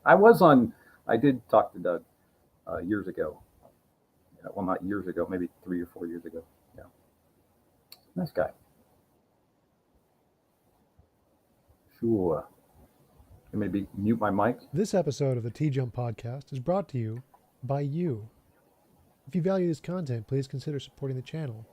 I did talk to Doug years ago. Yeah, well, not years ago, maybe 3 or 4 years ago. Yeah, nice guy. Sure. You maybe mute my mic. This episode of the TJump podcast is brought to you by you. If you value this content, please consider supporting the channel.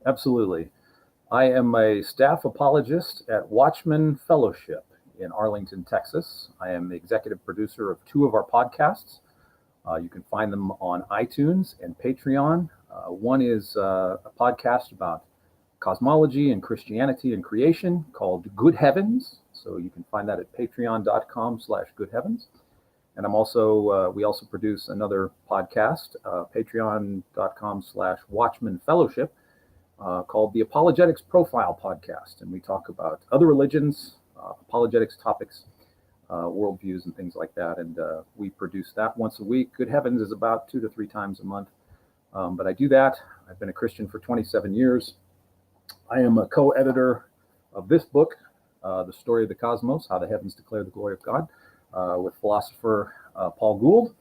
Absolutely. I am a staff apologist at Watchman Fellowship in Arlington, Texas. I am the executive producer of two of our podcasts. You can find them on iTunes and Patreon. One is a podcast about cosmology and Christianity and creation called Good Heavens. So you can find that at patreon.com/goodheavens. And we also produce another podcast, patreon.com/Watchman Fellowship, called the Apologetics Profile Podcast. And we talk about other religions, apologetics topics, worldviews, and things like that. And we produce that once a week. Good Heavens is about 2 to 3 times a month. But I do that. I've been a Christian for 27 years. I am a co-editor of this book, The Story of the Cosmos, How the Heavens Declare the Glory of God, with philosopher Paul Gould.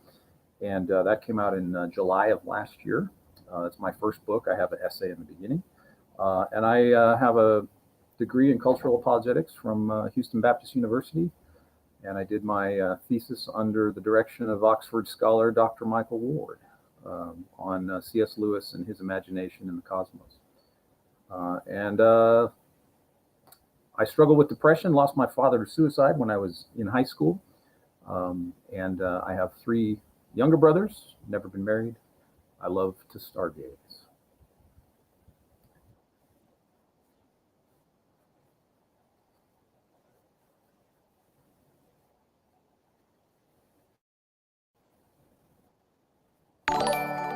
And that came out in July of last year. It's my first book. I have an essay in the beginning. And I have a degree in cultural apologetics from Houston Baptist University. And I did my thesis under the direction of Oxford scholar Dr. Michael Ward on C.S. Lewis and his imagination in the cosmos. And I struggled with depression, lost my father to suicide when I was in high school. And I have 3 younger brothers, never been married. I love to stargaze.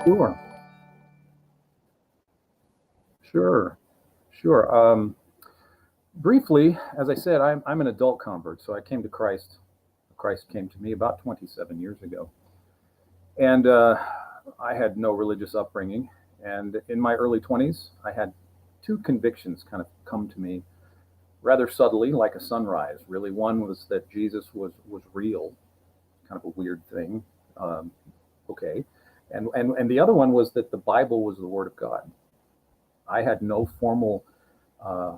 Sure, sure, sure. Briefly, as I said, I'm an adult convert, so I came to Christ. Christ came to me about 27 years ago. And I had no religious upbringing. And in my early 20s, I had 2 convictions kind of come to me rather subtly, like a sunrise, really. One was that Jesus was real, kind of a weird thing. Okay. And the other one was that the Bible was the Word of God. I had no formal uh,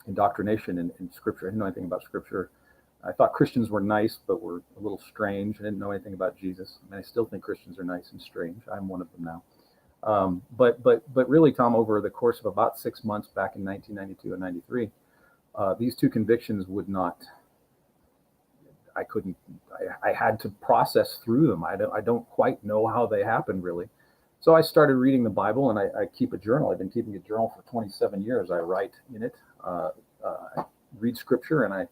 indoctrination in Scripture. I didn't know anything about Scripture. I thought Christians were nice, but were a little strange. I didn't know anything about Jesus. I mean, I still think Christians are nice and strange. I'm one of them now. But really, Tom, over the course of about 6 months back in 1992 and 93, these 2 convictions would not. I couldn't. I had to process through them. I don't quite know how they happened, really. So I started reading the Bible, and I keep a journal. I've been keeping a journal for 27 years. I write in it. I read Scripture, and I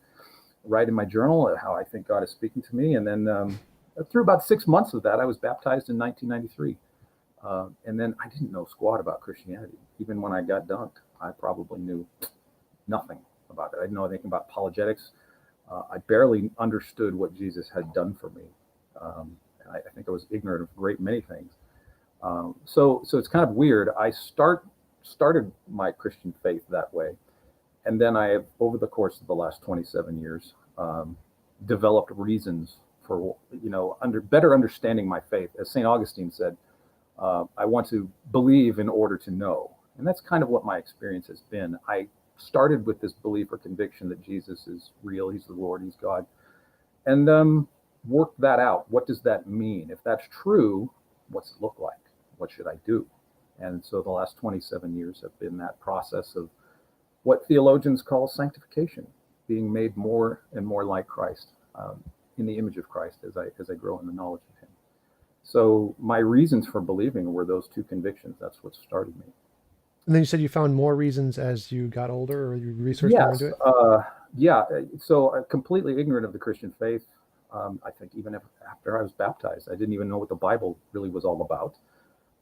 write in my journal how I think God is speaking to me. And then through about 6 months of that, I was baptized in 1993. And then I didn't know squat about Christianity. Even when I got dunked, I probably knew nothing about it. I didn't know anything about apologetics. I barely understood what Jesus had done for me. I think I was ignorant of a great many things. So it's kind of weird. I started my Christian faith that way. And then I have, over the course of the last 27 years, developed reasons for, better understanding my faith. As St. Augustine said, I want to believe in order to know. And that's kind of what my experience has been. I started with this belief or conviction that Jesus is real, he's the Lord, he's God, and worked that out. What does that mean? If that's true, what's it look like? What should I do? And so the last 27 years have been that process of what theologians call sanctification, being made more and more like Christ, in the image of Christ as I grow in the knowledge of him. So my reasons for believing were those 2 convictions. That's what started me. And then you said you found more reasons as you got older, or you researched more into Yes. it. Yeah. So completely ignorant of the Christian faith. I think even after I was baptized, I didn't even know what the Bible really was all about.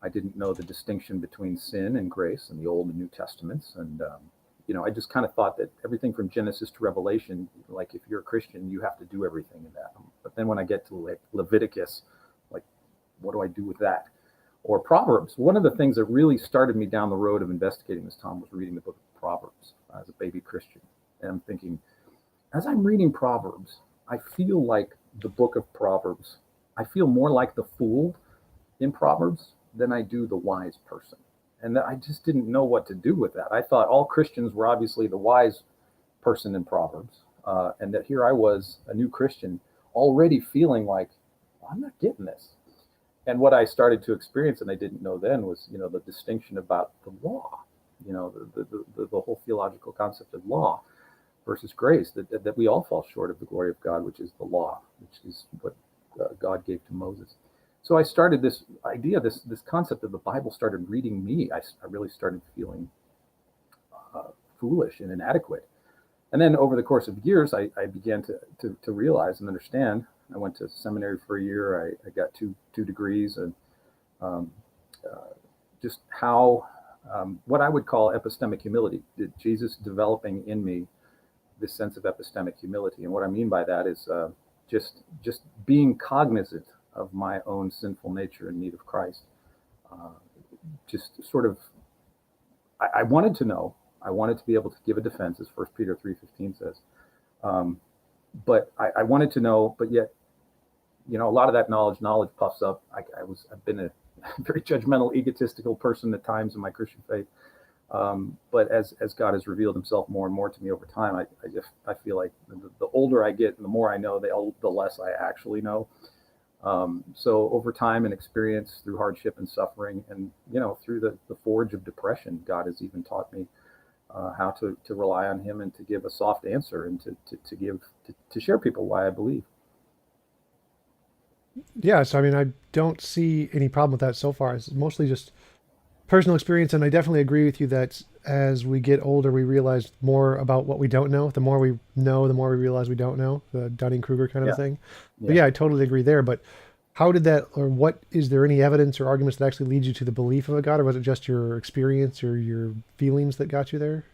I didn't know the distinction between sin and grace in the Old and New Testaments. And, I just kind of thought that everything from Genesis to Revelation, like if you're a Christian, you have to do everything in that. But then when I get to like Leviticus, like, what do I do with that? Or Proverbs. One of the things that really started me down the road of investigating this, Tom, was reading the book of Proverbs as a baby Christian. And I'm thinking, as I'm reading Proverbs, I feel like the book of Proverbs, I feel more like the fool in Proverbs than I do the wise person. And I just didn't know what to do with that. I thought all Christians were obviously the wise person in Proverbs, and that here I was, a new Christian, already feeling like, well, I'm not getting this. And what I started to experience, and I didn't know then, was the distinction about the law, the whole theological concept of law versus grace, that we all fall short of the glory of God, which is the law, which is what God gave to Moses. So I started this idea, this concept of the Bible started reading me. I really started feeling foolish and inadequate. And then over the course of years, I began to realize and understand. I went to seminary for a year. I got two degrees, and um, just how what I would call epistemic humility. Jesus developing in me this sense of epistemic humility. And what I mean by that is just being cognizant of my own sinful nature in need of Christ. Uh, just sort of, I wanted to know. I wanted to be able to give a defense, as 1 Peter 3:15 says. Um, but I wanted to know, but yet, a lot of that knowledge puffs up. I've been a very judgmental, egotistical person at times in my Christian faith. But as God has revealed Himself more and more to me over time, I feel like the older I get and the more I know, the less I actually know. So over time and experience through hardship and suffering, and through the forge of depression, God has even taught me how to rely on Him and to give a soft answer, and to share people why I believe. Yeah, so I mean, I don't see any problem with that so far. It's mostly just personal experience, and I definitely agree with you that as we get older, we realize more about what we don't know. The more we know, the more we realize we don't know. The Dunning-Kruger kind of a Yeah, thing. But yeah. yeah, I totally agree there. But how did that, or what is there any evidence or arguments that actually lead you to the belief of a God, or was it just your experience or your feelings that got you there?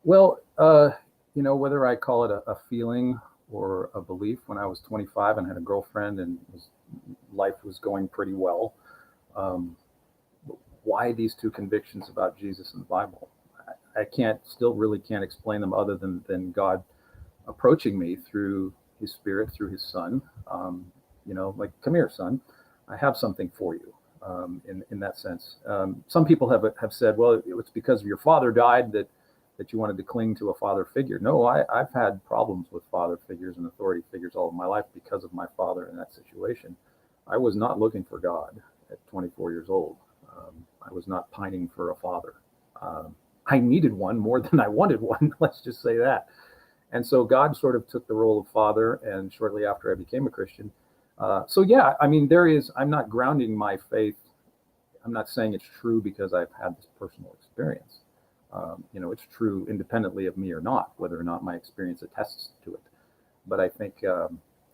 Well, whether I call it a feeling or a belief, when I was 25 and had a girlfriend and life was going pretty well, um, why these two convictions about Jesus and the Bible? I still really can't explain them other than God approaching me through His Spirit, through His Son. Like, come here, son, I have something for you. In that sense, some people have said, well, it's because your father died that you wanted to cling to a father figure. No, I've had problems with father figures and authority figures all of my life because of my father in that situation. I was not looking for God at 24 years old. I was not pining for a father. I needed one more than I wanted one. Let's just say that. And so God sort of took the role of father, and shortly after I became a Christian. So yeah, I mean, I'm not grounding my faith. I'm not saying it's true because I've had this personal experience. It's true independently of me or not, whether or not my experience attests to it. But I think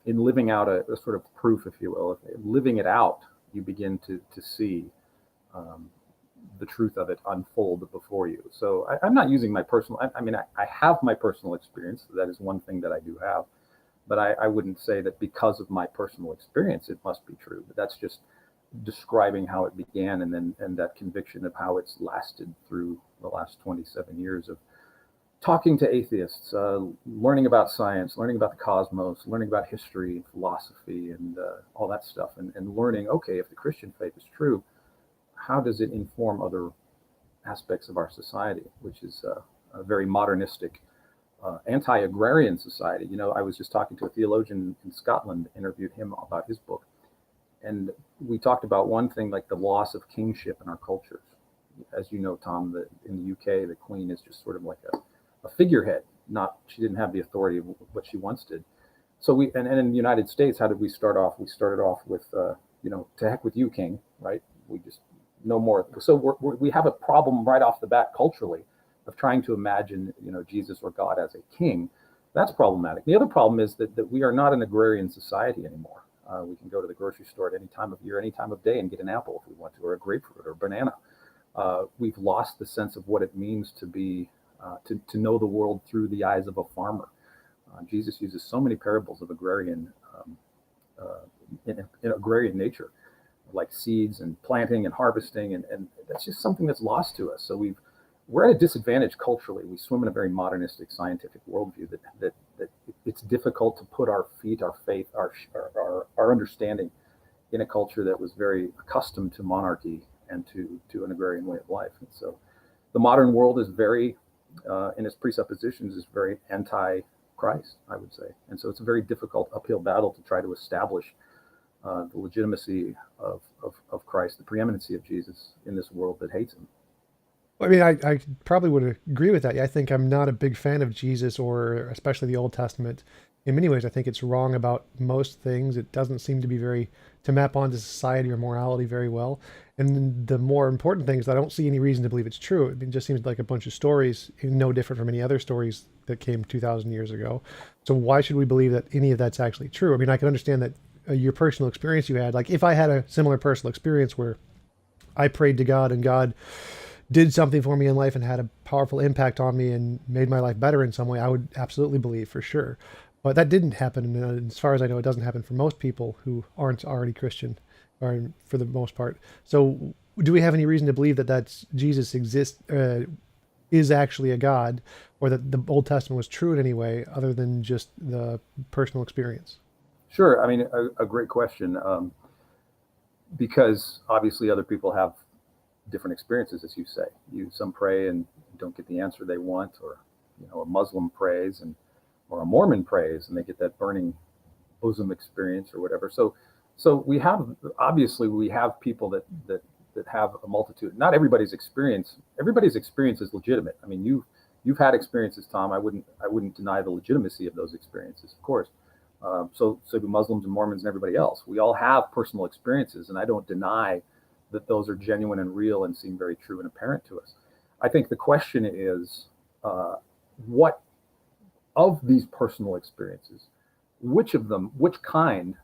in living out a sort of proof, if you will, living it out, you begin to see um, the truth of it unfold before you. So I'm not using my personal. I mean, I have my personal experience. That is one thing that I do have, but I wouldn't say that because of my personal experience it must be true. But that's just describing how it began, and that conviction of how it's lasted through the last 27 years of talking to atheists, learning about science, learning about the cosmos, learning about history and philosophy and all that stuff, and learning, okay, if the Christian faith is true, how does it inform other aspects of our society, which is a very modernistic, anti-agrarian society. I was just talking to a theologian in Scotland, interviewed him about his book, and we talked about one thing, like the loss of kingship in our cultures. As you know, Tom, in the UK, the Queen is just sort of like a figurehead. Not She didn't have the authority of what she once did. So and in the United States, how did we start off? We started off with to heck with you, King, right? We just no more. So we have a problem right off the bat culturally of trying to imagine, Jesus or God as a king. That's problematic. The other problem is that we are not an agrarian society anymore. We can go to the grocery store at any time of year, any time of day, and get an apple if we want to, or a grapefruit, or a banana. We've lost the sense of what it means to be to know the world through the eyes of a farmer. Jesus uses so many parables of agrarian in agrarian nature, like seeds and planting and harvesting, and that's just something that's lost to us. So we're at a disadvantage culturally. We swim in a very modernistic scientific worldview that it's difficult to put our feet, our faith, our understanding in a culture that was very accustomed to monarchy and to an agrarian way of life. And so the modern world is very, in its presuppositions, is very anti-Christ, I would say. And so it's a very difficult uphill battle to try to establish the legitimacy of Christ, the preeminency of Jesus in this world that hates him. I mean, I probably would agree with that. I think I'm not a big fan of Jesus, or especially the Old Testament. In many ways, I think it's wrong about most things. It doesn't seem to be to map onto society or morality very well. And the more important thing is I don't see any reason to believe it's true. I mean, it just seems like a bunch of stories, no different from any other stories that came 2,000 years ago. So why should we believe that any of that's actually true? I mean, I can understand that your personal experience you had, like if I had a similar personal experience where I prayed to God and God did something for me in life and had a powerful impact on me and made my life better in some way, I would absolutely believe for sure. But that didn't happen. And as far as I know, it doesn't happen for most people who aren't already Christian, or for the most part. So do we have any reason to believe that Jesus exists, is actually a God, or that the Old Testament was true in any way other than just the personal experience? Sure. I mean, a great question, because obviously other people have different experiences, as you say. Some pray and don't get the answer they want, or a Muslim prays or a Mormon prays and they get that burning bosom experience or whatever. So we have people that have a multitude. Not everybody's experience. Everybody's experience is legitimate. I mean, you've had experiences, Tom. I wouldn't deny the legitimacy of those experiences, of course. So do Muslims and Mormons and everybody else. We all have personal experiences, and I don't deny that those are genuine and real and seem very true and apparent to us. I think the question is, what of these personal experiences, which kind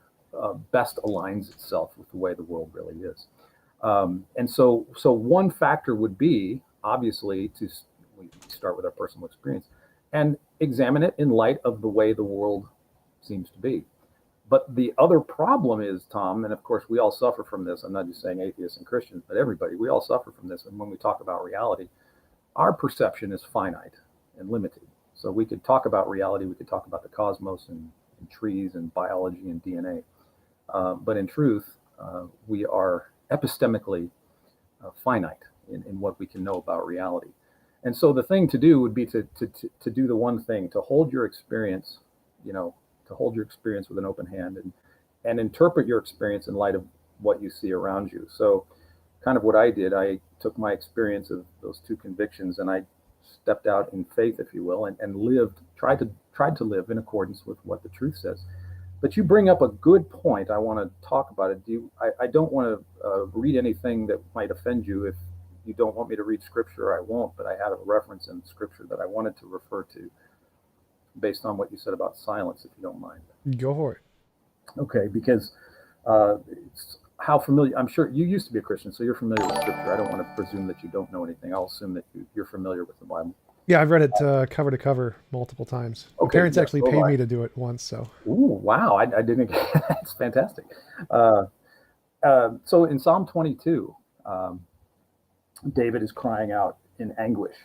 best aligns itself with the way the world really is? And so one factor would be, obviously, we start with our personal experience and examine it in light of the way the world seems to be. But the other problem is, Tom, and of course we all suffer from this. I'm not just saying atheists and Christians, but everybody, we all suffer from this. And when we talk about reality, our perception is finite and limited. So we could talk about reality, we could talk about the cosmos and trees and biology and DNA. But in truth, we are epistemically finite in what we can know about reality. And so the thing to do would be to do the one thing, to hold your experience, to hold your experience with an open hand and interpret your experience in light of what you see around you. So kind of what I did, I took my experience of those two convictions and I stepped out in faith, if you will, and tried to live in accordance with what the truth says. But you bring up a good point. I want to talk about it. I don't want to read anything that might offend you. If you don't want me to read scripture, I won't, but I had a reference in scripture that I wanted to refer to based on what you said about silence, if you don't mind. Go for it. Okay, because it's how familiar, I'm sure you used to be a Christian, so you're familiar with scripture. I don't want to presume that you don't know anything. I'll assume that you're familiar with the Bible. Yeah, I've read it cover to cover multiple times. My Okay, parents yeah, actually paid me to do it once, so. Ooh, wow, I didn't, that's fantastic. So in Psalm 22, David is crying out in anguish,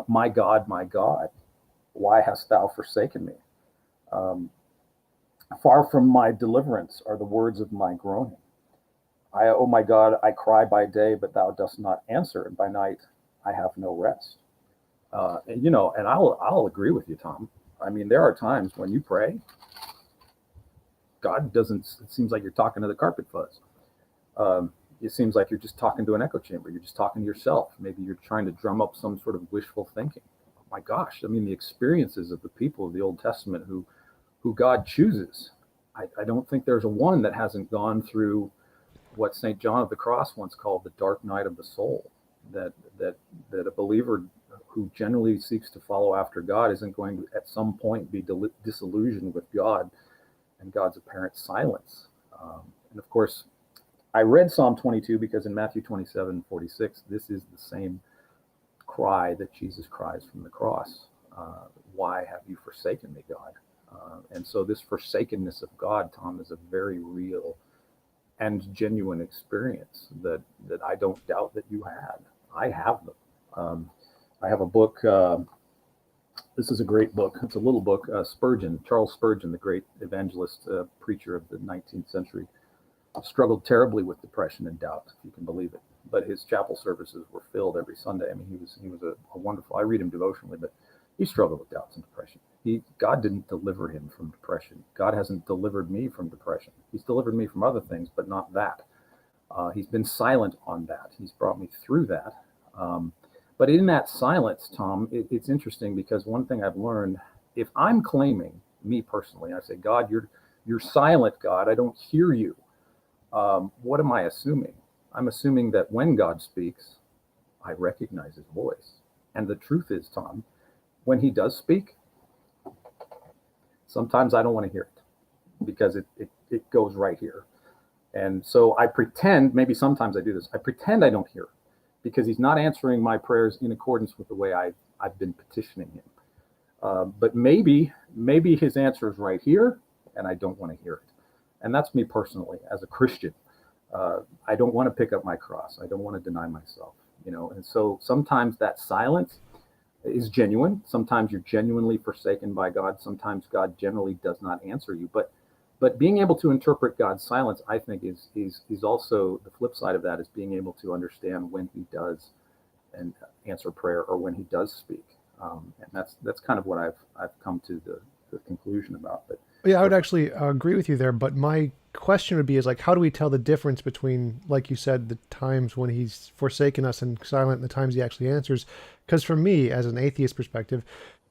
my God, why hast thou forsaken me? Far from my deliverance are the words of my groaning. Oh my God, I cry by day, but thou dost not answer, and by night I have no rest. And I'll agree with you, Tom. I mean, there are times when you pray, God doesn't, it seems like you're talking to the carpet fuzz. It seems like you're just talking to an echo chamber. You're just talking to yourself. Maybe you're trying to drum up some sort of wishful thinking. Oh my gosh, I mean, the experiences of the people of the Old Testament who God chooses. I don't think there's a one that hasn't gone through what St. John of the Cross once called the dark night of the soul, that that that a believer who generally seeks to follow after God isn't going to at some point be disillusioned with God and God's apparent silence. And of course, I read Psalm 22 because in Matthew 27:46, this is the same cry that Jesus cries from the cross. Why have you forsaken me, God? And so this forsakenness of God, Tom, is a very real and genuine experience that I don't doubt that you had. I have them. I have a book. This is a great book. It's a little book. Spurgeon, Charles Spurgeon, the great evangelist, preacher of the 19th century, struggled terribly with depression and doubt, if you can believe it. But his chapel services were filled every Sunday. I mean, he was a wonderful. I read him devotionally, but he struggled with doubts and depression. God didn't deliver him from depression. God hasn't delivered me from depression. He's delivered me from other things, but not that. He's been silent on that. He's brought me through that. But in that silence, Tom, it's interesting because one thing I've learned, if I'm claiming, me personally, I say, God, you're silent, God, I don't hear you. What am I assuming? I'm assuming that when God speaks, I recognize his voice. And the truth is, Tom, when he does speak, sometimes I don't want to hear it because it goes right here. And so I pretend, maybe sometimes I do this, I pretend I don't hear it because he's not answering my prayers in accordance with the way I've been petitioning him. But maybe his answer is right here and I don't want to hear it. And that's me personally as a Christian. I don't want to pick up my cross. I don't want to deny myself, and so sometimes that silence is genuine. Sometimes you're genuinely forsaken by God. Sometimes God generally does not answer you. But being able to interpret God's silence, I think, is also the flip side of that, is being able to understand when he does and answer prayer or when he does speak. And that's kind of what I've come to the conclusion about. But yeah, I would actually agree with you there. But my question would be is like, how do we tell the difference between, like you said, the times when he's forsaken us and silent and the times he actually answers? Because for me, as an atheist perspective,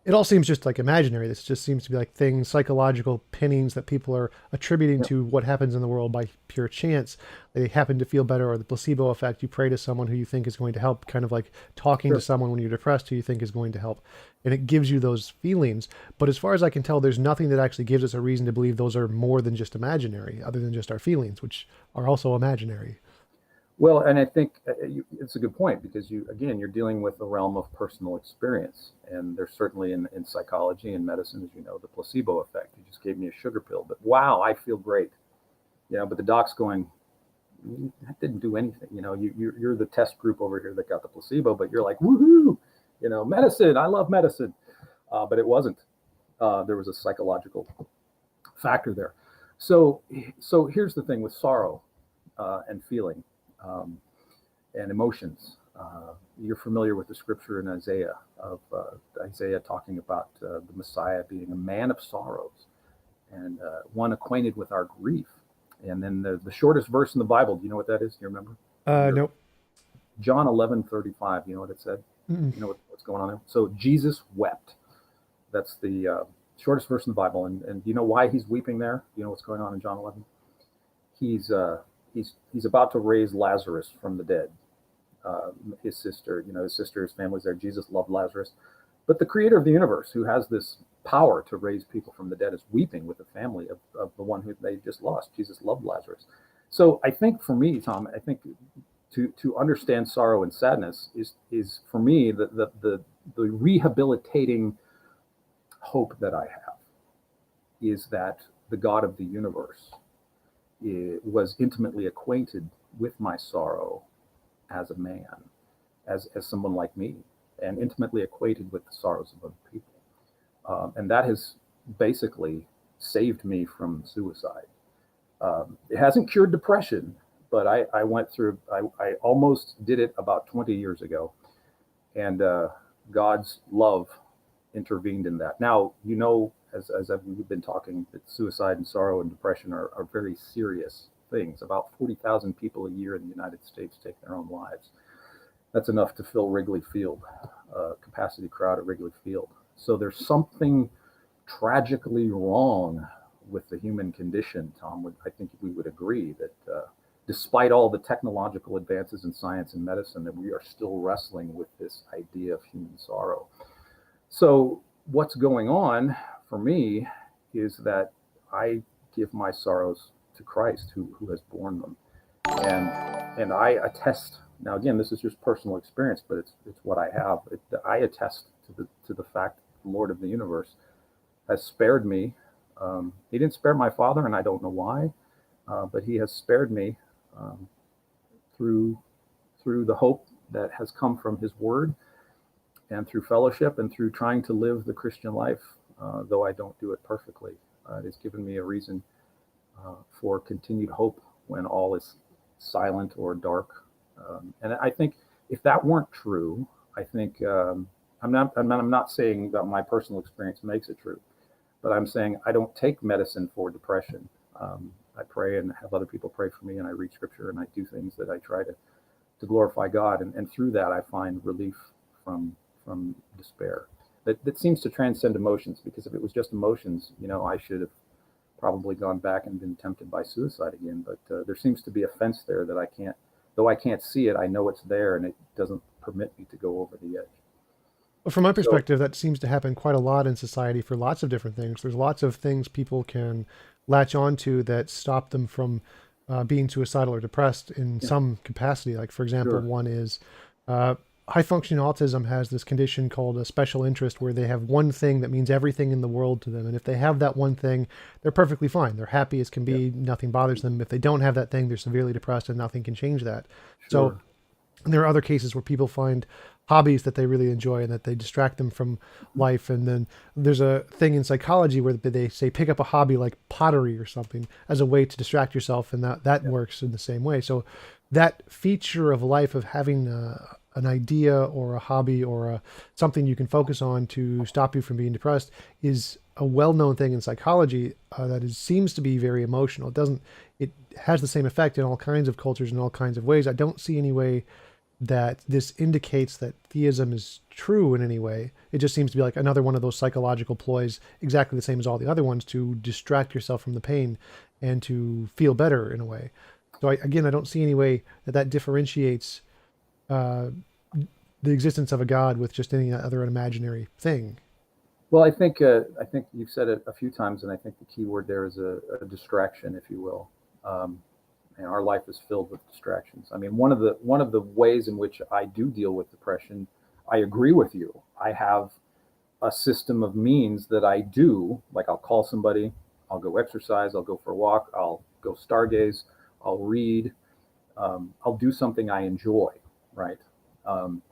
it all seems just like imaginary. This just seems to be like things, psychological pinnings that people are attributing to what happens in the world by pure chance. They happen to feel better, or the placebo effect. You pray to someone who you think is going to help, kind of like talking to someone when you're depressed who you think is going to help. And it gives you those feelings. But as far as I can tell, there's nothing that actually gives us a reason to believe those are more than just imaginary, other than just our feelings, which are also imaginary. Well, and I think it's a good point because you're dealing with the realm of personal experience, and there's certainly in psychology and medicine, as you know, the placebo effect. You just gave me a sugar pill, but wow, I feel great. But the doc's going, that didn't do anything. You're the test group over here that got the placebo, but you're like, woohoo, medicine. I love medicine, but it wasn't. There was a psychological factor there. So here's the thing with sorrow and feeling. And emotions. You're familiar with the scripture in Isaiah Isaiah talking about the Messiah being a man of sorrows and one acquainted with our grief. And then the shortest verse in the Bible, do you know what that is? Do you remember? Nope. John 11:35. You know what it said? Mm-mm. You know what's going on there? So Jesus wept. That's the shortest verse in the Bible. And do you know why he's weeping there? Do you know what's going on in John 11? He's about to raise Lazarus from the dead. His sister, his family's there. Jesus loved Lazarus. But the creator of the universe, who has this power to raise people from the dead, is weeping with the family of the one who they just lost. Jesus loved Lazarus. So I think for me, Tom, I think to understand sorrow and sadness is for me the rehabilitating hope that I have is that the God of the universe was intimately acquainted with my sorrow as a man, as someone like me, and intimately acquainted with the sorrows of other people. And that has basically saved me from suicide. It hasn't cured depression, but I went through, I almost did it about 20 years ago. And God's love intervened in that. Now, as we've been talking, that suicide and sorrow and depression are very serious things. About 40,000 people a year in the United States take their own lives. That's enough to fill Wrigley Field, capacity crowd at Wrigley Field. So there's something tragically wrong with the human condition, Tom. I think we would agree despite all the technological advances in science and medicine, that we are still wrestling with this idea of human sorrow. So what's going on for me is that I give my sorrows to Christ, who has borne them, and I attest. Now, again, this is just personal experience, but it's what I have. I attest to the fact that the Lord of the universe has spared me. He didn't spare my father, and I don't know why, but he has spared me um, through the hope that has come from his word, and through fellowship, and through trying to live the Christian life, though I don't do it perfectly. It has given me a reason for continued hope when all is silent or dark. And I think if that weren't true, I think I'm not saying that my personal experience makes it true, but I'm saying I don't take medicine for depression. I pray and have other people pray for me, and I read scripture, and I do things that I try to glorify God, and through that I find relief from despair. That seems to transcend emotions, because if it was just emotions, I should have probably gone back and been tempted by suicide again. But there seems to be a fence there that though I can't see it, I know it's there, and it doesn't permit me to go over the edge. Well, from my So perspective, that seems to happen quite a lot in society for lots of different things. There's lots of things people can latch onto that stop them from being suicidal or depressed in yeah, some capacity. Like, for example, sure, one is uh, high functioning autism has this condition called a special interest, where they have one thing that means everything in the world to them. And if they have that one thing, they're perfectly fine. They're happy as can yeah, be. Nothing bothers them. If they don't have that thing, they're severely depressed, and nothing can change that. So sure, and there are other cases where people find hobbies that they really enjoy and that they distract them from life. And then there's a thing in psychology where they say pick up a hobby like pottery or something as a way to distract yourself, and that yeah, works in the same way. So that feature of life of having an idea or a hobby or something you can focus on to stop you from being depressed is a well-known thing in psychology that seems to be very emotional. It has the same effect in all kinds of cultures in all kinds of ways. I don't see any way that this indicates that theism is true in any way. It just seems to be like another one of those psychological ploys, exactly the same as all the other ones, to distract yourself from the pain and to feel better in a way. So again, I don't see any way that differentiates uh, the existence of a god with just any other imaginary thing. well, I think you've said it a few times, and I think the key word there is a distraction, if you will. um, and our life is filled with distractions. I mean, one of the ways in which I do deal with depression, I agree with you. I have a system of means that I do. Like, I'll call somebody, I'll go exercise, I'll go for a walk, I'll go stargaze, I'll read, I'll do something I enjoy, right? Um,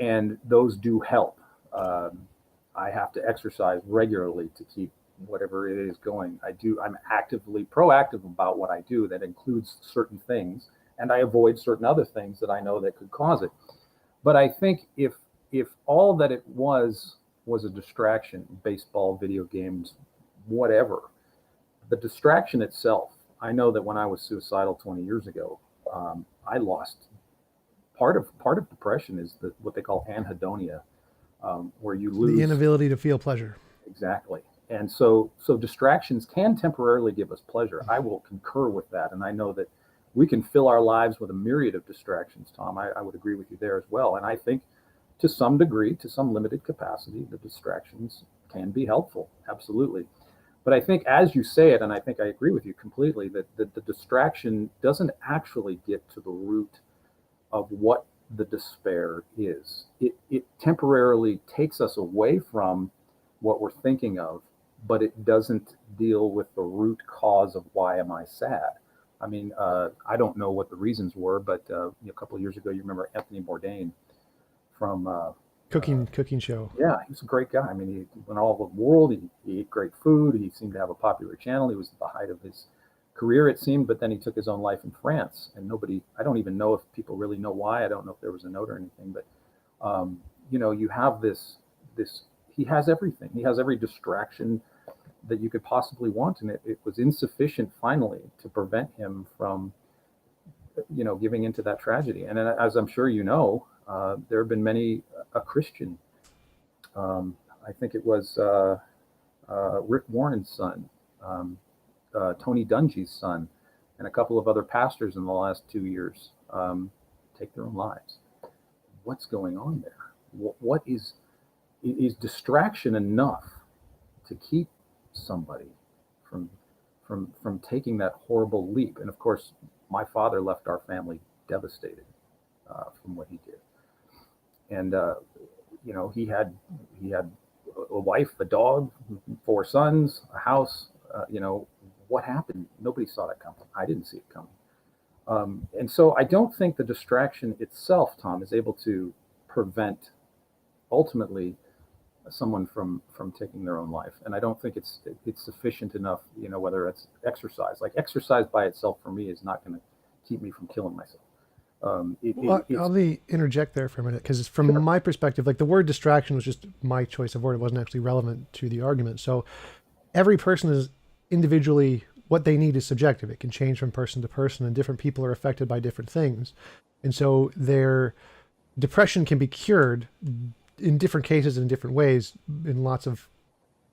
and those do help. Um, I have to exercise regularly to keep whatever it is going. I'm actively proactive about what I do. That includes certain things, and I avoid certain other things that I know that could cause it. But I think if all that it was a distraction, baseball, video games, whatever, the distraction itself. I know that when I was suicidal 20 years ago, I lost part of depression is what they call anhedonia, where you The lose. inability to feel pleasure. Exactly. And so distractions can temporarily give us pleasure. I will concur with that. And I know that we can fill our lives with a myriad of distractions, Tom. I would agree with you there as well. And I think to some degree, to some limited capacity, the distractions can be helpful. Absolutely. But I think as you say it, and I think I agree with you completely, that the distraction doesn't actually get to the root of what the despair is. It temporarily takes us away from what we're thinking of, but it doesn't deal with the root cause of why am I sad. I mean, I don't know what the reasons were, but a couple of years ago, you remember Anthony Bourdain from Cooking show. yeah, he was a great guy. I mean, he went all over the world. He ate great food. He seemed to have a popular channel. He was at the height of his career, it seemed, but then he took his own life in France. And I don't even know if people really know why. I don't know if there was a note or anything, but you have this, he has everything. He has every distraction that you could possibly want. And it was insufficient finally to prevent him from, giving into that tragedy. And as I'm sure you know, there have been many, a Christian, I think it was Rick Warren's son, Tony Dungy's son, and a couple of other pastors in the last 2 years take their own lives. What's going on there? What is distraction enough to keep somebody from taking that horrible leap? And of course, my father left our family devastated from what he did. And he had a wife, a dog, 4 sons, a house. What happened? Nobody saw that coming. I didn't see it coming. And so I don't think the distraction itself, Tom, is able to prevent ultimately someone from taking their own life. And I don't think it's sufficient enough, whether it's exercise. Like exercise by itself for me is not going to keep me from killing myself. I'll interject there for a minute, because from Sure. my perspective, like the word distraction was just my choice of word. It wasn't actually relevant to the argument. So every person is individually, what they need is subjective. It can change from person to person, and different people are affected by different things. And so their depression can be cured in different cases in different ways.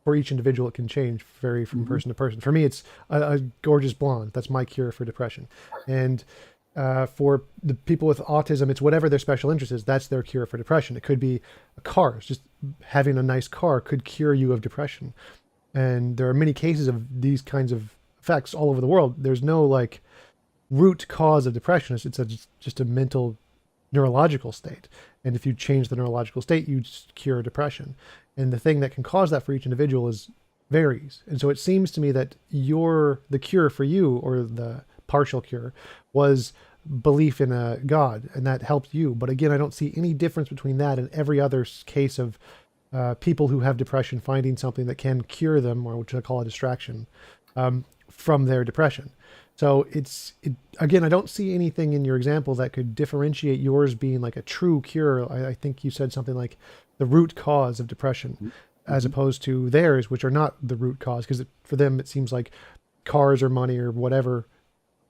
For each individual, it can change, vary from person to person. For me, it's a gorgeous blonde. That's my cure for depression. And for the people with autism, it's whatever their special interest is. That's their cure for depression. It could be cars. Just having a nice car could cure you of depression. And there are many cases of these kinds of effects all over the world. There's no like root cause of depression. It's just a mental neurological state. And if you change the neurological state, you cure depression. And the thing that can cause that for each individual varies. And so it seems to me that the cure for you, or the partial cure, was belief in a God, and that helped you. But again, I don't see any difference between that and every other case of people who have depression finding something that can cure them, or which I call a distraction, from their depression. So again, I don't see anything in your example that could differentiate yours being like a true cure. I think you said something like the root cause of depression, as opposed to theirs, which are not the root cause, because for them, it seems like cars or money or whatever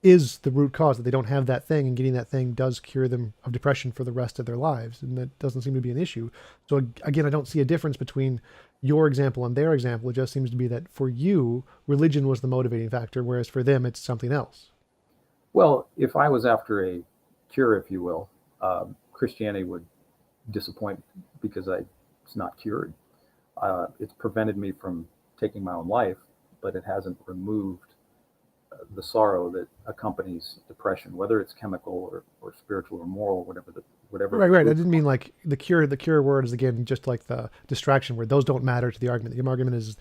is the root cause, that they don't have that thing, and getting that thing does cure them of depression for the rest of their lives. And that doesn't seem to be an issue. So again, I don't see a difference between your example and their example. It just seems to be that for you, religion was the motivating factor, whereas for them, it's something else. Well, if I was after a cure, if you will, Christianity would disappoint, because it's not cured. It's prevented me from taking my own life, but it hasn't removed the sorrow that accompanies depression, whether it's chemical or spiritual or moral, whatever. Right. I didn't mean like the cure. The cure word is, again, just like the distraction word. Those don't matter to the argument. The argument is,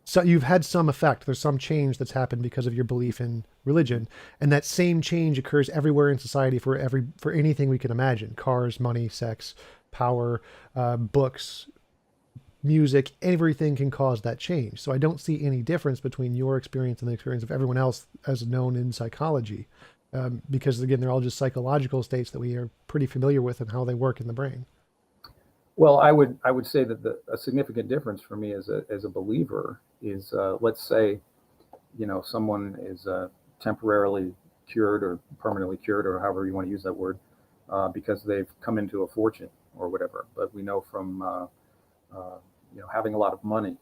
so you've had some effect. There's some change that's happened because of your belief in religion, and that same change occurs everywhere in society for anything we can imagine: cars, money, sex, power, books, music. Everything can cause that change. So I don't see any difference between your experience and the experience of everyone else as known in psychology, because again, they're all just psychological states that we are pretty familiar with and how they work in the brain. Well, I would say that a significant difference for me as a believer is, let's say, someone is temporarily cured or permanently cured, or however you want to use that word, because they've come into a fortune or whatever. But we know from having a lot of money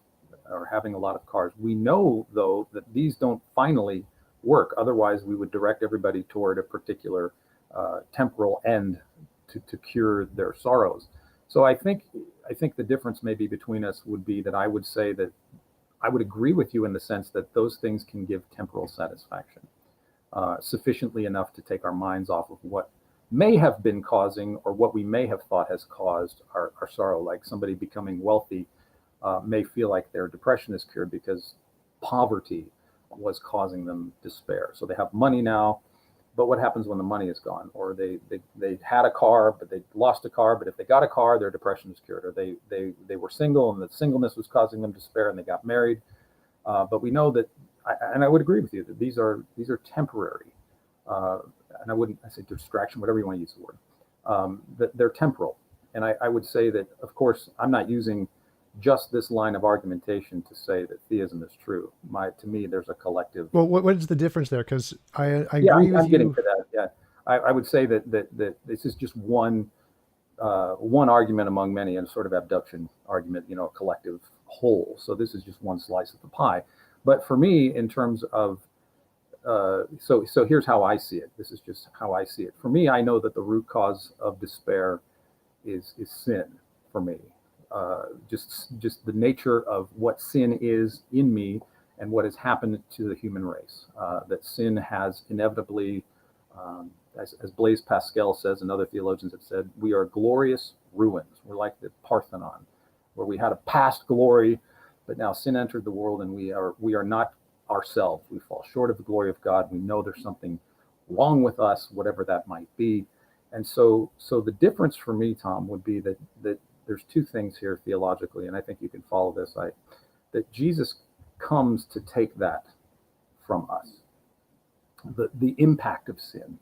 or having a lot of cars, we know though that these don't finally work. Otherwise, we would direct everybody toward a particular temporal end to cure their sorrows. So I think the difference maybe between us would be that I would say that I would agree with you in the sense that those things can give temporal satisfaction, sufficiently enough to take our minds off of what may have been causing, or what we may have thought has caused our sorrow. Like somebody becoming wealthy may feel like their depression is cured because poverty was causing them despair. So they have money now, but what happens when the money is gone? Or they had a car, but they lost a car. But if they got a car, their depression is cured. Or they were single, and the singleness was causing them despair, and they got married. But we know that, and I would agree with you, that these are temporary. And I say distraction, whatever you want to use the word. That they're temporal. And I would say that, of course, I'm not using just this line of argumentation to say that theism is true. To me, there's a collective. Well, what is the difference there? Because I agree I'm with you. getting to that. Yeah, I would say that this is just one argument among many, and sort of abduction argument, a collective whole. So this is just one slice of the pie. But for me, in terms of so here's how I see it. This is just how I see it. For me, I know that the root cause of despair is sin. For me, just the nature of what sin is in me and what has happened to the human race. That sin has inevitably, as Blaise Pascal says, and other theologians have said, we are glorious ruins. We're like the Parthenon, where we had a past glory, but now sin entered the world, and we are not ourselves. We fall short of the glory of God. We know there's something wrong with us, whatever that might be. And so the difference for me, Tom, would be that there's two things here theologically, and I think you can follow this. That Jesus comes to take that from us, the impact of sin.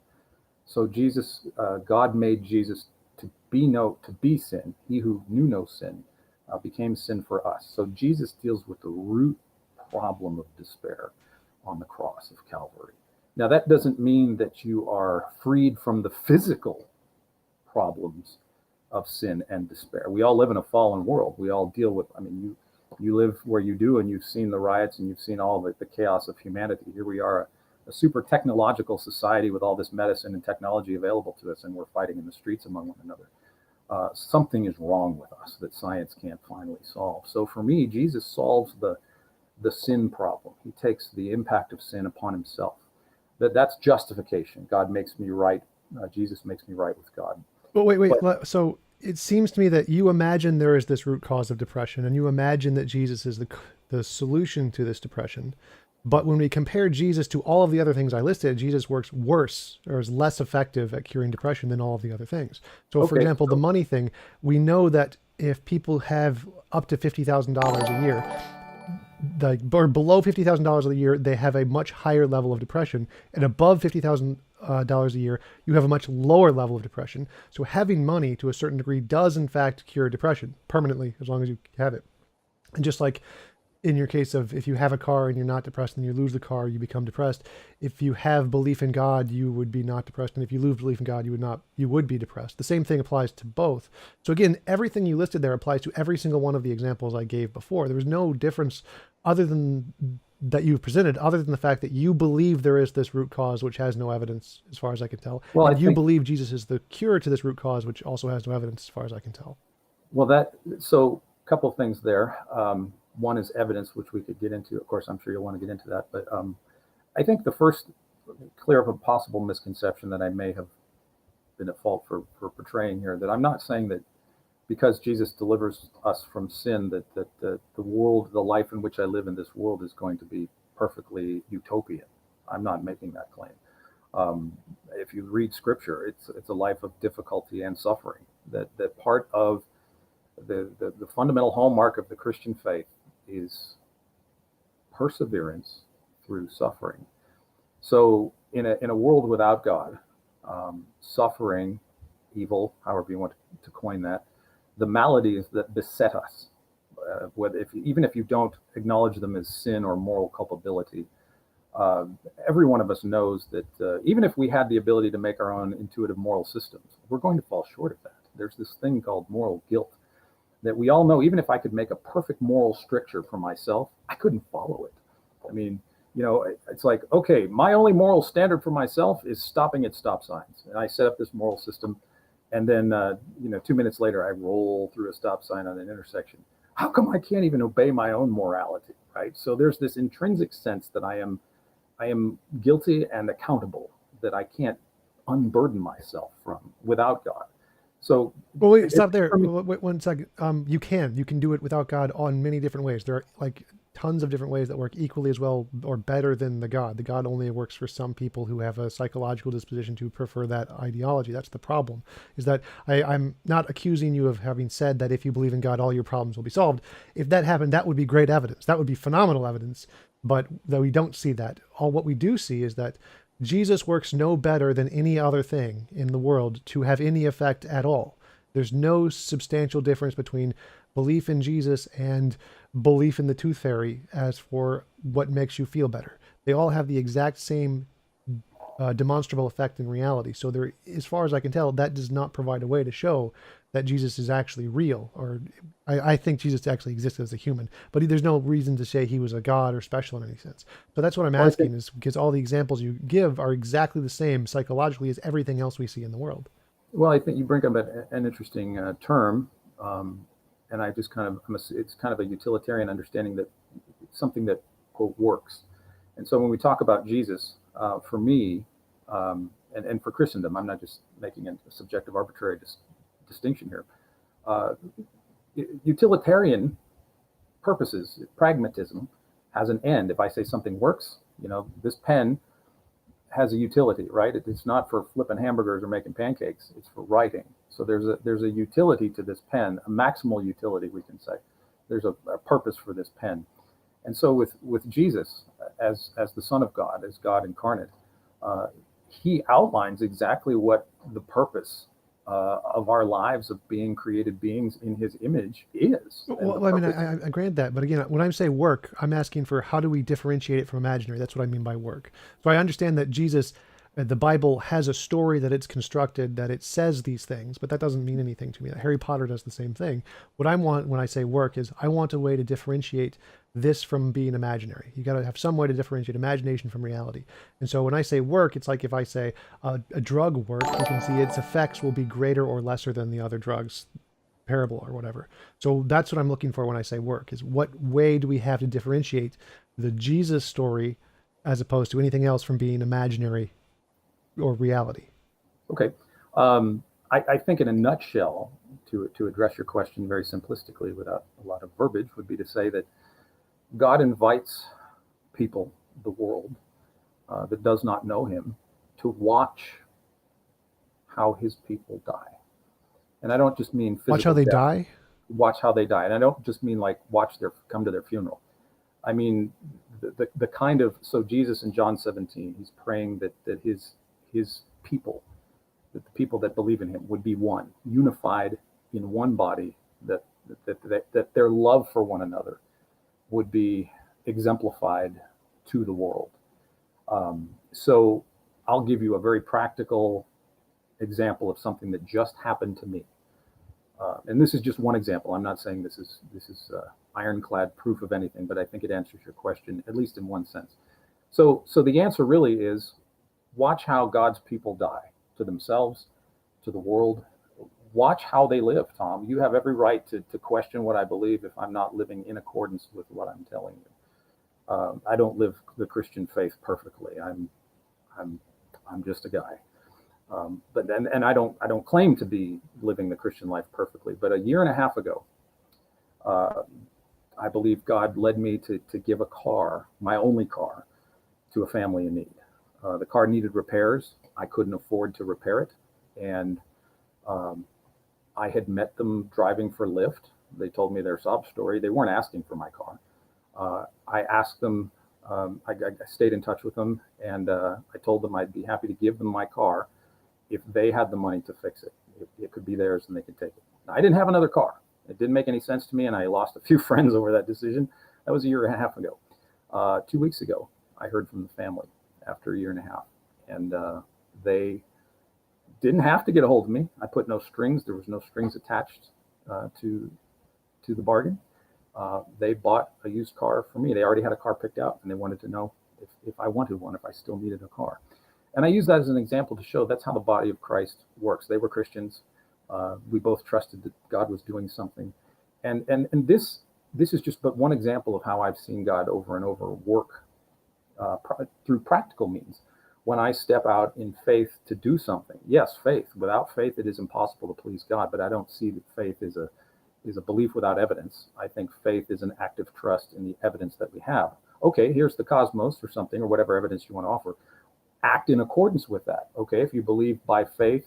So Jesus, God made Jesus to be sin. He who knew no sin became sin for us. So Jesus deals with the root problem of despair on the cross of Calvary. Now, that doesn't mean that you are freed from the physical problems of sin and despair. We all live in a fallen world. We all deal with, I mean, you live where you do, and you've seen the riots, and you've seen all the chaos of humanity. Here we are, a super technological society with all this medicine and technology available to us, and we're fighting in the streets among one another. Something is wrong with us that science can't finally solve. So for me, Jesus solves the sin problem. He takes the impact of sin upon himself. That's justification. God makes me right. Jesus makes me right with God. Well, wait. So it seems to me that you imagine there is this root cause of depression, and you imagine that Jesus is the solution to this depression. But when we compare Jesus to all of the other things I listed, Jesus works worse or is less effective at curing depression than all of the other things. So, for example, the money thing, we know that if people have up to $50,000 a year, or below $50,000 a year, they have a much higher level of depression, and above $50,000 a year, you have a much lower level of depression. So having money to a certain degree does in fact cure depression permanently, as long as you have it. And just like in your case of if you have a car and you're not depressed and you lose the car, you become depressed. If you have belief in God, you would be not depressed. And if you lose belief in God, you would be depressed. The same thing applies to both. So again, everything you listed there applies to every single one of the examples I gave before. There was no difference other than that you've presented, other than the fact that you believe there is this root cause, which has no evidence as far as I can tell. Well, and you believe Jesus is the cure to this root cause, which also has no evidence as far as I can tell. Well, so a couple of things there. One is evidence, which we could get into. Of course, I'm sure you'll want to get into that. But I think the first clear up a possible misconception that I may have been at fault for portraying here, that I'm not saying that because Jesus delivers us from sin, that the world, the life in which I live in this world is going to be perfectly utopian. I'm not making that claim. If you read scripture, it's a life of difficulty and suffering. That part of the fundamental hallmark of the Christian faith is perseverance through suffering. So in a world without God, suffering, evil, however you want to coin that, the maladies that beset us, even if you don't acknowledge them as sin or moral culpability, every one of us knows that even if we had the ability to make our own intuitive moral systems, we're going to fall short of that. There's this thing called moral guilt that we all know. Even if I could make a perfect moral stricture for myself, I couldn't follow it. I mean, it's like, okay, my only moral standard for myself is stopping at stop signs. And I set up this moral system. And then, 2 minutes later, I roll through a stop sign on an intersection. How come I can't even obey my own morality, right? So there's this intrinsic sense that I am guilty and accountable, that I can't unburden myself from without God. So, well, wait, stop there. Wait 1 second. You can do it without God on many different ways. There are like tons of different ways that work equally as well or better than the God. The God only works for some people who have a psychological disposition to prefer that ideology. That's the problem, is that I'm not accusing you of having said that if you believe in God, all your problems will be solved. If that happened, that would be great evidence. That would be phenomenal evidence. But though we don't see that, what we do see is that Jesus works no better than any other thing in the world to have any effect at all. There's no substantial difference between belief in Jesus and belief in the tooth fairy as for what makes you feel better. They all have the exact same demonstrable effect in reality. So there, as far as I can tell, that does not provide a way to show that Jesus is actually real, or I think Jesus actually existed as a human, but there's no reason to say he was a god or special in any sense. So that's what I'm Well, I think asking, is because all the examples you give are exactly the same psychologically as everything else we see in the world. well, I think you bring up an interesting term, um, and I just kind of it's kind of a utilitarian understanding that it's something that quote works. And so when we talk about Jesus, for me, and for Christendom, I'm not just making a subjective arbitrary distinction here. Uh, Utilitarian purposes, pragmatism, has an end. If I say something works, this pen has a utility, right? It's not for flipping hamburgers or making pancakes. It's for writing. So there's a utility to this pen, a maximal utility, we can say. There's a purpose for this pen. And so with Jesus as the Son of God, as God incarnate, uh, he outlines exactly what the purpose of our lives of being created beings in his image is. And the Well, I mean, purpose, I grant that, but again, when I say work, I'm asking for how do we differentiate it from imaginary? That's what I mean by work. So I understand that Jesus, the Bible has a story that it's constructed, that it says these things, but that doesn't mean anything to me. Harry Potter does the same thing. What I want when I say work is I want a way to differentiate this from being imaginary. You got to have some way to differentiate imagination from reality. And so when I say work, it's like if I say a drug work, you can see its effects will be greater or lesser than the other drugs, parable or whatever. So that's what I'm looking for when I say work, is what way do we have to differentiate the Jesus story as opposed to anything else from being imaginary or reality? okay. I think in a nutshell, to address your question very simplistically without a lot of verbiage, would be to say that God invites people, the world, that does not know him, to watch how his people die. And I don't just mean Watch how physical they death. die. Watch how they die. And I don't just mean like come to their funeral. I mean the kind of, so Jesus in John 17, he's praying that his people, that the people that believe in him would be one, unified in one body, that their love for one another would be exemplified to the world. So I'll give you a very practical example of something that just happened to me. And this is just one example. I'm not saying this is ironclad proof of anything, but I think it answers your question, at least in one sense. So the answer really is watch how God's people die, to themselves, to the world. Watch how they live, Tom. You have every right to question what I believe if I'm not living in accordance with what I'm telling you. I don't live the Christian faith perfectly. I'm just a guy. But I don't claim to be living the Christian life perfectly. But a year and a half ago, I believe God led me to give a car, my only car, to a family in need. The car needed repairs. I couldn't afford to repair it, and I had met them driving for Lyft. They told me their sob story. They weren't asking for my car. I asked them. I stayed in touch with them, and I told them I'd be happy to give them my car if they had the money to fix it. It could be theirs and they could take it. Now, I didn't have another car. It didn't make any sense to me, and I lost a few friends over that decision. That was a year and a half ago. 2 weeks ago, I heard from the family after a year and a half, and they didn't have to get a hold of me. I put no strings. There was no strings attached to the bargain. They bought a used car for me. They already had a car picked out, and they wanted to know if I wanted one, if I still needed a car. And I use that as an example to show that's how the body of Christ works. They were Christians. We both trusted that God was doing something. And this is just but one example of how I've seen God over and over work through practical means. When I step out in faith to do something, yes, faith. Without faith, it is impossible to please God. But I don't see that faith is a belief without evidence. I think faith is an active trust in the evidence that we have. Okay, here's the cosmos or something, or whatever evidence you want to offer. Act in accordance with that. Okay, if you believe by faith,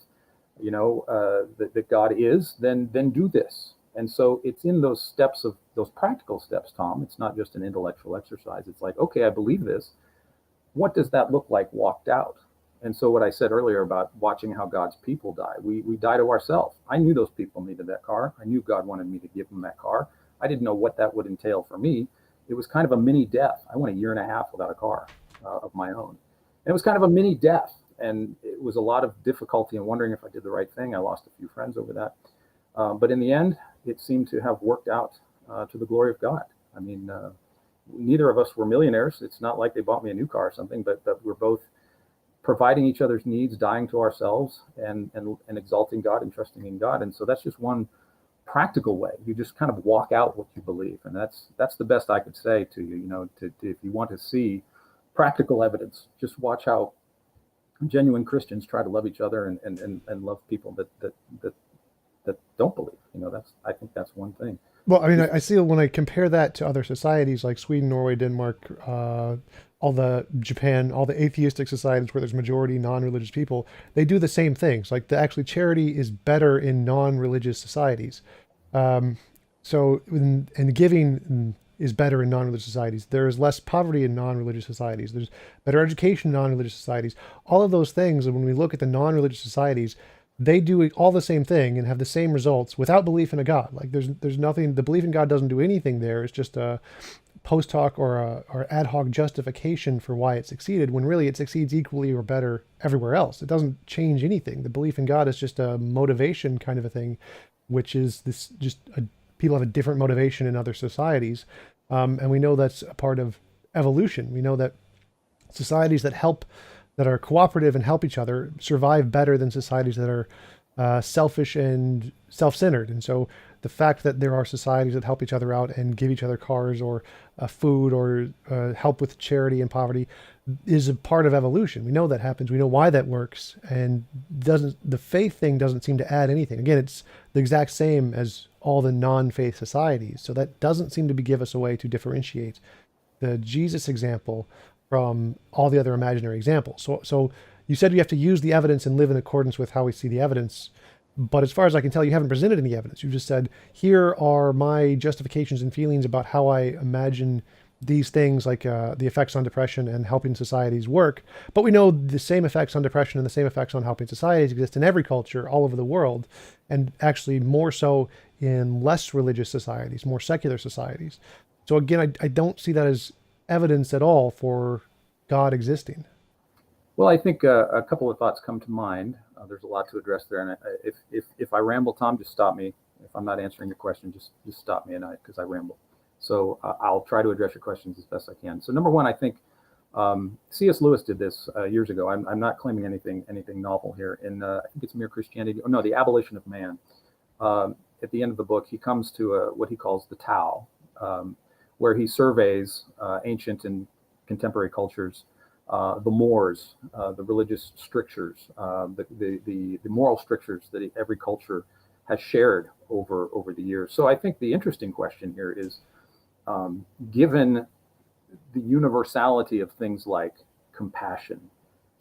that God is, then do this. And so it's in those steps, of those practical steps, Tom. It's not just an intellectual exercise. It's like, okay, I believe this. What does that look like walked out? And so what I said earlier about watching how God's people die, we die to ourselves. I knew those people needed that car. I knew God wanted me to give them that car. I didn't know what that would entail for me. It was kind of a mini death. I went a year and a half without a car of my own. And it was kind of a mini death. And it was a lot of difficulty in wondering if I did the right thing. I lost a few friends over that. But in the end, it seemed to have worked out to the glory of God. I mean, neither of us were millionaires. It's not like they bought me a new car or something, but we're both providing each other's needs, dying to ourselves, and exalting God and trusting in God. And so that's just one practical way. You just kind of walk out what you believe, and that's the best I could say to you. If you want to see practical evidence, just watch how genuine Christians try to love each other and love people that don't believe. I think that's one thing. Well, I mean, I see when I compare that to other societies like Sweden, Norway, Denmark, all the Japan, all the atheistic societies where there's majority non-religious people, they do the same things. Like actually charity is better in non-religious societies. Um, and giving is better in non-religious societies. There is less poverty in non-religious societies. There's better education in non-religious societies. All of those things, and when we look at the non-religious societies, they do all the same thing and have the same results without belief in a God. Like there's nothing. The belief in God doesn't do anything there. It's just a post hoc or ad hoc justification for why it succeeded. When really it succeeds equally or better everywhere else. It doesn't change anything. The belief in God is just a motivation kind of a thing, which is this people have a different motivation in other societies, and we know that's a part of evolution. We know that societies that are cooperative and help each other survive better than societies that are selfish and self-centered. And so the fact that there are societies that help each other out and give each other cars or food or help with charity and poverty is a part of evolution. We know that happens. We know why that works. And the faith thing doesn't seem to add anything. Again, it's the exact same as all the non-faith societies. So that doesn't seem to give us a way to differentiate the Jesus example from all the other imaginary examples. So you said you have to use the evidence and live in accordance with how we see the evidence. But as far as I can tell, you haven't presented any evidence. You just said, here are my justifications and feelings about how I imagine these things, like the effects on depression and helping societies work. But we know the same effects on depression and the same effects on helping societies exist in every culture all over the world, and actually more so in less religious societies, more secular societies. So again, I don't see that as evidence at all for God existing. Well, I think a couple of thoughts come to mind. There's a lot to address there, and if I ramble, Tom, just stop me. If I'm not answering your question, just stop me, because I ramble. So I'll try to address your questions as best I can. So number one, I think C.S. Lewis did this years ago. I'm not claiming anything novel here. In I think it's Mere Christianity. Oh no, The Abolition of Man. At the end of the book, he comes to what he calls the Tao, where he surveys ancient and contemporary cultures, the mores, the religious strictures, the moral strictures that every culture has shared over the years. So I think the interesting question here is, given the universality of things like compassion,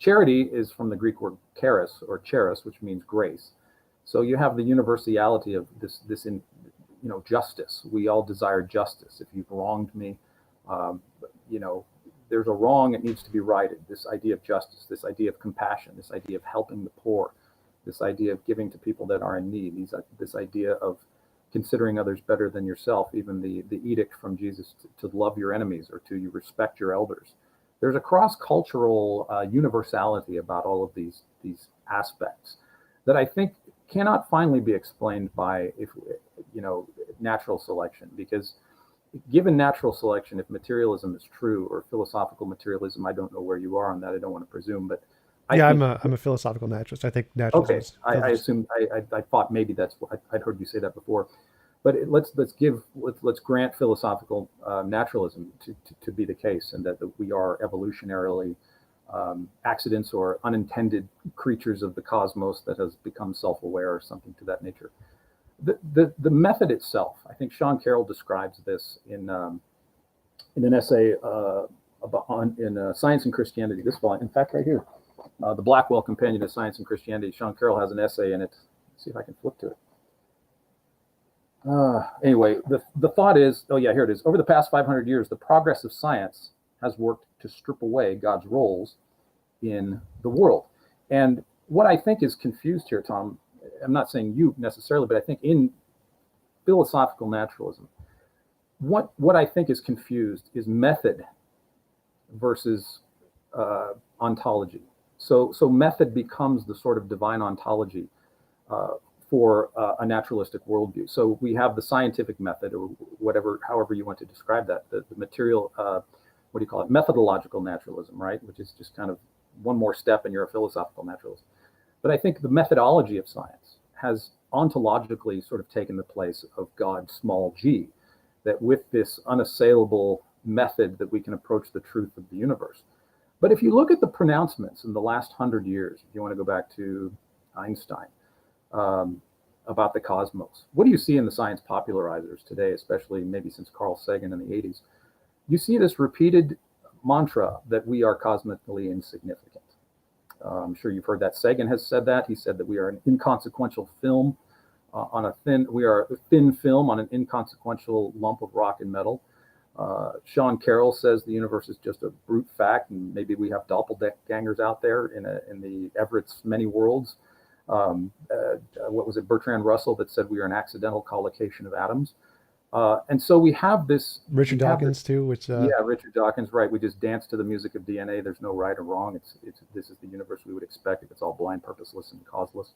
charity is from the Greek word charis or charis, which means grace. So you have the universality of this in justice. We all desire justice. If you've wronged me, there's a wrong, it needs to be righted. This idea of justice, this idea of compassion, this idea of helping the poor, this idea of giving to people that are in need, this idea of considering others better than yourself, even the edict from Jesus to love your enemies or to respect your elders. There's a cross-cultural universality about all of these aspects that I think cannot finally be explained by natural selection, because given natural selection, if materialism is true, or philosophical materialism, I don't know where you are on that. I don't want to presume, but I'm a philosophical naturalist. I think naturalism. Okay, I assume I thought maybe that's what I'd heard you say that before, but let's grant philosophical naturalism to be the case, and that we are evolutionarily accidents or unintended creatures of the cosmos that has become self-aware or something to that nature. The method itself, I think Sean Carroll describes this in an essay in Science and Christianity. This volume, in fact, right here, the Blackwell Companion to Science and Christianity. Sean Carroll has an essay in it. Let's see if I can flip to it. Anyway, the thought is, oh yeah, here it is. Over the past 500 years, the progress of science has worked to strip away God's roles in the world. And what I think is confused here, Tom, I'm not saying you necessarily, but I think in philosophical naturalism, what I think is confused is method versus ontology. So method becomes the sort of divine ontology for a naturalistic worldview. So we have the scientific method, or whatever, however you want to describe that, the material, what do you call it, methodological naturalism, right? Which is just kind of one more step and you're a philosophical naturalist. But I think the methodology of science has ontologically sort of taken the place of God, small g, that with this unassailable method that we can approach the truth of the universe. But if you look at the pronouncements in the last 100 years, if you want to go back to Einstein, about the cosmos, what do you see in the science popularizers today, especially maybe since Carl Sagan in the 80s? You see this repeated mantra that we are cosmically insignificant. I'm sure you've heard that. Sagan has said that. He said that we are an inconsequential film we are a thin film on an inconsequential lump of rock and metal. Sean Carroll says the universe is just a brute fact, and maybe we have doppelgangers out there in the Everett's many worlds. What was it, Bertrand Russell, that said we are an accidental collocation of atoms. And so we have this. Richard Dawkins too, which yeah, Richard Dawkins, right? We just dance to the music of DNA. There's no right or wrong. This is the universe we would expect if it's all blind, purposeless, and causeless.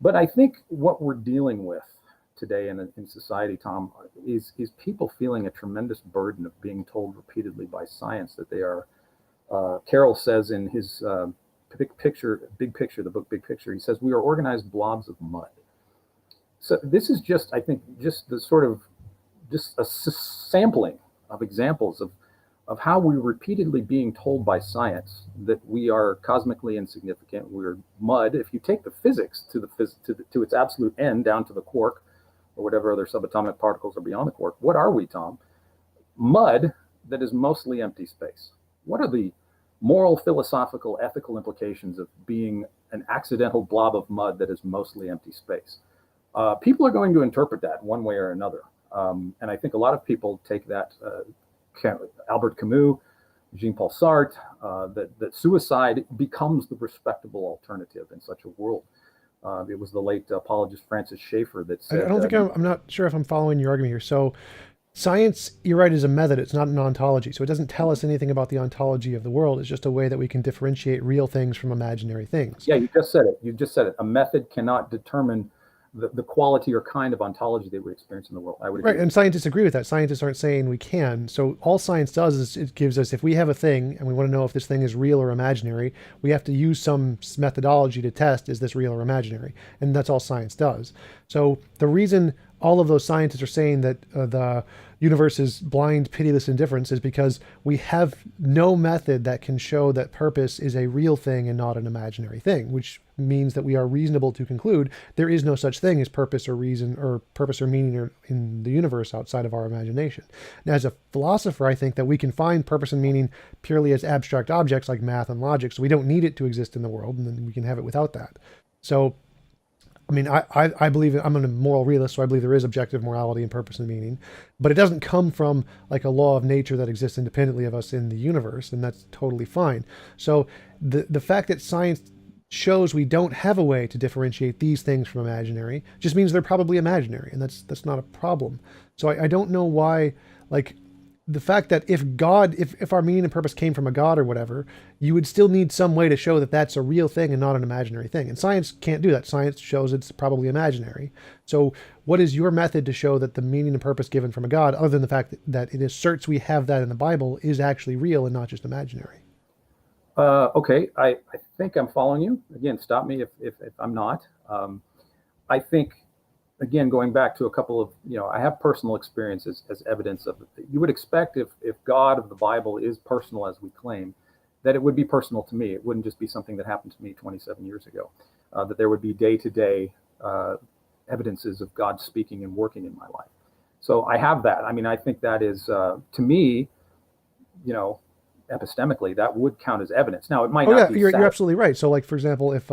But I think what we're dealing with today in society, Tom, is people feeling a tremendous burden of being told repeatedly by science that they are. Carroll says in his Big Picture, the book Big Picture, he says we are organized blobs of mud. So this is just, I think, just the sort of just a sampling of examples of how we're repeatedly being told by science that we are cosmically insignificant. We're mud. If you take the physics to its absolute end, down to the quark or whatever other subatomic particles are beyond the quark, what are we, Tom? Mud that is mostly empty space. What are the moral, philosophical, ethical implications of being an accidental blob of mud that is mostly empty space? People are going to interpret that one way or another. And I think a lot of people take that, Albert Camus, Jean-Paul Sartre, that suicide becomes the respectable alternative in such a world. It was the late apologist Francis Schaeffer that said... I don't think I'm not sure if I'm following your argument here. So science, you're right, is a method. It's not an ontology. So it doesn't tell us anything about the ontology of the world. It's just a way that we can differentiate real things from imaginary things. Yeah, you just said it. A method cannot determine the quality or kind of ontology that we experience in the world. I would agree. Right, and scientists agree with that. Scientists aren't saying we can. So all science does is it gives us, if we have a thing and we want to know if this thing is real or imaginary, we have to use some methodology to test, is this real or imaginary? And that's all science does. So the reason all of those scientists are saying that the universe is blind, pitiless indifference is because we have no method that can show that purpose is a real thing and not an imaginary thing, which means that we are reasonable to conclude there is no such thing as purpose or reason or purpose or meaning in the universe outside of our imagination. Now, as a philosopher, I think that we can find purpose and meaning purely as abstract objects like math and logic, so we don't need it to exist in the world, and then we can have it without that. So I mean, I believe, I'm a moral realist, so I believe there is objective morality and purpose and meaning, but it doesn't come from like a law of nature that exists independently of us in the universe, and that's totally fine. So the fact that science shows we don't have a way to differentiate these things from imaginary just means they're probably imaginary, and that's not a problem. So I don't know why, like, the fact that if our meaning and purpose came from a God or whatever, you would still need some way to show that that's a real thing and not an imaginary thing. And science can't do that. Science shows it's probably imaginary. So what is your method to show that the meaning and purpose given from a God, other than the fact that it asserts we have that in the Bible, is actually real and not just imaginary? Okay, I think I'm following you. Again, stop me if I'm not. I think, again, going back to a couple of, I have personal experiences as evidence of it. You would expect if God of the Bible is personal as we claim, that it would be personal to me. It wouldn't just be something that happened to me 27 years ago, that there would be day-to-day evidences of God speaking and working in my life. So I have that. I mean, I think that is, to me, epistemically, that would count as evidence. Now, it might not be. You're absolutely right. So, like, for example, if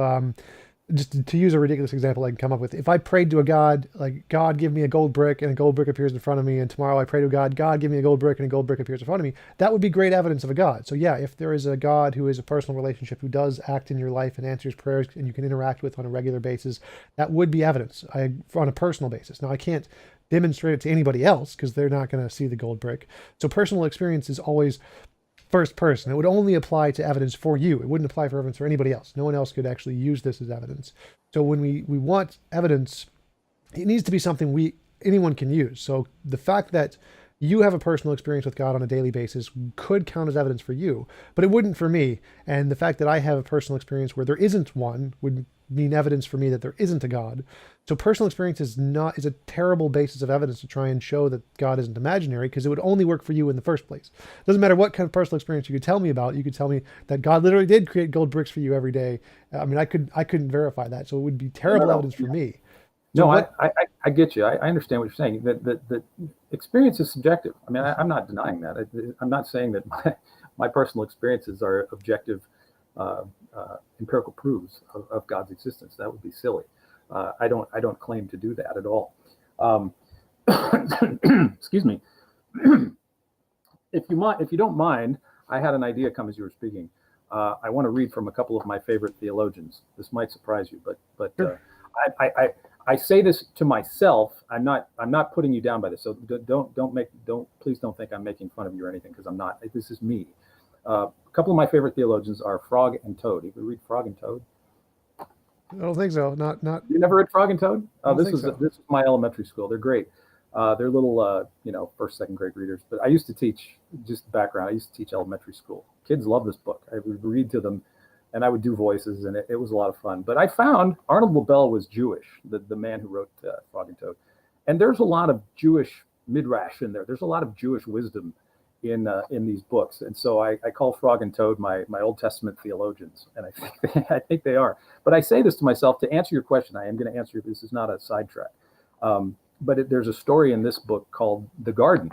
just to use a ridiculous example I can come up with, if I prayed to a God, like, God, give me a gold brick, and a gold brick appears in front of me, and tomorrow I pray to God, God, give me a gold brick, and a gold brick appears in front of me, that would be great evidence of a God. So yeah, if there is a God who is a personal relationship, who does act in your life and answers prayers, and you can interact with on a regular basis, that would be evidence on a personal basis. Now, I can't demonstrate it to anybody else because they're not going to see the gold brick. So personal experience is always first person. It would only apply to evidence for you. It wouldn't apply for evidence for anybody else. No one else could actually use this as evidence. So when we want evidence, it needs to be something anyone can use. So the fact that you have a personal experience with God on a daily basis could count as evidence for you, but it wouldn't for me. And the fact that I have a personal experience where there isn't one would mean evidence for me that there isn't a God. So personal experience is a terrible basis of evidence to try and show that God isn't imaginary, because it would only work for you in the first place. It doesn't matter what kind of personal experience you could tell me about. You could tell me that God literally did create gold bricks for you every day. I mean, I couldn't verify that, so it would be terrible evidence for me. So No, I get you. I understand what you're saying. That experience is subjective. I mean, I'm not denying that. I'm not saying that my personal experiences are objective, empirical proofs of God's existence. That would be silly. I don't claim to do that at all. Excuse me. If you don't mind, I had an idea come as you were speaking. I want to read from a couple of my favorite theologians. This might surprise you, but Sure. I say this to myself. I'm not putting you down by this. So please don't think I'm making fun of you or anything, because I'm not. This is me. A couple of my favorite theologians are Frog and Toad. You ever read Frog and Toad? I don't think so. Not. You never read Frog and Toad? This is so. this is my elementary school. They're great. They're little, first, second grade readers. But I used to teach, just background, I used to teach elementary school. Kids love this book. I would read to them, and I would do voices, and it was a lot of fun. But I found Arnold Lobel was Jewish, the man who wrote Frog and Toad. And there's a lot of Jewish midrash in there. There's a lot of Jewish wisdom in these books. And so I call Frog and Toad my Old Testament theologians, and I think they are. But I say this to myself to answer your question. I am going to answer. This is not a sidetrack. But there's a story in this book called The Garden,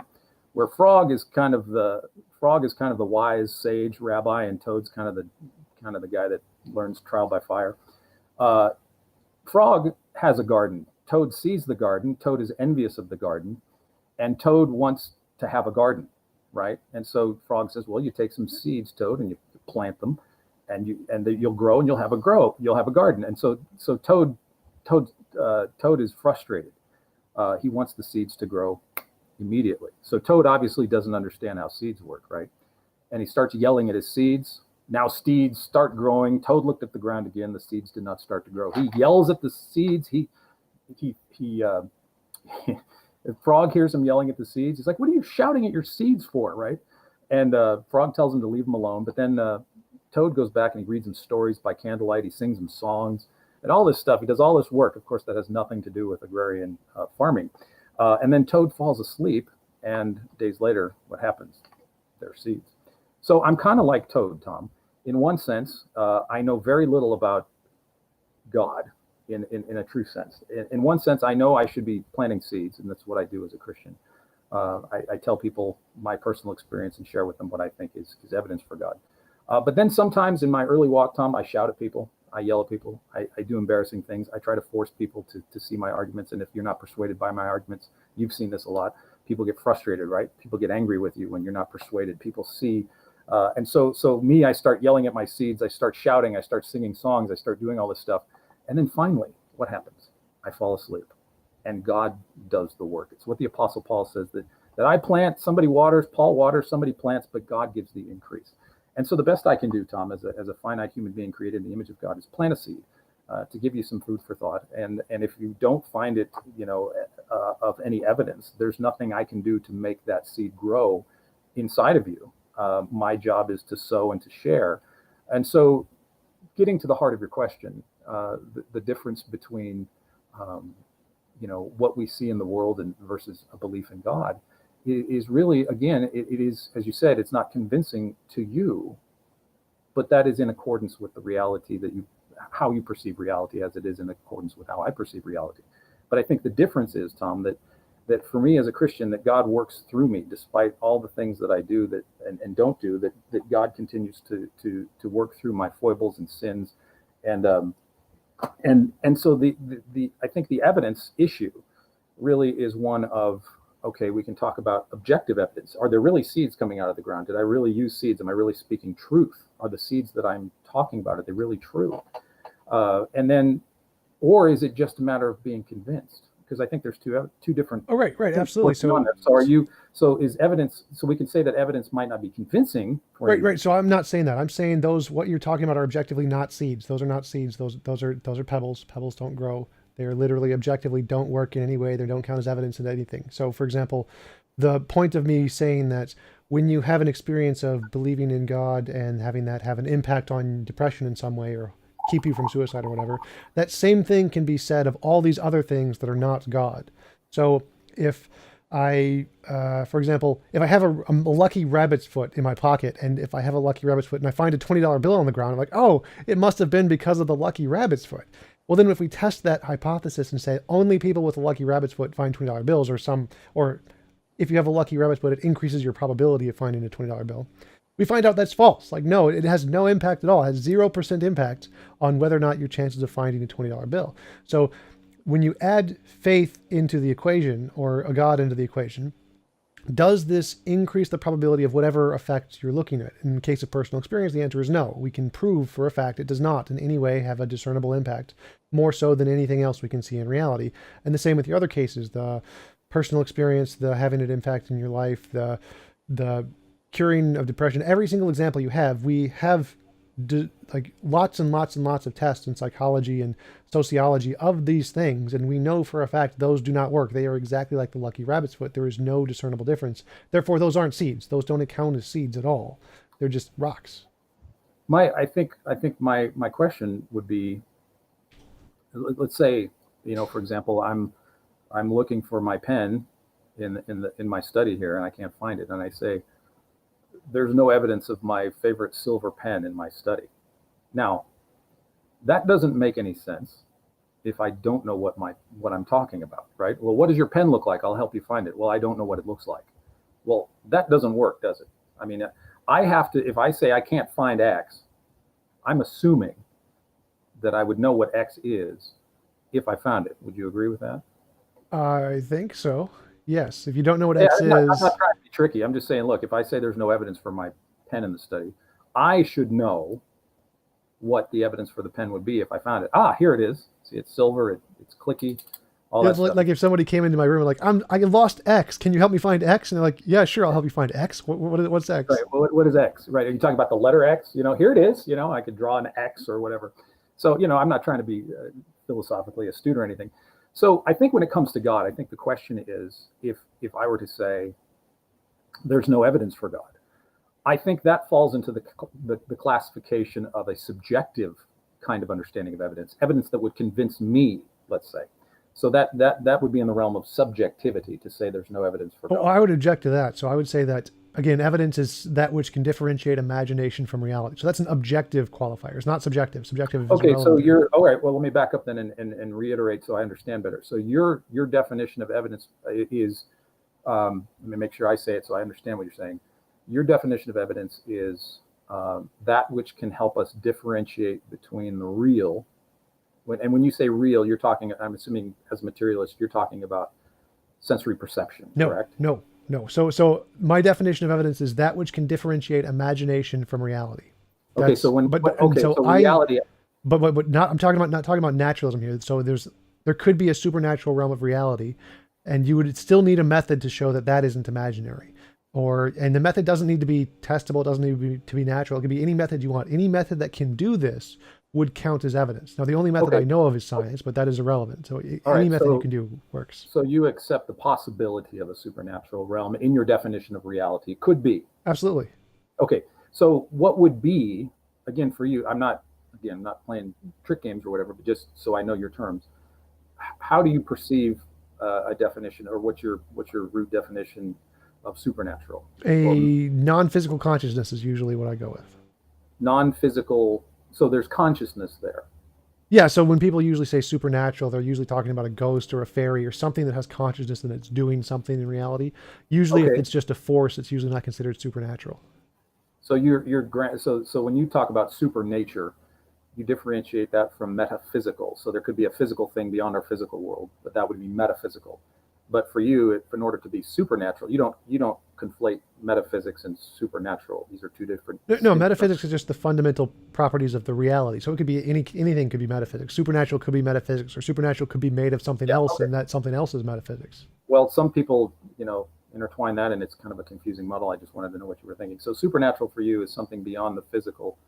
where Frog is kind of the wise sage rabbi, and Toad's kind of the guy that learns trial by fire. Frog has a garden. Toad sees the garden. Toad is envious of the garden, and Toad wants to have a garden, right? And so Frog says, "Well, you take some seeds, Toad, and you plant them, and you'll grow, and you'll have a garden." And so Toad is frustrated. He wants the seeds to grow immediately. So Toad obviously doesn't understand how seeds work, right? And he starts yelling at his seeds. Now seeds start growing. Toad looked at the ground again. The seeds did not start to grow. He yells at the seeds. Frog hears him yelling at the seeds. He's like, "What are you shouting at your seeds for?" Right? And Frog tells him to leave him alone. But then Toad goes back and he reads him stories by candlelight. He sings them songs and all this stuff. He does all this work. Of course, that has nothing to do with agrarian farming. And then Toad falls asleep. And days later, what happens? There are seeds. So I'm kind of like Toad, Tom. In one sense, I know very little about God in a true sense. In one sense, I know I should be planting seeds, and that's what I do as a Christian. I tell people my personal experience and share with them what I think is evidence for God. But then sometimes in my early walk, Tom, I shout at people. I yell at people. I do embarrassing things. I try to force people to see my arguments. And if you're not persuaded by my arguments, you've seen this a lot. People get frustrated, right? People get angry with you when you're not persuaded. People see. And so me, I start yelling at my seeds. I start shouting. I start singing songs. I start doing all this stuff. And then finally, what happens? I fall asleep. And God does the work. It's what the Apostle Paul says, that I plant, somebody waters, Paul waters, somebody plants, but God gives the increase. And so the best I can do, Tom, as a finite human being created in the image of God, is plant a seed to give you some food for thought. And if you don't find it, of any evidence, there's nothing I can do to make that seed grow inside of you. My job is to sow and to share. And so getting to the heart of your question, the difference between, what we see in the world and versus a belief in God is really, again, it is, as you said, it's not convincing to you, but that is in accordance with the reality how you perceive reality, as it is in accordance with how I perceive reality. But I think the difference is, Tom, that for me as a Christian, that God works through me despite all the things that I do and don't do, that God continues to work through my foibles and sins. And so I think the evidence issue really is one of, okay, we can talk about objective evidence. Are there really seeds coming out of the ground? Did I really use seeds? Am I really speaking truth? Are the seeds that I'm talking about, are they really true? Or is it just a matter of being convinced? because I think there's two different Oh, right, things absolutely. working on there. So are you? So is evidence? So we can say that evidence might not be convincing for Right, you. right. So I'm not saying that. I'm saying those what you're talking about are objectively not seeds. Those are not seeds. Those are pebbles. Pebbles don't grow. They are literally objectively don't work in any way. They don't count as evidence in anything. So, for example, the point of me saying that when you have an experience of believing in God and having that have an impact on depression in some way or keep you from suicide or whatever, that same thing can be said of all these other things that are not God. So if for example, if I have a lucky rabbit's foot in my pocket, and if I have a lucky rabbit's foot and I find a $20 bill on the ground, I'm like, oh, it must have been because of the lucky rabbit's foot. Well, then if we test that hypothesis and say only people with a lucky rabbit's foot find $20 bills, or if you have a lucky rabbit's foot, it increases your probability of finding a $20 bill. We find out that's false. Like, no, it has no impact at all. It has 0% impact on whether or not your chances of finding a $20 bill. So when you add faith into the equation or a God into the equation, does this increase the probability of whatever effect you're looking at? In the case of personal experience, the answer is no. We can prove for a fact it does not in any way have a discernible impact, more so than anything else we can see in reality. And the same with the other cases, the personal experience, the having an impact in your life, the curing of depression. Every single example you have, we have like lots and lots and lots of tests in psychology and sociology of these things, and we know for a fact those do not work. They are exactly like the lucky rabbit's foot. There is no discernible difference. Therefore, those aren't seeds. Those don't count as seeds at all. They're just rocks. I think my question would be, let's say, for example, I'm looking for my pen in my study here, and I can't find it, and I say, there's no evidence of my favorite silver pen in my study. Now, that doesn't make any sense if I don't know what I'm talking about, right? Well, what does your pen look like? I'll help you find it. Well, I don't know what it looks like. Well, that doesn't work, does it? I mean, I have to, if I say I can't find X, I'm assuming that I would know what X is if I found it. Would you agree with that? I think so. Yes. If you don't know what Yeah, X I'm not is, trying to be tricky. I'm just saying, look, if I say there's no evidence for my pen in the study, I should know what the evidence for the pen would be if I found it. Ah, here it is. See, it's silver. It's clicky. All that it's stuff. like if somebody came into my room and like, I lost X. Can you help me find X? And they're like, yeah, sure, I'll help you find X. What's X? Right. Well, what is X? Right. Are you talking about the letter X? Here it is. I could draw an X or whatever. So, I'm not trying to be philosophically astute or anything. So I think when it comes to God, I think the question is, if I were to say there's no evidence for God, I think that falls into the classification of a subjective kind of understanding of evidence that would convince me, let's say. So that would be in the realm of subjectivity to say there's no evidence for God. Well, I would object to that. So I would say that, again, evidence is that which can differentiate imagination from reality. So that's an objective qualifier. It's not subjective. Subjective is Okay, so irrelevant. all right. Well, let me back up then and reiterate so I understand better. So your definition of evidence is, let me make sure I say it so I understand what you're saying. Your definition of evidence is that which can help us differentiate between the real. When you say real, you're talking, I'm assuming as a materialist, you're talking about sensory perception, correct? No. So my definition of evidence is that which can differentiate imagination from reality. Okay, so reality. But not. I'm not talking about naturalism here. So there could be a supernatural realm of reality, and you would still need a method to show that isn't imaginary. And the method doesn't need to be testable. It doesn't need to be natural. It could be any method you want. Any method that can do this would count as evidence. Now, the only method I know of is science, but that is irrelevant. So any method you can do works. So you accept the possibility of a supernatural realm in your definition of reality. Could be. Absolutely. Okay. So what would be, again, for you, I'm not playing trick games or whatever, but just so I know your terms, how do you perceive a definition, or what's your root definition of supernatural? A non-physical consciousness is usually what I go with. Non-physical. So there's consciousness there. Yeah, so when people usually say supernatural, they're usually talking about a ghost or a fairy or something that has consciousness and it's doing something in reality. Usually, if it's just a force, it's usually not considered supernatural. So so when you talk about supernature, you differentiate that from metaphysical. So there could be a physical thing beyond our physical world, but that would be metaphysical, But for you, in order to be supernatural, you don't conflate metaphysics and supernatural. These are two different. No, metaphysics is just the fundamental properties of the reality. So it could be anything could be metaphysics. Supernatural could be metaphysics, or supernatural could be made of something else, Okay. and that something else is metaphysics. Well, some people, intertwine that, and it's kind of a confusing muddle. I just wanted to know what you were thinking. So supernatural for you is something beyond the physical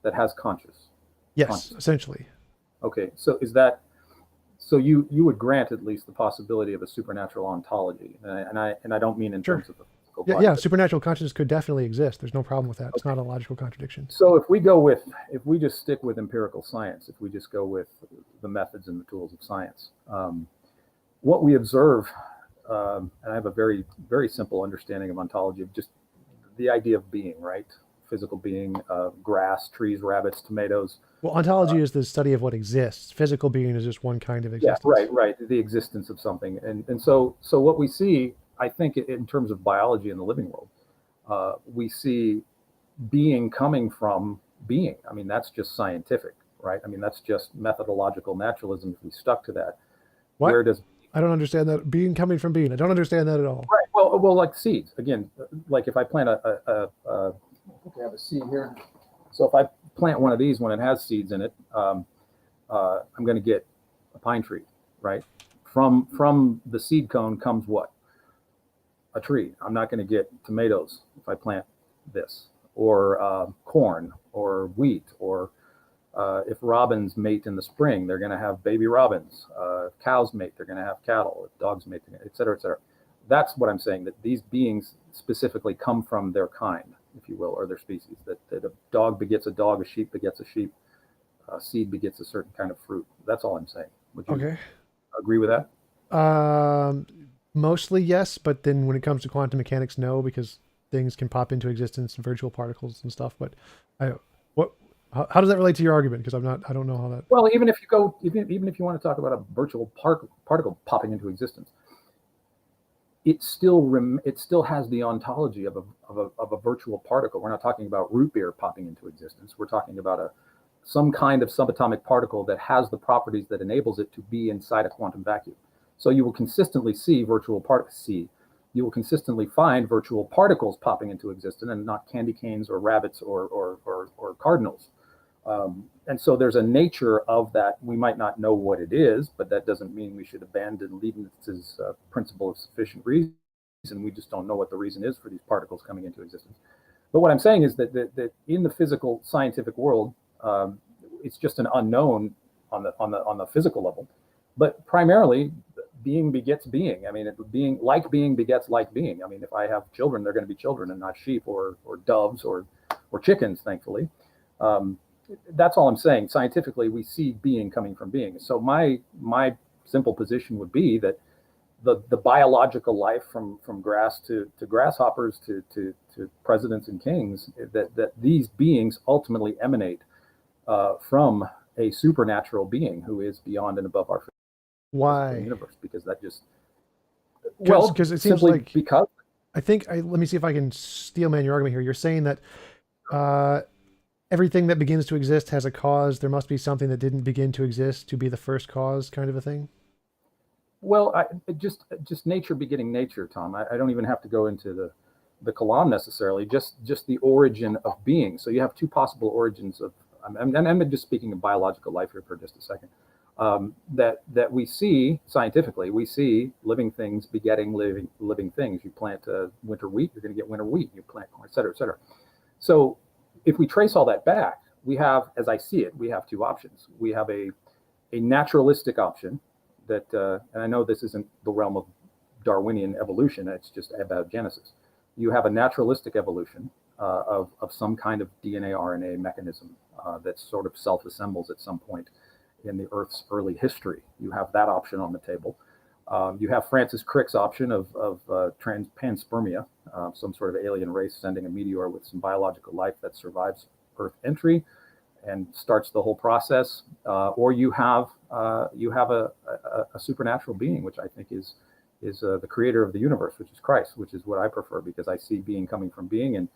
that has Yes, conscious. essentially. Okay, so is that so you would grant at least the possibility of a supernatural ontology, and I don't mean in Sure. terms of the physical Yeah, body. yeah. Supernatural consciousness could definitely exist. There's no problem with that. It's Okay. not a logical contradiction. So if we just stick with empirical science, if we just go with the methods and the tools of science, what we observe, and I have a very very simple understanding of ontology of just the idea of being, right? Physical being, grass, trees, rabbits, tomatoes. Well, ontology is the study of what exists. Physical being is just one kind of Yeah, existence. right. The existence of something, and so what we see, I think, in terms of biology in the living world, we see being coming from being. I mean, that's just scientific, right? I mean, that's just methodological naturalism. If we stuck to that, What? where does I don't understand that. Being coming from being. I don't understand that at all. right? Well, like seeds again. Like if I plant I think I have a seed here. So if I plant one of these when it has seeds in it, I'm going to get a pine tree, right? From the seed cone comes what? A tree. I'm not going to get tomatoes if I plant this, or corn, or wheat, or if robins mate in the spring, they're going to have baby robins. If cows mate, they're going to have cattle. If dogs mate, et cetera, et cetera. That's what I'm saying, that these beings specifically come from their kind, if you will, or their species. That a dog begets a dog, a sheep begets a sheep, a seed begets a certain kind of fruit. That's all I'm saying. Would you Okay. agree with that? Um, Mostly yes, but then when it comes to quantum mechanics, no, because things can pop into existence, virtual particles and stuff. But I, what, how does that relate to your argument? Because I don't know how that. Well, even if you go, even if you want to talk about a virtual particle popping into existence, it still has the ontology of a virtual particle. We're not talking about root beer popping into existence. We're talking about some kind of subatomic particle that has the properties that enables it to be inside a quantum vacuum. So you will consistently see virtual particles. You will consistently find virtual particles popping into existence, and not candy canes or rabbits or cardinals. And so there's a nature of that. We might not know what it is, but that doesn't mean we should abandon Leibniz's principle of sufficient reason. We just don't know what the reason is for these particles coming into existence. But what I'm saying is that in the physical scientific world, it's just an unknown on the physical level. But primarily, being begets being. I mean, being begets like being. I mean, if I have children, they're going to be children and not sheep or doves or chickens, thankfully. That's all I'm saying. Scientifically, we see being coming from being. So my simple position would be that the biological life from grass to grasshoppers to presidents and kings, that these beings ultimately emanate from a supernatural being who is beyond and above our physical Why? universe. Because that just Because it seems like because let me see if I can steelman your argument here. You're saying that everything that begins to exist has a cause. There must be something that didn't begin to exist to be the first cause, kind of a thing. well, just nature begetting nature, Tom. I don't even have to go into the Kalam necessarily. Just the origin of being. So you have two possible origins of. I'm just speaking of biological life here for just a second. That we see scientifically, we see living things begetting living things. You plant winter wheat, you're going to get winter wheat. You plant corn, et cetera, et cetera. So if we trace all that back, we have, as I see it, we have two options. We have a naturalistic option that, and I know this isn't the realm of Darwinian evolution, it's just abiogenesis. You have a naturalistic evolution of some kind of DNA RNA mechanism that sort of self-assembles at some point in the Earth's early history. You have that option on the table. You have Francis Crick's option of panspermia, some sort of alien race sending a meteor with some biological life that survives Earth entry and starts the whole process. Or you have a supernatural being, which I think is the creator of the universe, which is Christ, which is what I prefer, because I see being coming from being,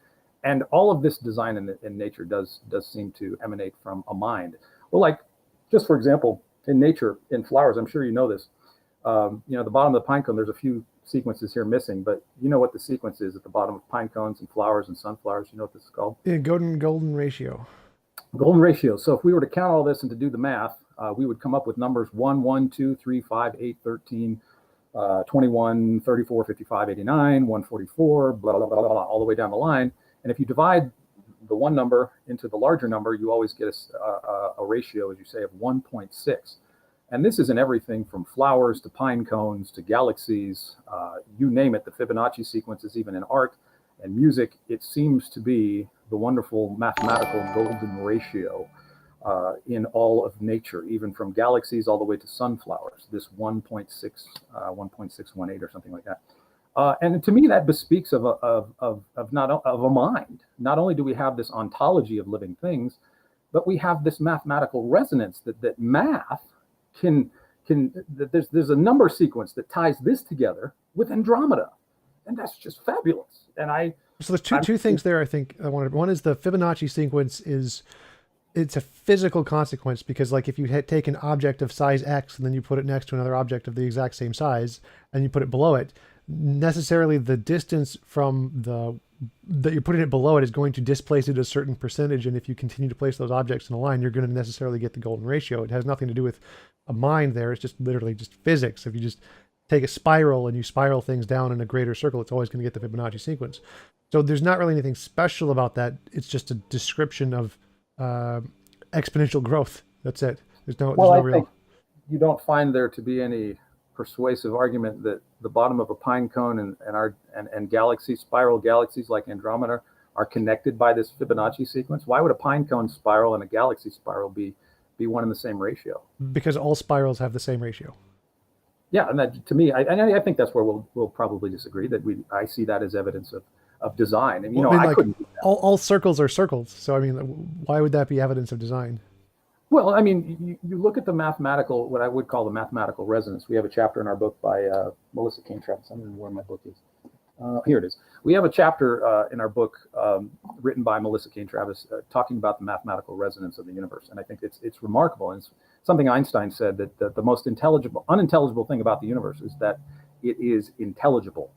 and all of this design in nature does seem to emanate from a mind. Well, like just for example, in nature, in flowers, I'm sure you know this. The bottom of the pine cone, there's a few sequences here missing, but you know what the sequence is at the bottom of pine cones and flowers and sunflowers. You know what this is called? Yeah, golden ratio. Golden ratio. So if we were to count all this and to do the math, we would come up with numbers 1, 1, 2, 3, 5, 8, 13, 21, 34, 55, 89, 144, blah, blah, blah, blah, all the way down the line. And if you divide the one number into the larger number, you always get a ratio, as you say, of 1.6. And this is in everything from flowers to pine cones to galaxies, you name it. The Fibonacci sequences, even in art and music, it seems to be the wonderful mathematical golden ratio in all of nature, even from galaxies all the way to sunflowers, this 1.6, 1.618 or something like that. And to me, that bespeaks of a mind. Not only do we have this ontology of living things, but we have this mathematical resonance that math there's a number sequence that ties this together with Andromeda, and that's just fabulous. And so there's two things there. I think I wanted. One is the Fibonacci sequence it's a physical consequence, because like if you had take an object of size X and then you put it next to another object of the exact same size and you put it below it, necessarily the distance from that you're putting it below it is going to displace it a certain percentage. And if you continue to place those objects in a line, you're going to necessarily get the golden ratio. It has nothing to do with a mind there. It's just literally just physics. If you just take a spiral and you spiral things down in a greater circle, it's always going to get the Fibonacci sequence. So there's not really anything special about that. It's just a description of exponential growth. That's it. There's no real. Think you don't find there to be any persuasive argument that the bottom of a pine cone and galaxies, spiral galaxies like Andromeda, are connected by this Fibonacci sequence. Why would a pine cone spiral and a galaxy spiral be one in the same ratio? Because all spirals have the same ratio. Yeah, and that to me, I think that's where we'll probably disagree. That I see that as evidence of design, and I couldn't do that. All circles are circles. So I mean, why would that be evidence of design? Well, I mean, you look at the mathematical, what I would call the mathematical resonance. We have a chapter in our book by Melissa Cain-Travis. I don't know where my book is. Here it is. We have a chapter in our book written by Melissa Cain-Travis talking about the mathematical resonance of the universe. And I think it's remarkable. And it's something Einstein said, that the most unintelligible thing about the universe is that it is intelligible.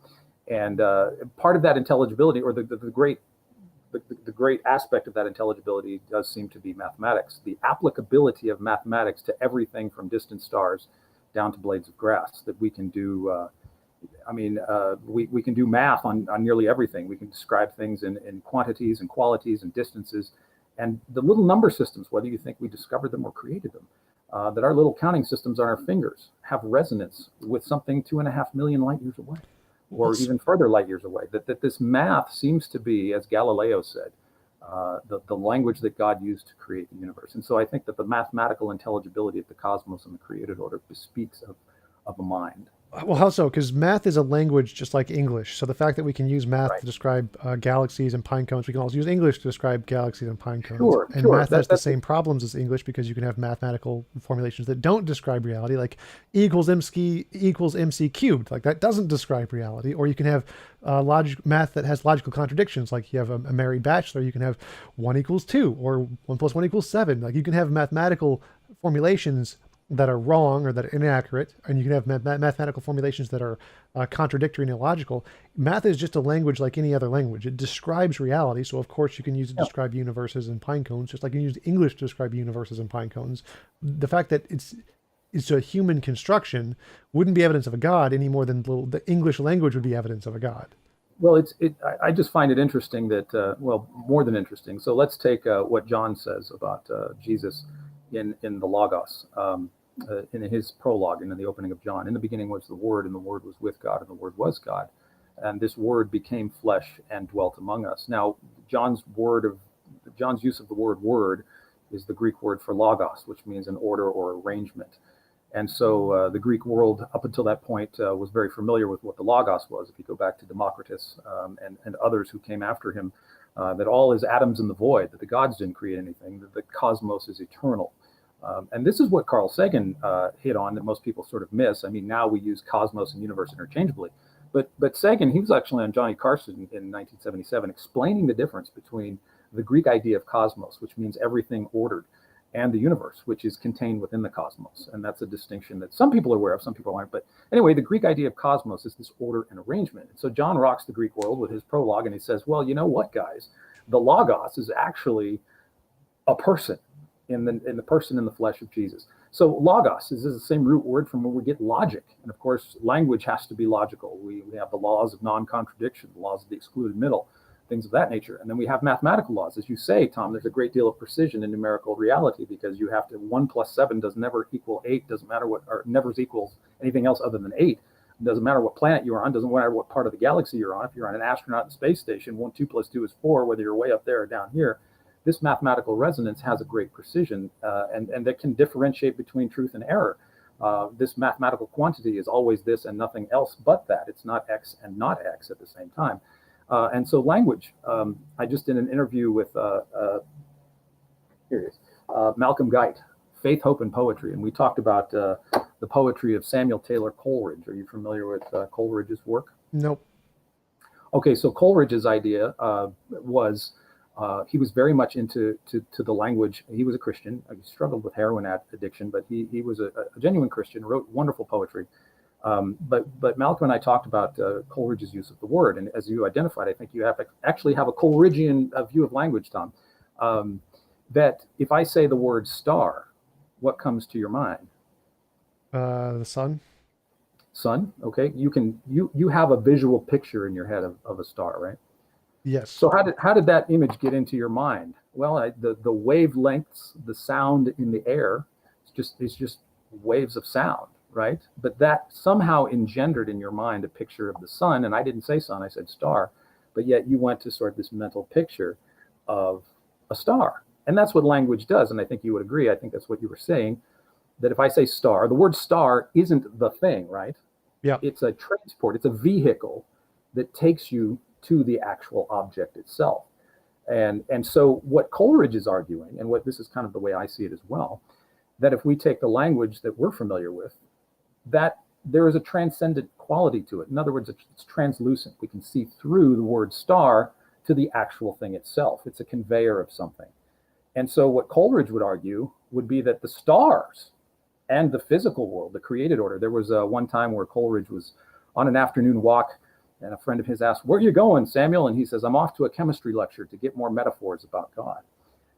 And part of that intelligibility, or the great aspect of that intelligibility, does seem to be mathematics. The applicability of mathematics to everything from distant stars down to blades of grass, that we can do. We can do math on nearly everything. We can describe things in quantities and qualities and distances. And the little number systems, whether you think we discovered them or created them, that our little counting systems on our fingers have resonance with something 2.5 million light years away, or even further light years away. That this math seems to be, as Galileo said, the language that God used to create the universe. And so I think that the mathematical intelligibility of the cosmos and the created order bespeaks of a mind. Well, how so? Because math is a language just like English. So the fact that we can use math to describe galaxies and pine cones, we can also use English to describe galaxies and pine cones. And math has the same problems as English, because you can have mathematical formulations that don't describe reality, like E equals MC cubed. Like that doesn't describe reality. Or you can have math that has logical contradictions. Like you have a married bachelor, you can have 1 equals 2 or 1 plus 1 equals 7. Like you can have mathematical formulations that are wrong or that are inaccurate, and you can have mathematical formulations that are contradictory and illogical. Math is just a language like any other language. It describes reality, so of course you can use it to describe universes and pine cones, just like you use English to describe universes and pine cones. The fact that it's a human construction wouldn't be evidence of a god any more than the English language would be evidence of a god. Well, I just find it interesting that, more than interesting. So let's take what John says about Jesus in the Logos. In his prologue and in the opening of John. In the beginning was the Word, and the Word was with God, and the Word was God. And this Word became flesh and dwelt among us. Now, John's use of the word "word" is the Greek word for logos, which means an order or arrangement. And so the Greek world, up until that point, was very familiar with what the logos was. If you go back to Democritus and others who came after him, that all is atoms in the void, that the gods didn't create anything, that the cosmos is eternal. And this is what Carl Sagan hit on that most people sort of miss. I mean, now we use cosmos and universe interchangeably. But Sagan, he was actually on Johnny Carson in 1977 explaining the difference between the Greek idea of cosmos, which means everything ordered, and the universe, which is contained within the cosmos. And that's a distinction that some people are aware of, some people aren't. But anyway, the Greek idea of cosmos is this order and arrangement. And so John rocks the Greek world with his prologue, and he says, well, you know what, guys? The Logos is actually a person in the person in the flesh of Jesus. So logos is the same root word from where we get logic. And of course, language has to be logical. We have the laws of non-contradiction, the laws of the excluded middle, things of that nature. And then we have mathematical laws. As you say, Tom, there's a great deal of precision in numerical reality, because you have to, 1 plus 7 does never equal 8, doesn't matter what, or never equals anything else other than 8. It doesn't matter what planet you're on, doesn't matter what part of the galaxy you're on. If you're on an astronaut in the space station, 1, 2 plus 2 is 4, whether you're way up there or down here. This mathematical resonance has a great precision, and that can differentiate between truth and error. This mathematical quantity is always this and nothing else but that. It's not X and not X at the same time. And so language, I just did an interview with, here it is, Malcolm Guite, Faith, Hope, and Poetry. And we talked about the poetry of Samuel Taylor Coleridge. Are you familiar with Coleridge's work? Nope. Okay, so Coleridge's idea was, he was very much into the language. He was a Christian. He struggled with heroin addiction, but he was a genuine Christian, wrote wonderful poetry. But Malcolm and I talked about Coleridge's use of the word. And as you identified, I think you actually have a Coleridgean view of language, Tom, that if I say the word star, what comes to your mind? The sun. Sun, okay. You have a visual picture in your head of a star, right? Yes. So how did that image get into your mind? Well, the wavelengths, the sound in the air, it's just waves of sound, right? But that somehow engendered in your mind a picture of the sun. And I didn't say sun, I said star. But yet you went to sort of this mental picture of a star. And that's what language does. And I think you would agree. I think that's what you were saying, that if I say star, the word star isn't the thing, right? Yeah. It's a transport. It's a vehicle that takes you to the actual object itself. And so what Coleridge is arguing, and what this is kind of the way I see it as well, that if we take the language that we're familiar with, that there is a transcendent quality to it. In other words, it's translucent. We can see through the word star to the actual thing itself. It's a conveyor of something. And so what Coleridge would argue would be that the stars and the physical world, the created order, there was one time where Coleridge was on an afternoon walk, and a friend of his asked, "Where are you going, Samuel?" And he says, "I'm off to a chemistry lecture to get more metaphors about God."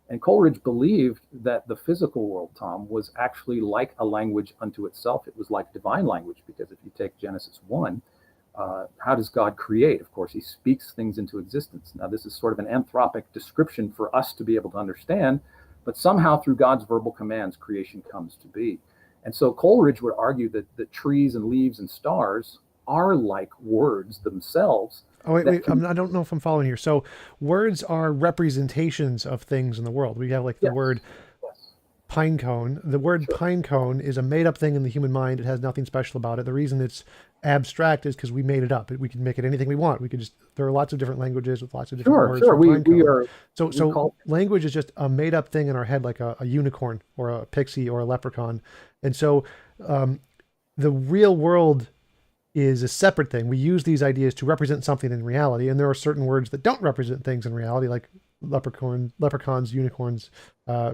And Coleridge believed that the physical world, Tom, was actually like a language unto itself. It was like divine language, because if you take Genesis 1, how does God create? Of course, he speaks things into existence. Now, this is sort of an anthropic description for us to be able to understand, but somehow through God's verbal commands, creation comes to be. And so Coleridge would argue that the trees and leaves and stars are like words themselves. Oh, wait. I don't know if I'm following here. So words are representations of things in the world. We have like the word pine cone. The word pine cone is a made up thing in the human mind. It has nothing special about it. The reason it's abstract is because we made it up. We can make it anything we want. There are lots of different languages with lots of different words. Sure. So language is just a made up thing in our head, like a unicorn or a pixie or a leprechaun. And so the real world is a separate thing. We use these ideas to represent something in reality, and there are certain words that don't represent things in reality, like leprechauns, unicorns,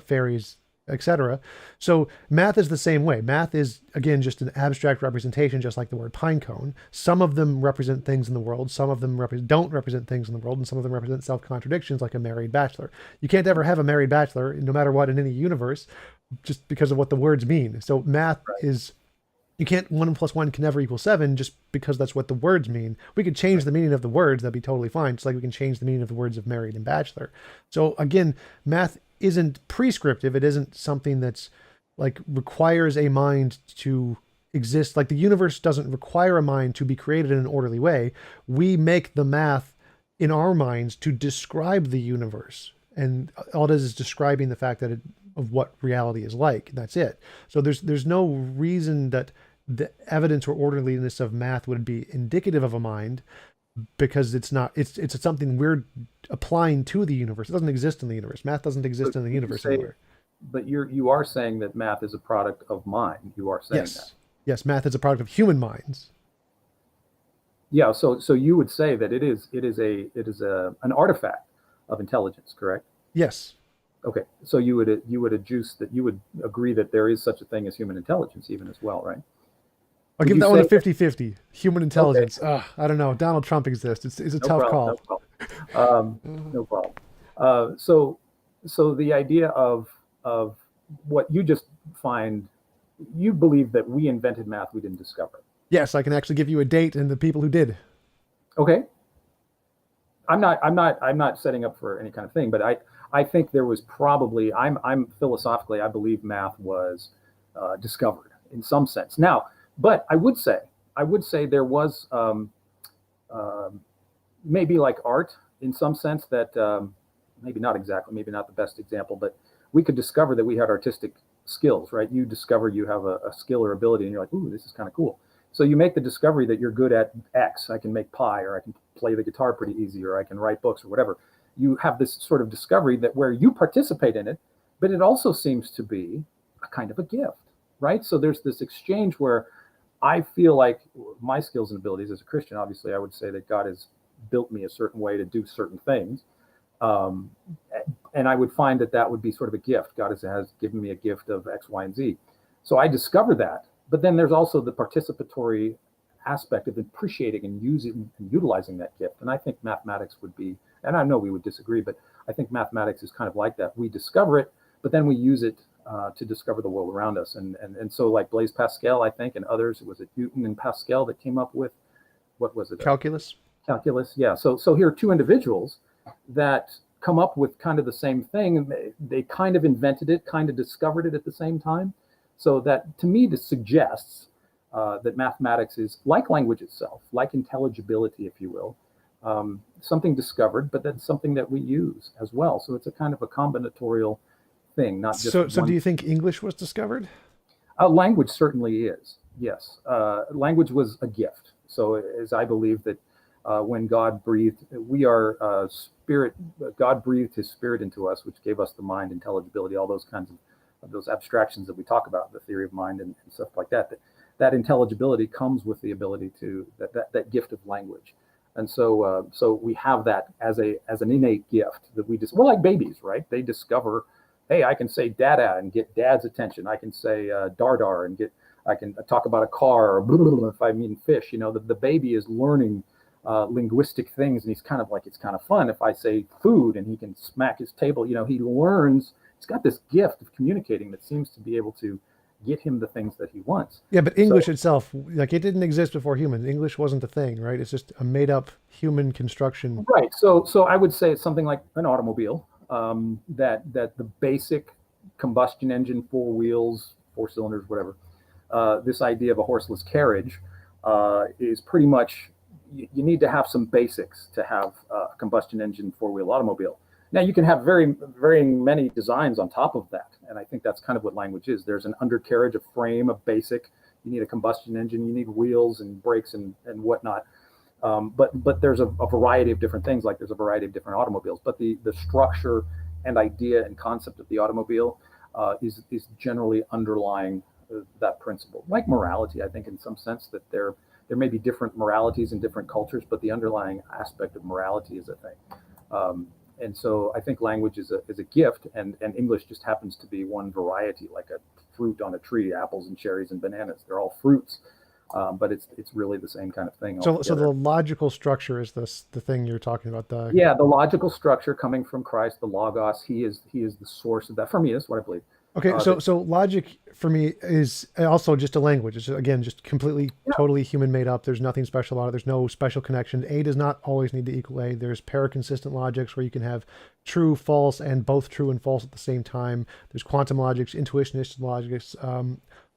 fairies, etc. So math is the same way. Math is, again, just an abstract representation, just like the word pine cone. Some of them represent things in the world, some of them don't represent things in the world, and some of them represent self-contradictions, like a married bachelor. You can't ever have a married bachelor, no matter what, in any universe, just because of what the words mean. So math is... You can't, 1 plus 1 can never equal 7 just because that's what the words mean. We could change the meaning of the words. That'd be totally fine. Just like we can change the meaning of the words of married and bachelor. So again, math isn't prescriptive. It isn't something that's like requires a mind to exist. Like the universe doesn't require a mind to be created in an orderly way. We make the math in our minds to describe the universe. And all it is describing the fact that of what reality is like. And that's it. So there's no reason that the evidence or orderliness of math would be indicative of a mind, because it's not. It's something we're applying to the universe. It doesn't exist in the universe. Math doesn't exist in the universe anywhere. But you are saying that math is a product of mind. You are saying that. Yes, math is a product of human minds. Yeah. So you would say that it is an artifact of intelligence, correct? Yes. Okay, so you would adduce that you would agree that there is such a thing as human intelligence even as well, right? I'll Would give you that one say a that? 50-50. Human Okay, intelligence. I don't know. Donald Trump exists. It's a no tough problem, no call. problem. No problem. So the idea of what you just find, you believe that we invented math, we didn't discover it. Yes, I can actually give you a date and the people who did. Okay, I'm not setting up for any kind of thing, but I think there was probably, I'm philosophically, I believe math was discovered in some sense. Now, but I would say there was uh, maybe like art in some sense that maybe not exactly, maybe not the best example, but we could discover that we had artistic skills, right? You discover you have a skill or ability, and you're like, ooh, this is kind of cool. So you make the discovery that you're good at X. I can make pi, or I can play the guitar pretty easy, or I can write books, or whatever. You have this sort of discovery that where you participate in it, but it also seems to be a kind of a gift, right? So there's this exchange where I feel like my skills and abilities as a Christian, obviously, I would say that God has built me a certain way to do certain things. Um, and I would find that that would be sort of a gift. God has given me a gift of X, Y, and Z. So I discover that. But then there's also the participatory aspect of appreciating and using and utilizing that gift. And I think mathematics would be, and I know we would disagree, but I think mathematics is kind of like that. We discover it, but then we use it to discover the world around us. And so like Blaise Pascal, I think, and others, it was it Newton and Pascal that came up with, what was it? Calculus. Calculus. Yeah. So here are two individuals that come up with kind of the same thing, and they kind of invented it, kind of discovered it at the same time. So that to me, this suggests that mathematics is like language itself, like intelligibility, if you will, something discovered, but then something that we use as well. So it's a kind of a combinatorial thing, not just So do one. you think English was discovered? Language certainly is. Yes, language was a gift. So as I believe that when God breathed, we are spirit. God breathed His Spirit into us, which gave us the mind, intelligibility, all those kinds of those abstractions that we talk about, the theory of mind and stuff like that. That intelligibility comes with the ability to that gift of language. And so we have that as an innate gift that we just, we're like babies, right? They discover, hey, I can say dada and get dad's attention. I can say dar and get, I can talk about a car, or blah, blah, blah, if I mean fish. The baby is learning linguistic things, and he's kind of like, it's kind of fun if I say food and he can smack his table. He learns. He's got this gift of communicating that seems to be able to get him the things that he wants. Yeah, but So English itself, like it didn't exist before humans. English wasn't a thing, right? It's just a made up human construction. right. So I would say it's something like an automobile. That the basic combustion engine, four wheels, four cylinders, whatever. This idea of a horseless carriage is pretty much, you need to have some basics to have a combustion engine four wheel automobile. Now you can have very very many designs on top of that, and I think that's kind of what language is. There's an undercarriage, a frame, a basic. You need a combustion engine, you need wheels and brakes and whatnot. But there's a variety of different things, like there's a variety of different automobiles. But the structure and idea and concept of the automobile is generally underlying that principle. Like morality, I think in some sense that there may be different moralities in different cultures, but the underlying aspect of morality is a thing. And so I think language is a gift, and English just happens to be one variety, like a fruit on a tree, apples and cherries and bananas. They're all fruits, but it's really the same kind of thing So the altogether. logical structure is the thing you're talking about. The Yeah, the logical structure coming from Christ, the Logos, he is the source of that. For me, that's what I believe. Okay, That so logic for me is also just a language. It's again just completely, yeah, totally human made up. There's nothing special about it. There's no special connection. A does not always need to equal A. There's paraconsistent logics where you can have true, false, and both true and false at the same time. There's quantum logics, intuitionist logics.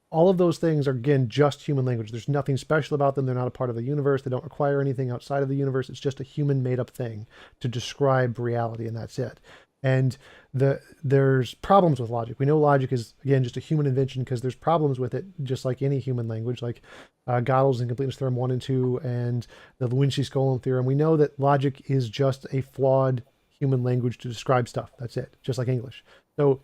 All of those things are again just human language. There's nothing special about them. They're not a part of the universe. They don't require anything outside of the universe. It's just a human made up thing to describe reality, and that's it. And there's problems with logic. We know logic is again just a human invention because there's problems with it, just like any human language, like Gödel's incompleteness theorem 1 and 2, and the Lewinsky-Skolem theorem. We know that logic is just a flawed human language to describe stuff. That's it, just like English. So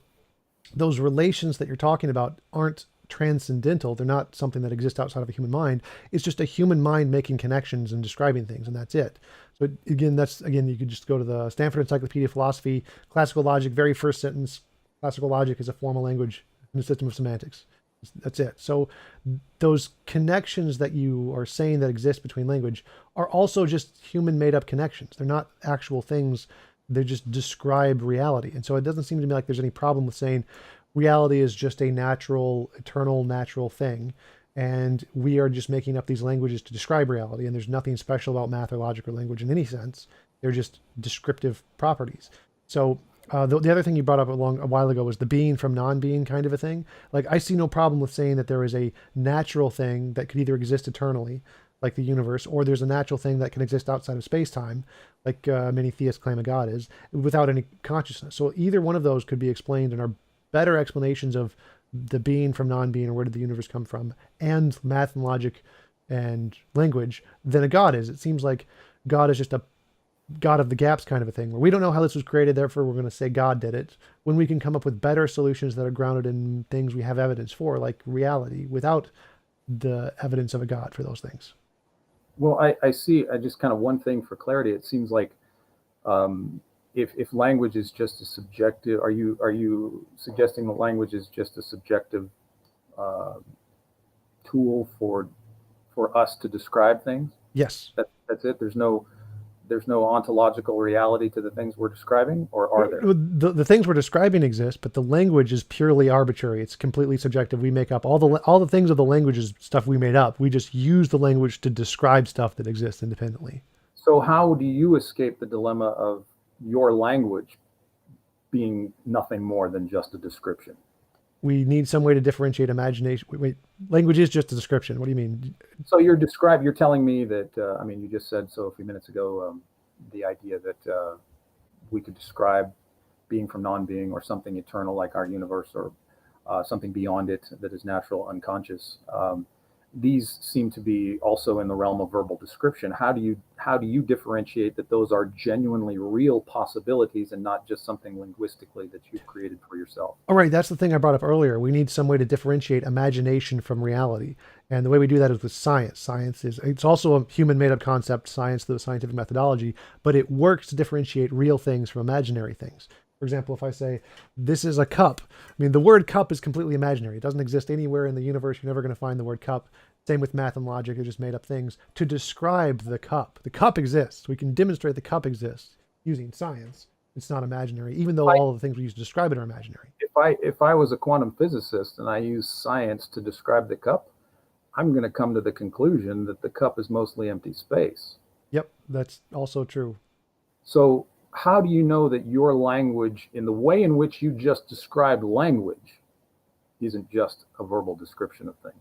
those relations that you're talking about aren't transcendental. They're not something that exists outside of a human mind. It's just a human mind making connections and describing things, and that's it. So again, you could just go to the Stanford Encyclopedia of Philosophy, classical logic, very first sentence. Classical logic is a formal language in a system of semantics. That's it. So those connections that you are saying that exist between language are also just human made up connections. They're not actual things. They just describe reality. And so it doesn't seem to me like there's any problem with saying reality is just a natural, eternal, natural thing. And we are just making up these languages to describe reality. And there's nothing special about math or logic or language in any sense. They're just descriptive properties. So the other thing you brought up a while ago was the being from non-being kind of a thing. Like, I see no problem with saying that there is a natural thing that could either exist eternally, like the universe, or there's a natural thing that can exist outside of space-time, like many theists claim a God is, without any consciousness. So either one of those could be explained and are better explanations of the being from non-being, or where did the universe come from, and math and logic and language than a God is. It seems like God is just a God of the gaps kind of a thing, where we don't know how this was created, therefore we're going to say God did it, when we can come up with better solutions that are grounded in things we have evidence for, like reality, without the evidence of a God for those things. Well, I see. I just kind of one thing for clarity. It seems like if language is just a subjective, are you suggesting that language is just a subjective tool for us to describe things? Yes. That's it. There's no ontological reality to the things we're describing, or are there? The things we're describing exist, but the language is purely arbitrary. It's completely subjective. We make up all the things of the language is stuff we made up. We just use the language to describe stuff that exists independently. So how do you escape the dilemma of your language being nothing more than just a description? We need some way to differentiate imagination. Wait, language is just a description. What do you mean? So you're telling me that, you just said so a few minutes ago, the idea that we could describe being from non-being, or something eternal like our universe, or something beyond it that is natural, unconscious. These seem to be also in the realm of verbal description. How do you differentiate that those are genuinely real possibilities and not just something linguistically that you've created for yourself? All right, that's the thing I brought up earlier. We need some way to differentiate imagination from reality. And the way we do that is with science. It's also a human made up concept, science, the scientific methodology, but it works to differentiate real things from imaginary things. For example, if I say, this is a cup, the word cup is completely imaginary. It doesn't exist anywhere in the universe. You're never going to find the word cup. Same with math and logic. They're just made up things to describe the cup. The cup exists. We can demonstrate the cup exists using science. It's not imaginary, even though all of the things we use to describe it are imaginary. If I was a quantum physicist and I use science to describe the cup, I'm going to come to the conclusion that the cup is mostly empty space. Yep, that's also true. So how do you know that your language, in the way in which you just described language, isn't just a verbal description of things?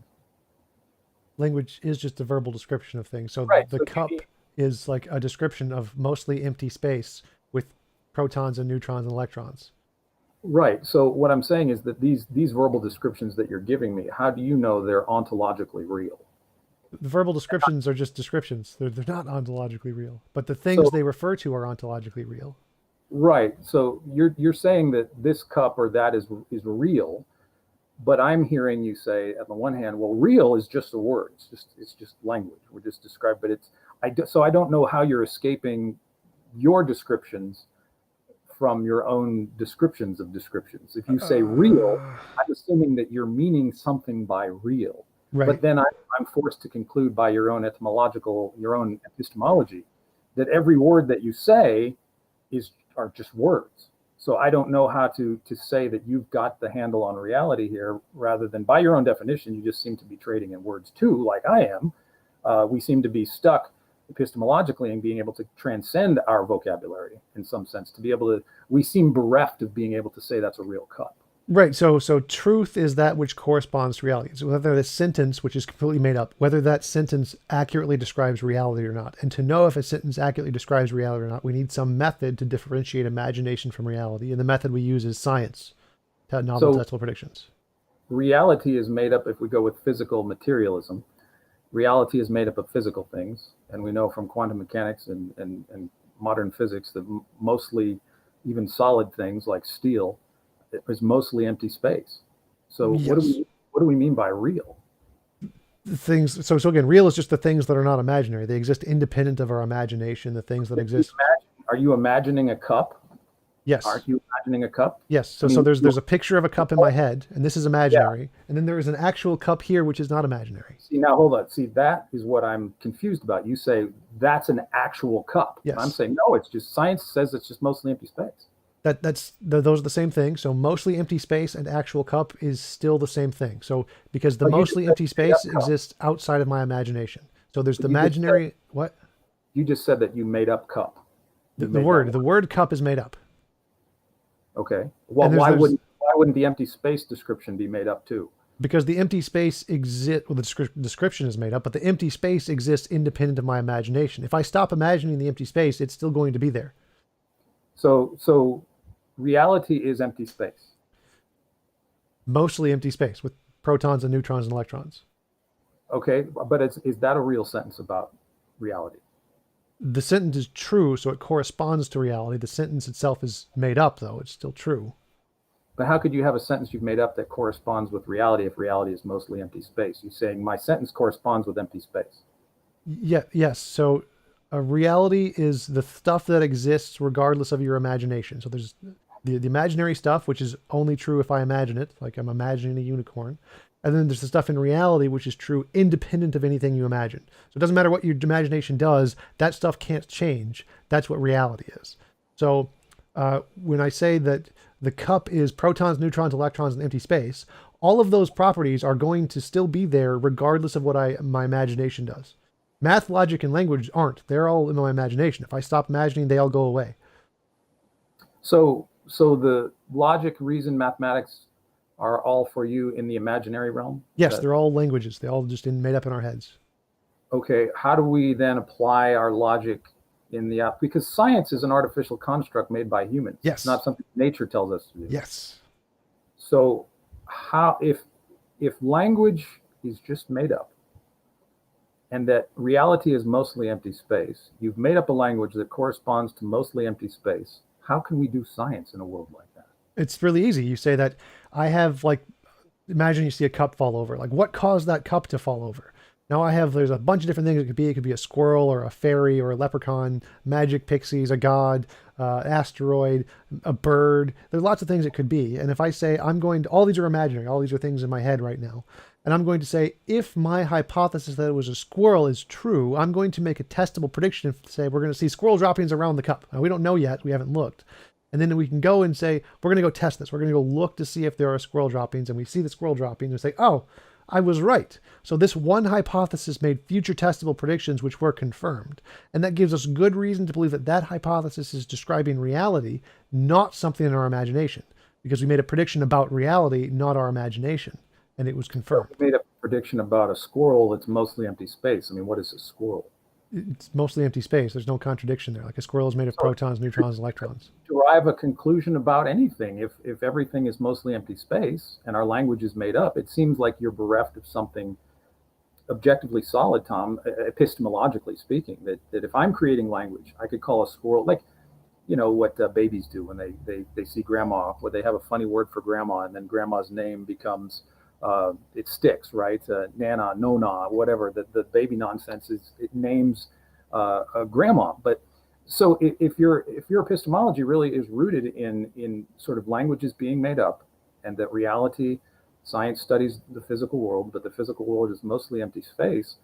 Language is just a verbal description of things. So right, the cup is like a description of mostly empty space with protons and neutrons and electrons. Right. So what I'm saying is that these verbal descriptions that you're giving me, how do you know they're ontologically real? The verbal descriptions are just descriptions. They're not ontologically real, but the things they refer to are ontologically real. Right. So you're saying that this cup or that is real, but I'm hearing you say, on the one hand, well, real is just a word. It's just language. We're just described, but so I don't know how you're escaping your descriptions from your own descriptions of descriptions. If you say real, I'm assuming that you're meaning something by real. Right. But then I'm forced to conclude by your own epistemology, that every word that you say are just words. So I don't know how to say that you've got the handle on reality here, rather than, by your own definition, you just seem to be trading in words too, like I am. We seem to be stuck epistemologically in being able to transcend our vocabulary in some sense, we seem bereft of being able to say that's a real cup. Right. So truth is that which corresponds to reality. So whether the sentence, which is completely made up, whether that sentence accurately describes reality or not. And to know if a sentence accurately describes reality or not, we need some method to differentiate imagination from reality. And the method we use is science, novel testable predictions. Reality is made up, if we go with physical materialism, reality is made up of physical things. And we know from quantum mechanics and modern physics that mostly even solid things like steel is mostly empty space. So yes. What do we mean by real? The things. So again, real is just the things that are not imaginary. They exist independent of our imagination. The things that exist. Are you imagining a cup? Yes. Aren't you imagining a cup? Yes. I So mean, there's a picture of a cup in my head, and this is yeah. imaginary. And then there is an actual cup here, which is not imaginary. See, now hold on. See, that is what I'm confused about. You say that's an actual cup. And I'm Yes. saying, no, it's just science says it's just mostly empty space. Those are the same thing. So mostly empty space and actual cup is still the same thing. So because the But you just mostly said empty you made up space cup. exists outside of my imagination. So there's the But imaginary what? you just said that you made up cup. The, You the made that word word. the word cup is made up. Okay. Well, And there's why wouldn't the empty space description be made up too? because the empty space exists. Well, the description is made up, but the empty space exists independent of my imagination. If I stop imagining the empty space, it's still going to be there. So reality is empty space. Mostly empty space with protons and neutrons and electrons. Okay, but is that a real sentence about reality? The sentence is true, so it corresponds to reality. The sentence itself is made up, though. It's still true. But how could you have a sentence you've made up that corresponds with reality if reality is mostly empty space? You're saying my sentence corresponds with empty space. Yeah, yes. So a reality is the stuff that exists regardless of your imagination. So there's the imaginary stuff, which is only true if I imagine it, like I'm imagining a unicorn. And then there's the stuff in reality, which is true independent of anything you imagine. So it doesn't matter what your imagination does, that stuff can't change. That's what reality is. So when I say that the cup is protons, neutrons, electrons, and empty space, all of those properties are going to still be there regardless of what my imagination does. Math, logic, and language aren't. They're all in my imagination. If I stop imagining, they all go away. So the logic, reason, mathematics are all for you in the imaginary realm? Yes, they're all languages. They all just made up in our heads. Okay, how do we then apply our logic in the app? Because science is an artificial construct made by humans. Yes. It's not something nature tells us to do. Yes. So how if language is just made up and that reality is mostly empty space, you've made up a language that corresponds to mostly empty space. How can we do science in a world like that? It's really easy. You say that I have imagine you see a cup fall over. Like what caused that cup to fall over? Now there's a bunch of different things it could be. It could be a squirrel or a fairy or a leprechaun, magic pixies, a god, asteroid, a bird. There's lots of things it could be. And if I say all these are imaginary, all these are things in my head right now. And I'm going to say, if my hypothesis that it was a squirrel is true, I'm going to make a testable prediction and say we're going to see squirrel droppings around the cup. Now we don't know yet. We haven't looked. And then we can go and say, we're going to go test this. We're going to go look to see if there are squirrel droppings. And we see the squirrel droppings and say, oh, I was right. So this one hypothesis made future testable predictions, which were confirmed. And that gives us good reason to believe that that hypothesis is describing reality, not something in our imagination. Because we made a prediction about reality, not our imagination. And it was confirmed. We made a prediction about a squirrel that's mostly empty space. I mean, what is a squirrel? It's mostly empty space. There's no contradiction there. Like a squirrel is made of protons, neutrons, electrons. Derive a conclusion about anything. If everything is mostly empty space and our language is made up, it seems like you're bereft of something objectively solid, Tom, epistemologically speaking, that if I'm creating language, I could call a squirrel, like, you know, what babies do when they see grandma, where they have a funny word for grandma, and then grandma's name becomes, it sticks, right? Nana, Nona, whatever. The baby nonsense is, it names grandma. But so if your epistemology really is rooted in sort of languages being made up, and that reality, science studies the physical world, but the physical world is mostly empty space,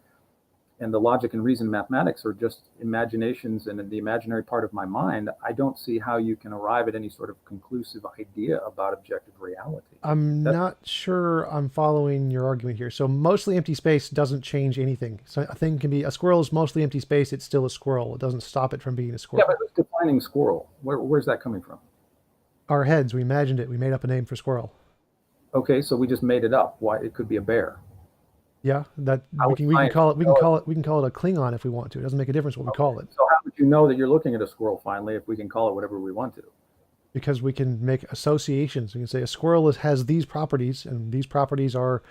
and the logic and reason mathematics are just imaginations and in the imaginary part of my mind, I don't see how you can arrive at any sort of conclusive idea about objective reality. I'm not sure I'm following your argument here. So mostly empty space doesn't change anything. So a thing can be, a squirrel is mostly empty space, it's still a squirrel. It doesn't stop it from being a squirrel. Yeah, but it's defining squirrel. Where's that coming from? Our heads, we imagined it. We made up a name for squirrel. Okay, so we just made it up. Why? It could be a bear. Yeah, that we can call it a Klingon if we want to. It doesn't make a difference what we call it. So how would you know that you're looking at a squirrel finally if we can call it whatever we want to? Because we can make associations. We can say a squirrel has these properties, and these properties are,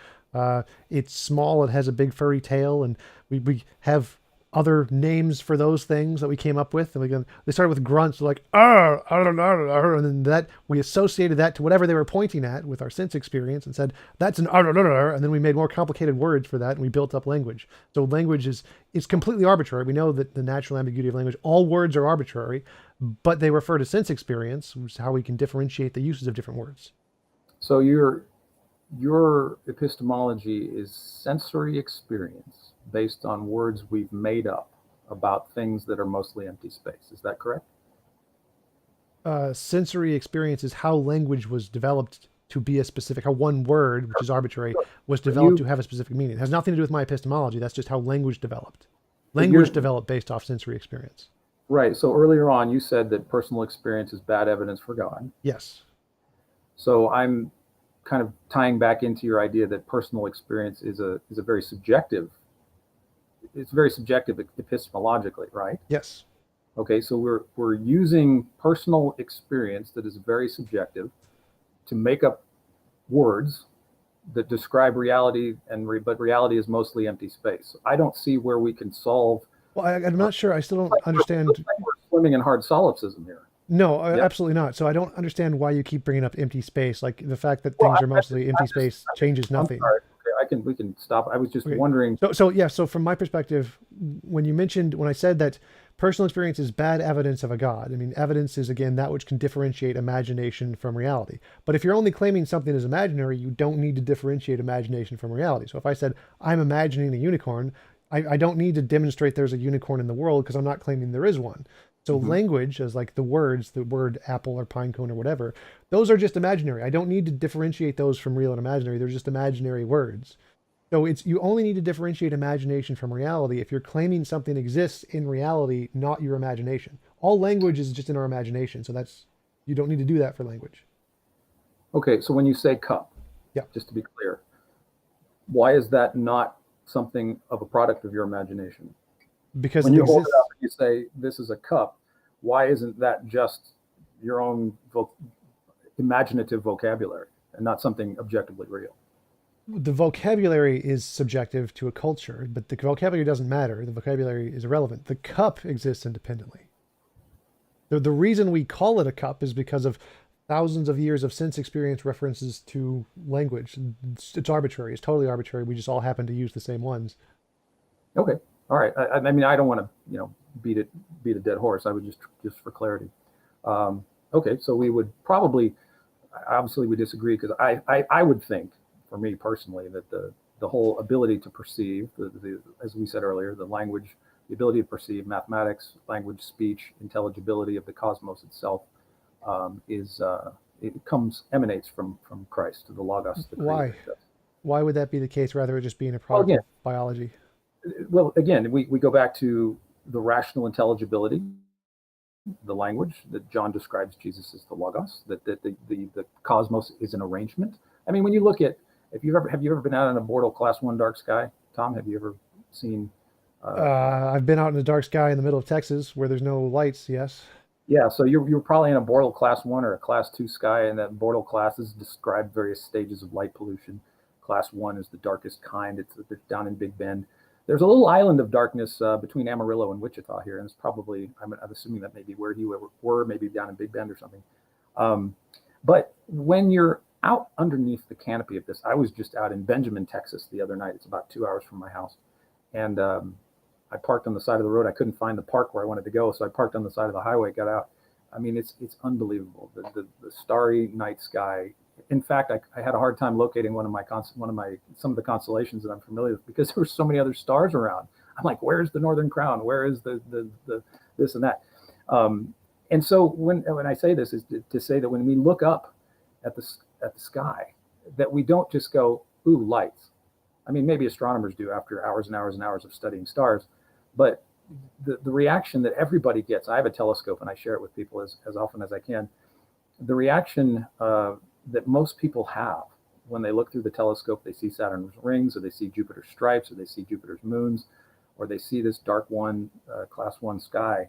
it's small, it has a big furry tail, and we have other names for those things that we came up with. And they started with grunts, like, and then that we associated that to whatever they were pointing at with our sense experience and said, that's an and then we made more complicated words for that and we built up language. So language is completely arbitrary. We know that the natural ambiguity of language, all words are arbitrary, but they refer to sense experience, which is how we can differentiate the uses of different words. So your epistemology is sensory experience based on words we've made up about things that are mostly empty space. Is that correct? Sensory experience is how language was developed to be a specific, how one word, which is arbitrary, was developed to have a specific meaning. It has nothing to do with my epistemology. That's just how language developed. Language developed based off sensory experience. Right. So earlier on, you said that personal experience is bad evidence for God. Yes. So I'm kind of tying back into your idea that personal experience is a very subjective. It's very subjective epistemologically, right? Yes. Okay. So we're using personal experience that is very subjective to make up words that describe reality, but reality is mostly empty space. I don't see where we can solve. Well, I'm not sure. I still don't understand. We're swimming in hard solipsism here. No, absolutely not. So I don't understand why you keep bringing up empty space. Like the fact that things are mostly empty space changes nothing. Okay, we can stop. I was just wondering. So from my perspective, when I said that personal experience is bad evidence of a God, I mean, evidence is, again, that which can differentiate imagination from reality. But if you're only claiming something is imaginary, you don't need to differentiate imagination from reality. So if I said, I'm imagining a unicorn, I don't need to demonstrate there's a unicorn in the world because I'm not claiming there is one. So language, as like the word apple or pine cone or whatever, those are just imaginary. I don't need to differentiate those from real and imaginary. They're just imaginary words. So you only need to differentiate imagination from reality if you're claiming something exists in reality, not your imagination. All language is just in our imagination. So you don't need to do that for language. Okay, so when you say cup, just to be clear, why is that not something of a product of your imagination? Because when you hold it up and you say this is a cup, why isn't that just your own imaginative vocabulary and not something objectively real? The vocabulary is subjective to a culture, but the vocabulary doesn't matter. The vocabulary is irrelevant. The cup exists independently. The reason we call it a cup is because of thousands of years of sense experience references to language. It's arbitrary. It's totally arbitrary. We just all happen to use the same ones. Okay. All right. I mean, I don't want to, beat a dead horse. I would just for clarity. Okay. So we would probably, obviously we disagree because I would think, for me personally, that the whole ability to perceive, as we said earlier, the language, the ability to perceive, mathematics, language, speech, intelligibility of the cosmos itself, emanates from Christ, the Logos. Why? Why would that be the case rather than just being a product of biology? Well, again, we go back to the rational intelligibility, the language that John describes Jesus as the Logos, that the cosmos is an arrangement. I mean, when you look at, have you ever been out in a Bortle Class 1 dark sky? Tom, have you ever seen? I've been out in the dark sky in the middle of Texas where there's no lights. Yes. Yeah, so you're probably in a Bortle Class 1 or a Class 2 sky, and that Bortle classes describe various stages of light pollution. Class 1 is the darkest kind. It's down in Big Bend. There's a little island of darkness between Amarillo and Wichita here, and it's probably, I'm assuming that maybe where you were, maybe down in Big Bend or something. But when you're out underneath the canopy of this, I was just out in Benjamin, Texas the other night. It's about 2 hours from my house. And I parked on the side of the road. I couldn't find the park where I wanted to go, so I parked on the side of the highway, got out. I mean, it's unbelievable, the starry night sky. In fact, I had a hard time locating some of the constellations that I'm familiar with because there were so many other stars around. I'm like, where's the Northern Crown? Where is the this and that? And so when I say this is to say that when we look up at the sky, that we don't just go, ooh, lights. I mean, maybe astronomers do after hours and hours and hours of studying stars, but the reaction that everybody gets, I have a telescope and I share it with people as often as I can. The reaction that most people have when they look through the telescope, they see Saturn's rings, or they see Jupiter's stripes, or they see Jupiter's moons, or they see this dark one, Class 1 sky,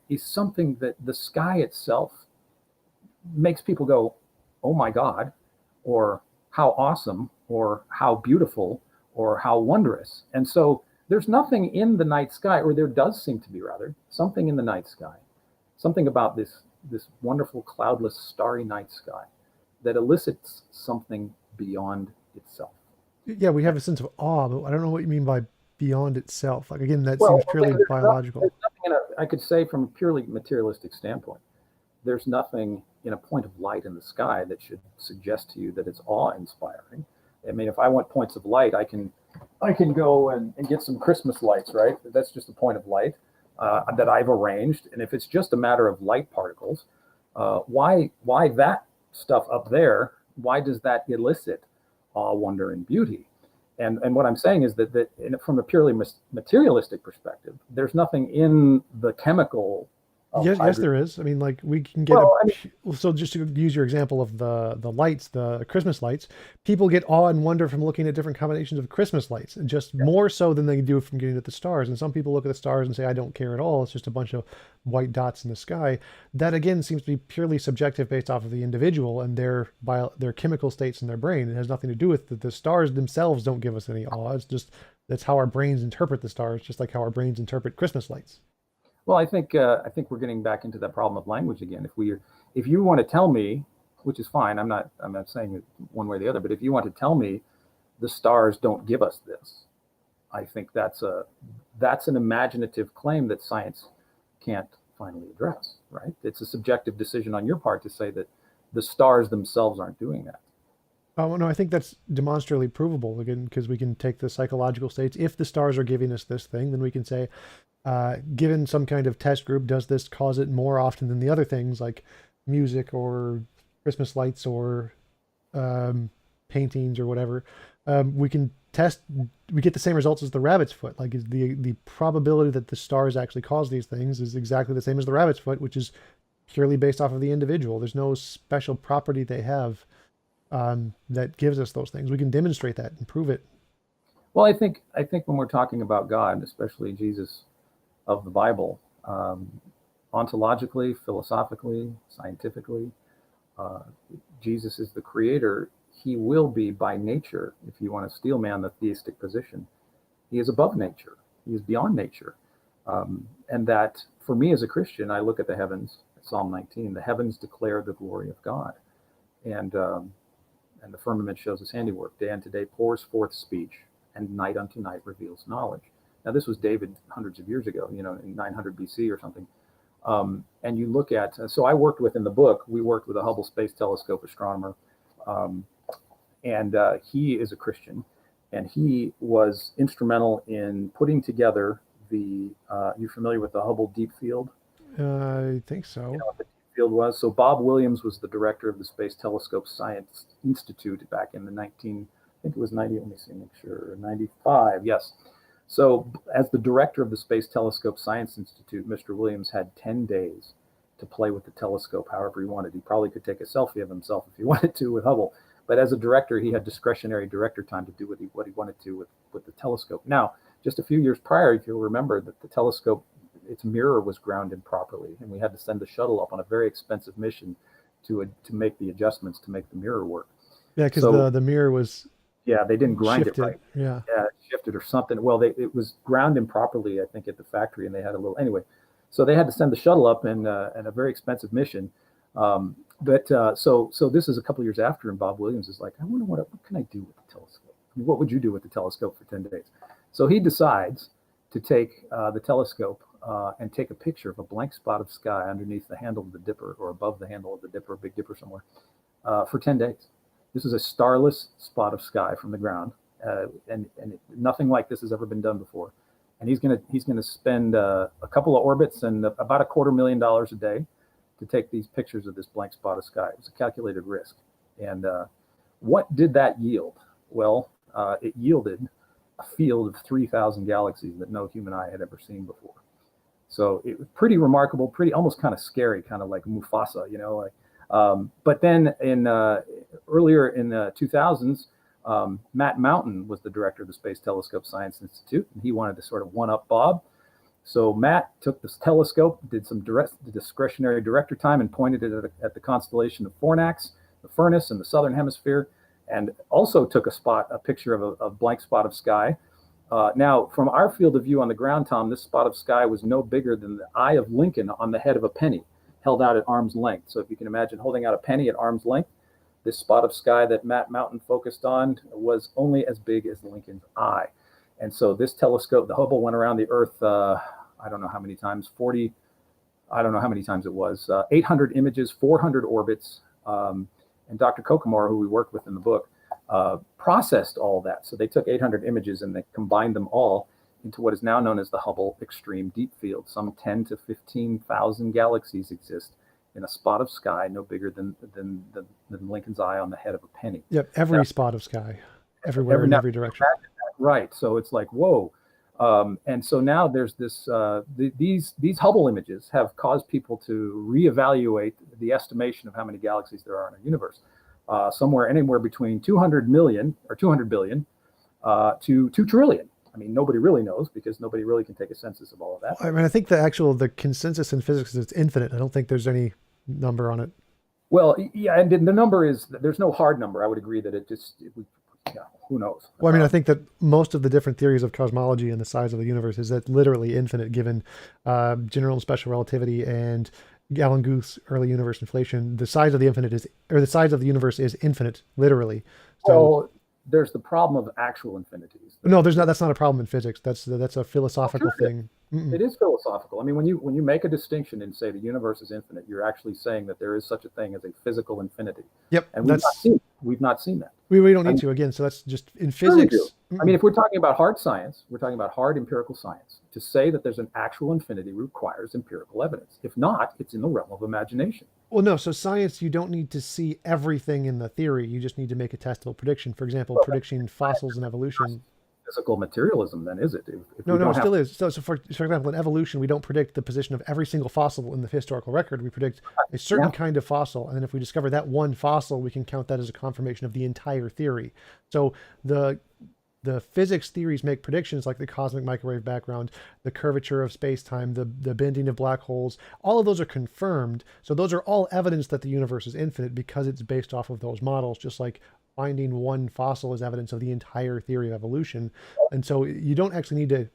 is something that the sky itself makes people go, oh my God, or how awesome, or how beautiful, or how wondrous. And so there's nothing in the night sky, or there does seem to be rather something in the night sky, something about this wonderful cloudless starry night sky that elicits something beyond itself. Yeah, we have a sense of awe, but I don't know what you mean by beyond itself. Like again, that Well, seems purely there's biological. nothing in a, I could say from a purely materialistic standpoint, there's nothing in a point of light in the sky that should suggest to you that it's awe-inspiring. I mean, if I want points of light, I can go and get some Christmas lights, right? That's just a point of light that I've arranged. And if it's just a matter of light particles, why that stuff up there? Why does that elicit awe, wonder, and beauty? And what I'm saying is that from a purely materialistic perspective, there's nothing in the chemical of Yes, hydrogen. there is. I mean, like we can get a. Well, I mean, So just to use your example of the lights, the Christmas lights, people get awe and wonder from looking at different combinations of Christmas lights, and just yeah. more so than they do from getting at the stars. And some people look at the stars and say, "I don't care at all. It's just a bunch of white dots in the sky." That again seems to be purely subjective, based off of the individual and their chemical states in their brain. It has nothing to do with the stars themselves. Don't give us any awe. It's just that's how our brains interpret the stars, just like how our brains interpret Christmas lights. Well, I think we're getting back into that problem of language again. If you want to tell me, which is fine, I'm not saying it one way or the other, but if you want to tell me the stars don't give us this, I think that's an imaginative claim that science can't finally address, right? It's a subjective decision on your part to say that the stars themselves aren't doing that. Oh, no, I think that's demonstrably provable again, because we can take the psychological states. If the stars are giving us this thing, then we can say, given some kind of test group, does this cause it more often than the other things like music or Christmas lights or um, paintings or whatever? We can test. We get the same results as the rabbit's foot. Like is the probability that the stars actually cause these things is exactly the same as the rabbit's foot, which is purely based off of the individual. There's no special property they have that gives us those things. We can demonstrate that and prove it. Well, I think when we're talking about God, especially Jesus of the Bible, ontologically, philosophically, scientifically, uh, Jesus is the creator. He will be by nature, if you want to steel man the theistic position, he is above nature. He is beyond nature. And that for me as a Christian, I look at the heavens, Psalm 19, the heavens declare the glory of God. And the firmament shows his handiwork. Day unto day pours forth speech, and night unto night reveals knowledge. Now, this was David hundreds of years ago, in 900 BC or something. And you look at, so I worked with in the book, we worked with a Hubble Space Telescope astronomer, um, and he is a Christian, and he was instrumental in putting together you're familiar with the Hubble Deep Field? I think so. What the deep field was? So Bob Williams was the director of the Space Telescope Science Institute back in I think it was 90, let me see, make sure, 95, yes. So as the director of the Space Telescope Science Institute, Mr. Williams had 10 days to play with the telescope however he wanted. He probably could take a selfie of himself if he wanted to with Hubble. But as a director, he had discretionary director time to do what he wanted to with the telescope. Now, just a few years prior, if you'll remember that the telescope, its mirror was ground improperly, and we had to send the shuttle up on a very expensive mission to make the adjustments to make the mirror work. Yeah, because So the mirror was yeah, they didn't grind it shifted. right. Yeah. Yeah, it shifted or something. Well, it was ground improperly, I think, at the factory, and they had a little anyway. So they had to send the shuttle up in a very expensive mission. So this is a couple of years after, and Bob Williams is like, I wonder what can I do with the telescope? I mean, what would you do with the telescope for 10 days? So he decides to take the telescope and take a picture of a blank spot of sky underneath the handle of the Dipper or above the handle of the Dipper, Big Dipper somewhere, for 10 days. This is a starless spot of sky from the ground, and nothing like this has ever been done before. And he's gonna spend a couple of orbits and about $250,000 a day to take these pictures of this blank spot of sky. It was a calculated risk. And what did that yield? Well, it yielded a field of 3,000 galaxies that no human eye had ever seen before. So it was pretty remarkable, pretty almost kind of scary, kind of like Mufasa, like. But then earlier in the 2000s, Matt Mountain was the director of the Space Telescope Science Institute, and he wanted to sort of one-up Bob. So Matt took this telescope, did some discretionary director time, and pointed it at the constellation of Fornax, the Furnace in the southern hemisphere, and also took a picture of a blank spot of sky Now, from our field of view on the ground, Tom, this spot of sky was no bigger than the eye of Lincoln on the head of a penny, held out at arm's length. So if you can imagine holding out a penny at arm's length, this spot of sky that Matt Mountain focused on was only as big as Lincoln's eye. And so this telescope, the Hubble, went around the Earth, I don't know how many times, 40, I don't know how many times it was, 800 images, 400 orbits. And Dr. Kokomor, who we worked with in the book, processed all that. So they took 800 images and they combined them all into what is now known as the Hubble Extreme Deep Field. Some 10 to 15,000 galaxies exist in a spot of sky no bigger than Lincoln's eye on the head of a penny. Yep, every spot of sky, everywhere, in every direction. Right. So it's like, whoa. And so now there's this, these Hubble images have caused people to reevaluate the estimation of how many galaxies there are in our universe. Anywhere between 200 million or 200 billion to 2 trillion. I mean, nobody really knows because nobody really can take a census of all of that. I mean, I think the consensus in physics is it's infinite. I don't think there's any number on it. Well, yeah, and the number is, there's no hard number. I would agree that who knows? Well, I mean, I think that most of the different theories of cosmology and the size of the universe is that literally infinite, given general and special relativity and Alan Guth's early universe inflation. The size of the universe is infinite, literally. So, well, there's the problem of actual infinities. No, there's not. That's not a problem in physics. That's a philosophical thing. It is philosophical. I mean, when you make a distinction and say the universe is infinite, you're actually saying that there is such a thing as a physical infinity. Yep, and we've not seen that. We don't need to, again. So that's just in physics. I mean, if we're talking about hard science, we're talking about hard empirical science. To say that there's an actual infinity requires empirical evidence. If not, it's in the realm of imagination. Well, no. So science, you don't need to see everything in the theory. You just need to make a testable prediction. For example, predicting fossils and evolution. Physical materialism, then, is it? No, it still is. So for example, in evolution, we don't predict the position of every single fossil in the historical record. We predict a certain kind of fossil, and then if we discover that one fossil, we can count that as a confirmation of the entire theory. So the physics theories make predictions like the cosmic microwave background, the curvature of space-time, the bending of black holes. All of those are confirmed. So those are all evidence that the universe is infinite because it's based off of those models, just like finding one fossil is evidence of the entire theory of evolution. And so you don't actually need to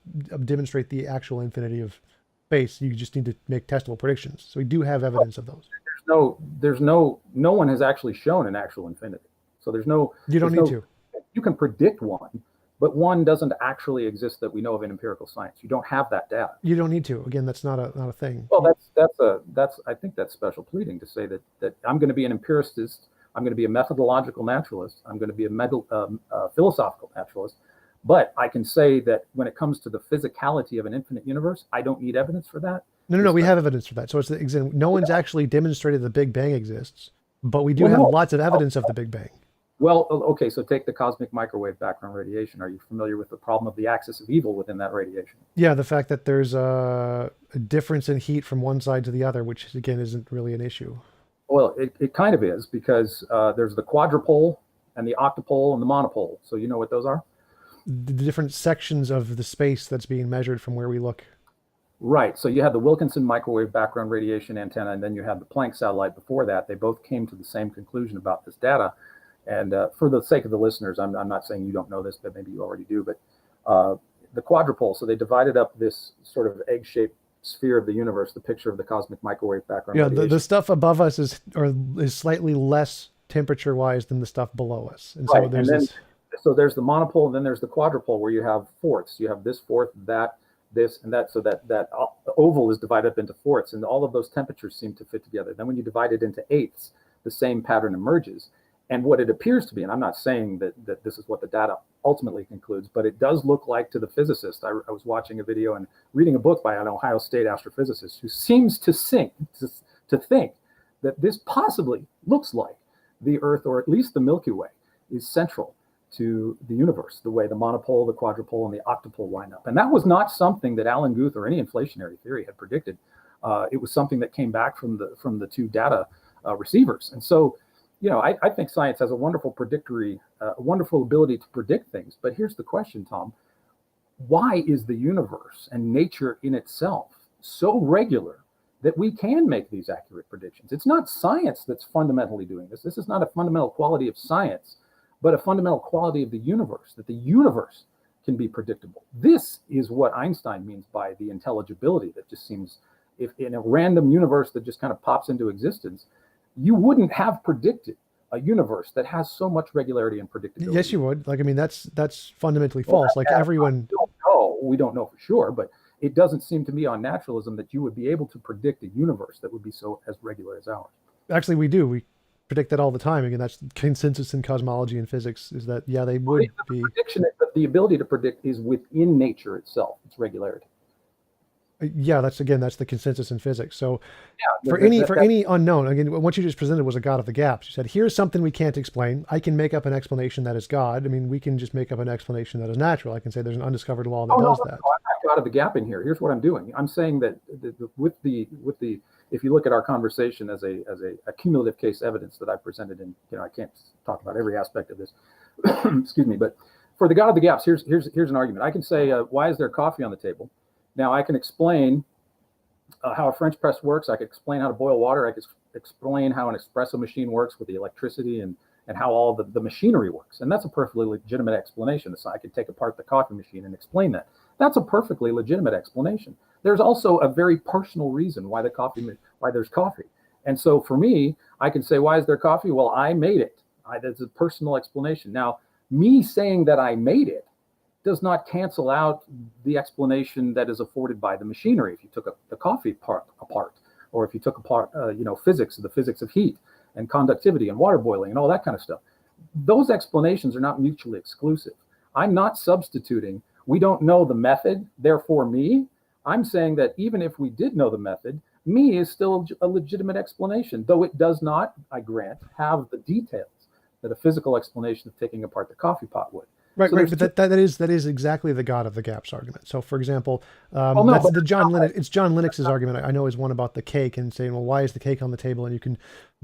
demonstrate the actual infinity of space. You just need to make testable predictions. So we do have evidence of those. No one has actually shown an actual infinity. So you don't need to. You can predict one, but one doesn't actually exist that we know of in empirical science. You don't have that data. You don't need to. Again, that's not a thing. Well, I think that's special pleading to say that I'm going to be an empiricist. I'm going to be a methodological naturalist. I'm going to be a philosophical naturalist. But I can say that when it comes to the physicality of an infinite universe, I don't need evidence for that. No, we have evidence for that. So no one's actually demonstrated the Big Bang exists, but we do have lots of evidence of the Big Bang. Well, okay, so take the cosmic microwave background radiation. Are you familiar with the problem of the axis of evil within that radiation? Yeah, the fact that there's a difference in heat from one side to the other, which again isn't really an issue. Well, it kind of is, because there's the quadrupole and the octupole and the monopole. So you know what those are? The different sections of the space that's being measured from where we look. Right. So you have the Wilkinson microwave background radiation antenna, and then you have the Planck satellite before that. They both came to the same conclusion about this data. And for the sake of the listeners, I'm not saying you don't know this, but maybe you already do. But the quadrupole, so they divided up this sort of egg-shaped sphere of the universe, the picture of the cosmic microwave background. Yeah, the stuff above us is slightly less temperature-wise than the stuff below us. And so so there's the monopole, and then there's the quadrupole, where you have fourths. You have this fourth, that, this, and that. So that oval is divided up into fourths, and all of those temperatures seem to fit together. Then when you divide it into eighths, the same pattern emerges. And what it appears to be, and I'm not saying that this is what the data ultimately concludes, but it does look like, to the physicist, I was watching a video and reading a book by an Ohio State astrophysicist who seems to think that this possibly looks like the Earth, or at least the Milky Way, is central to the universe, the way the monopole, the quadrupole, and the octupole line up. And that was not something that Alan Guth or any inflationary theory had predicted. It was something that came back from the two data receivers. And so, I think science has a wonderful wonderful ability to predict things. But here's the question, Tom. Why is the universe and nature in itself so regular that we can make these accurate predictions? It's not science that's fundamentally doing this. This is not a fundamental quality of science, but a fundamental quality of the universe, that the universe can be predictable. This is what Einstein means by the intelligibility that just seems, if in a random universe that just kind of pops into existence, you wouldn't have predicted a universe that has so much regularity and predictability. Yes, you would. Like, I mean, that's fundamentally false. Like everyone. We don't know for sure, but it doesn't seem to me on naturalism that you would be able to predict a universe that would be so as regular as ours. Actually, we do. We predict that all the time. Again, that's consensus in cosmology and physics, is that, yeah, they would be. Prediction, the ability to predict is within nature itself. It's regularity. Yeah, that's the consensus in physics. So Yeah, for any unknown, again, what you just presented was a God of the gaps. You said, here's something we can't explain. I can make up an explanation that is God. I mean, we can just make up an explanation that is natural. I can say there's an undiscovered law that does that. I'm not God of the gap in here. Here's what I'm doing. I'm saying that with the if you look at our conversation as a cumulative case evidence that I presented in, I can't talk about every aspect of this, excuse me, but for the God of the gaps, here's an argument. I can say, why is there coffee on the table? Now I can explain how a French press works. I can explain how to boil water. I can explain how an espresso machine works with the electricity and how all the machinery works. And that's a perfectly legitimate explanation. So I could take apart the coffee machine and explain that. That's a perfectly legitimate explanation. There's also a very personal reason why there's coffee. And so for me, I can say, why is there coffee? Well, I made it. That's a personal explanation. Now, me saying that I made it does not cancel out the explanation that is afforded by the machinery. If you took the coffee part apart, or if you took apart, physics, the physics of heat and conductivity and water boiling and all that kind of stuff, those explanations are not mutually exclusive. I'm not substituting, we don't know the method, therefore me. I'm saying that even if we did know the method, me is still a legitimate explanation, though it does not, I grant, have the details that a physical explanation of taking apart the coffee pot would. Right, so right, but that is exactly the God of the gaps argument. So, for example, that's the John Lennox. It's John Lennox's argument. I know is one about the cake and saying, well, why is the cake on the table? And you can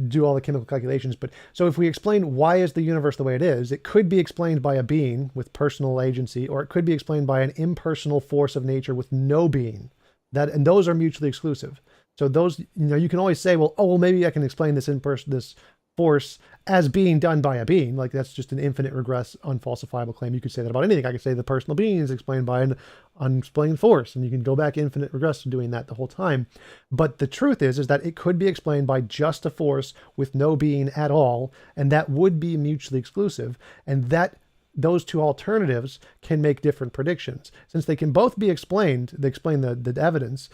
do all the chemical calculations. But so if we explain why is the universe the way it is, it could be explained by a being with personal agency, or it could be explained by an impersonal force of nature with no being. And those are mutually exclusive. So those, you can always say, well, maybe I can explain this this force as being done by a being. Like, that's just an infinite regress, unfalsifiable claim. You could say that about anything. I could say the personal being is explained by an unexplained force, and you can go back infinite regress to doing that the whole time. But the truth is that it could be explained by just a force with no being at all, and that would be mutually exclusive. And that those two alternatives can make different predictions. Since they can both be explained, they explain the evidence,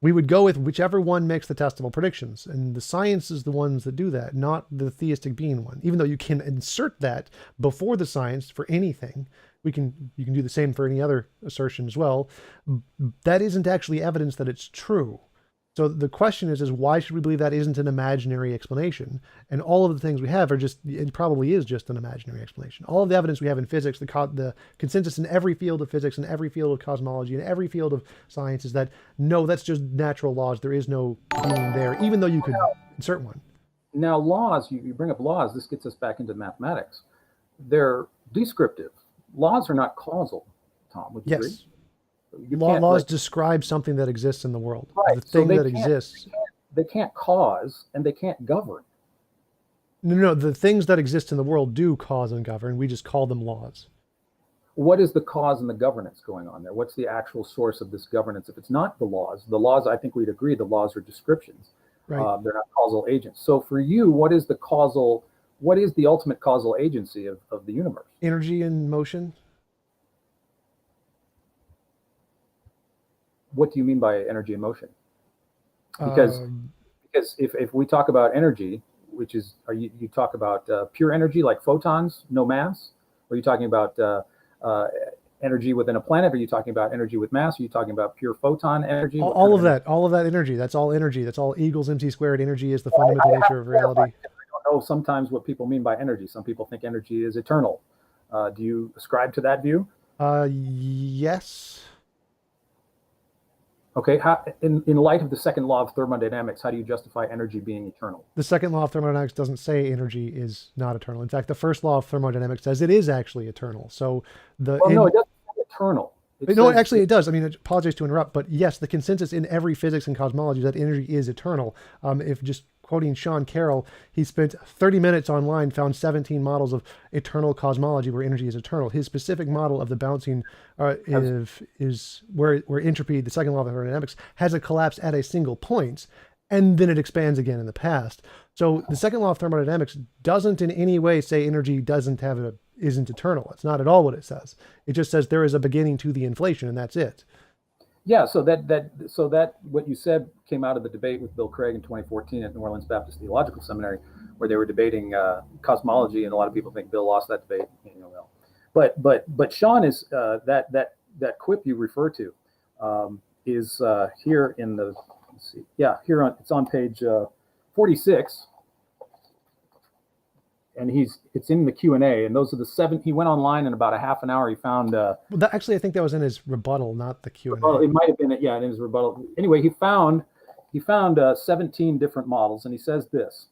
we would go with whichever one makes the testable predictions. And the science is the ones that do that, not the theistic being one. Even though you can insert that before the science for anything, you can do the same for any other assertion as well. That isn't actually evidence that it's true. So the question is why should we believe that isn't an imaginary explanation? And all of the things we have it probably is just an imaginary explanation. All of the evidence we have in physics, the consensus in every field of physics, in every field of cosmology, in every field of science is that, no, that's just natural laws. There is no being there, even though you could insert one. Now laws, you bring up laws, this gets us back into mathematics. They're descriptive. Laws are not causal, Tom, would you agree? Laws describe something that exists in the world. Right. The thing that exists. They can't cause and they can't govern. No, the things that exist in the world do cause and govern. We just call them laws. What is the cause and the governance going on there? What's the actual source of this governance? If it's not the laws, I think we'd agree the laws are descriptions. Right. They're not causal agents. So for you, what is the ultimate causal agency of the universe? Energy and motion. What do you mean by energy and motion? Because if we talk about energy, which is, you talk about pure energy like photons, no mass? Are you talking about energy within a planet? Are you talking about energy with mass? Are you talking about pure photon energy? All of that energy. That's all energy. That's all E = mc squared. Energy is the fundamental nature of reality. I don't know sometimes what people mean by energy. Some people think energy is eternal. Do you ascribe to that view? Yes. Okay, in light of the second law of thermodynamics, how do you justify energy being eternal? The second law of thermodynamics doesn't say energy is not eternal. In fact, the first law of thermodynamics says it is actually eternal. So no, it doesn't say eternal. Actually, it does. I mean, I apologize to interrupt, but yes, the consensus in every physics and cosmology is that energy is eternal. If just quoting Sean Carroll, he spent 30 minutes online, found 17 models of eternal cosmology where energy is eternal. His specific model of the bouncing is where entropy, the second law of thermodynamics, has a collapse at a single point, and then it expands again in the past. So the second law of thermodynamics doesn't in any way say energy isn't eternal. It's not at all what it says. It just says there is a beginning to the inflation, and that's it. Yeah, so that what you said came out of the debate with Bill Craig in 2014 at New Orleans Baptist Theological Seminary, where they were debating cosmology, and a lot of people think Bill lost that debate. Well, but Sean is that quip you refer to is here in the it's on page 46. And it's in the Q&A, and those are the 7. He went online in about a half an hour. He found. Actually, I think that was in his rebuttal, not the Q&A. Well, it might have been in his rebuttal. Anyway, he found 17 different models, and he says this.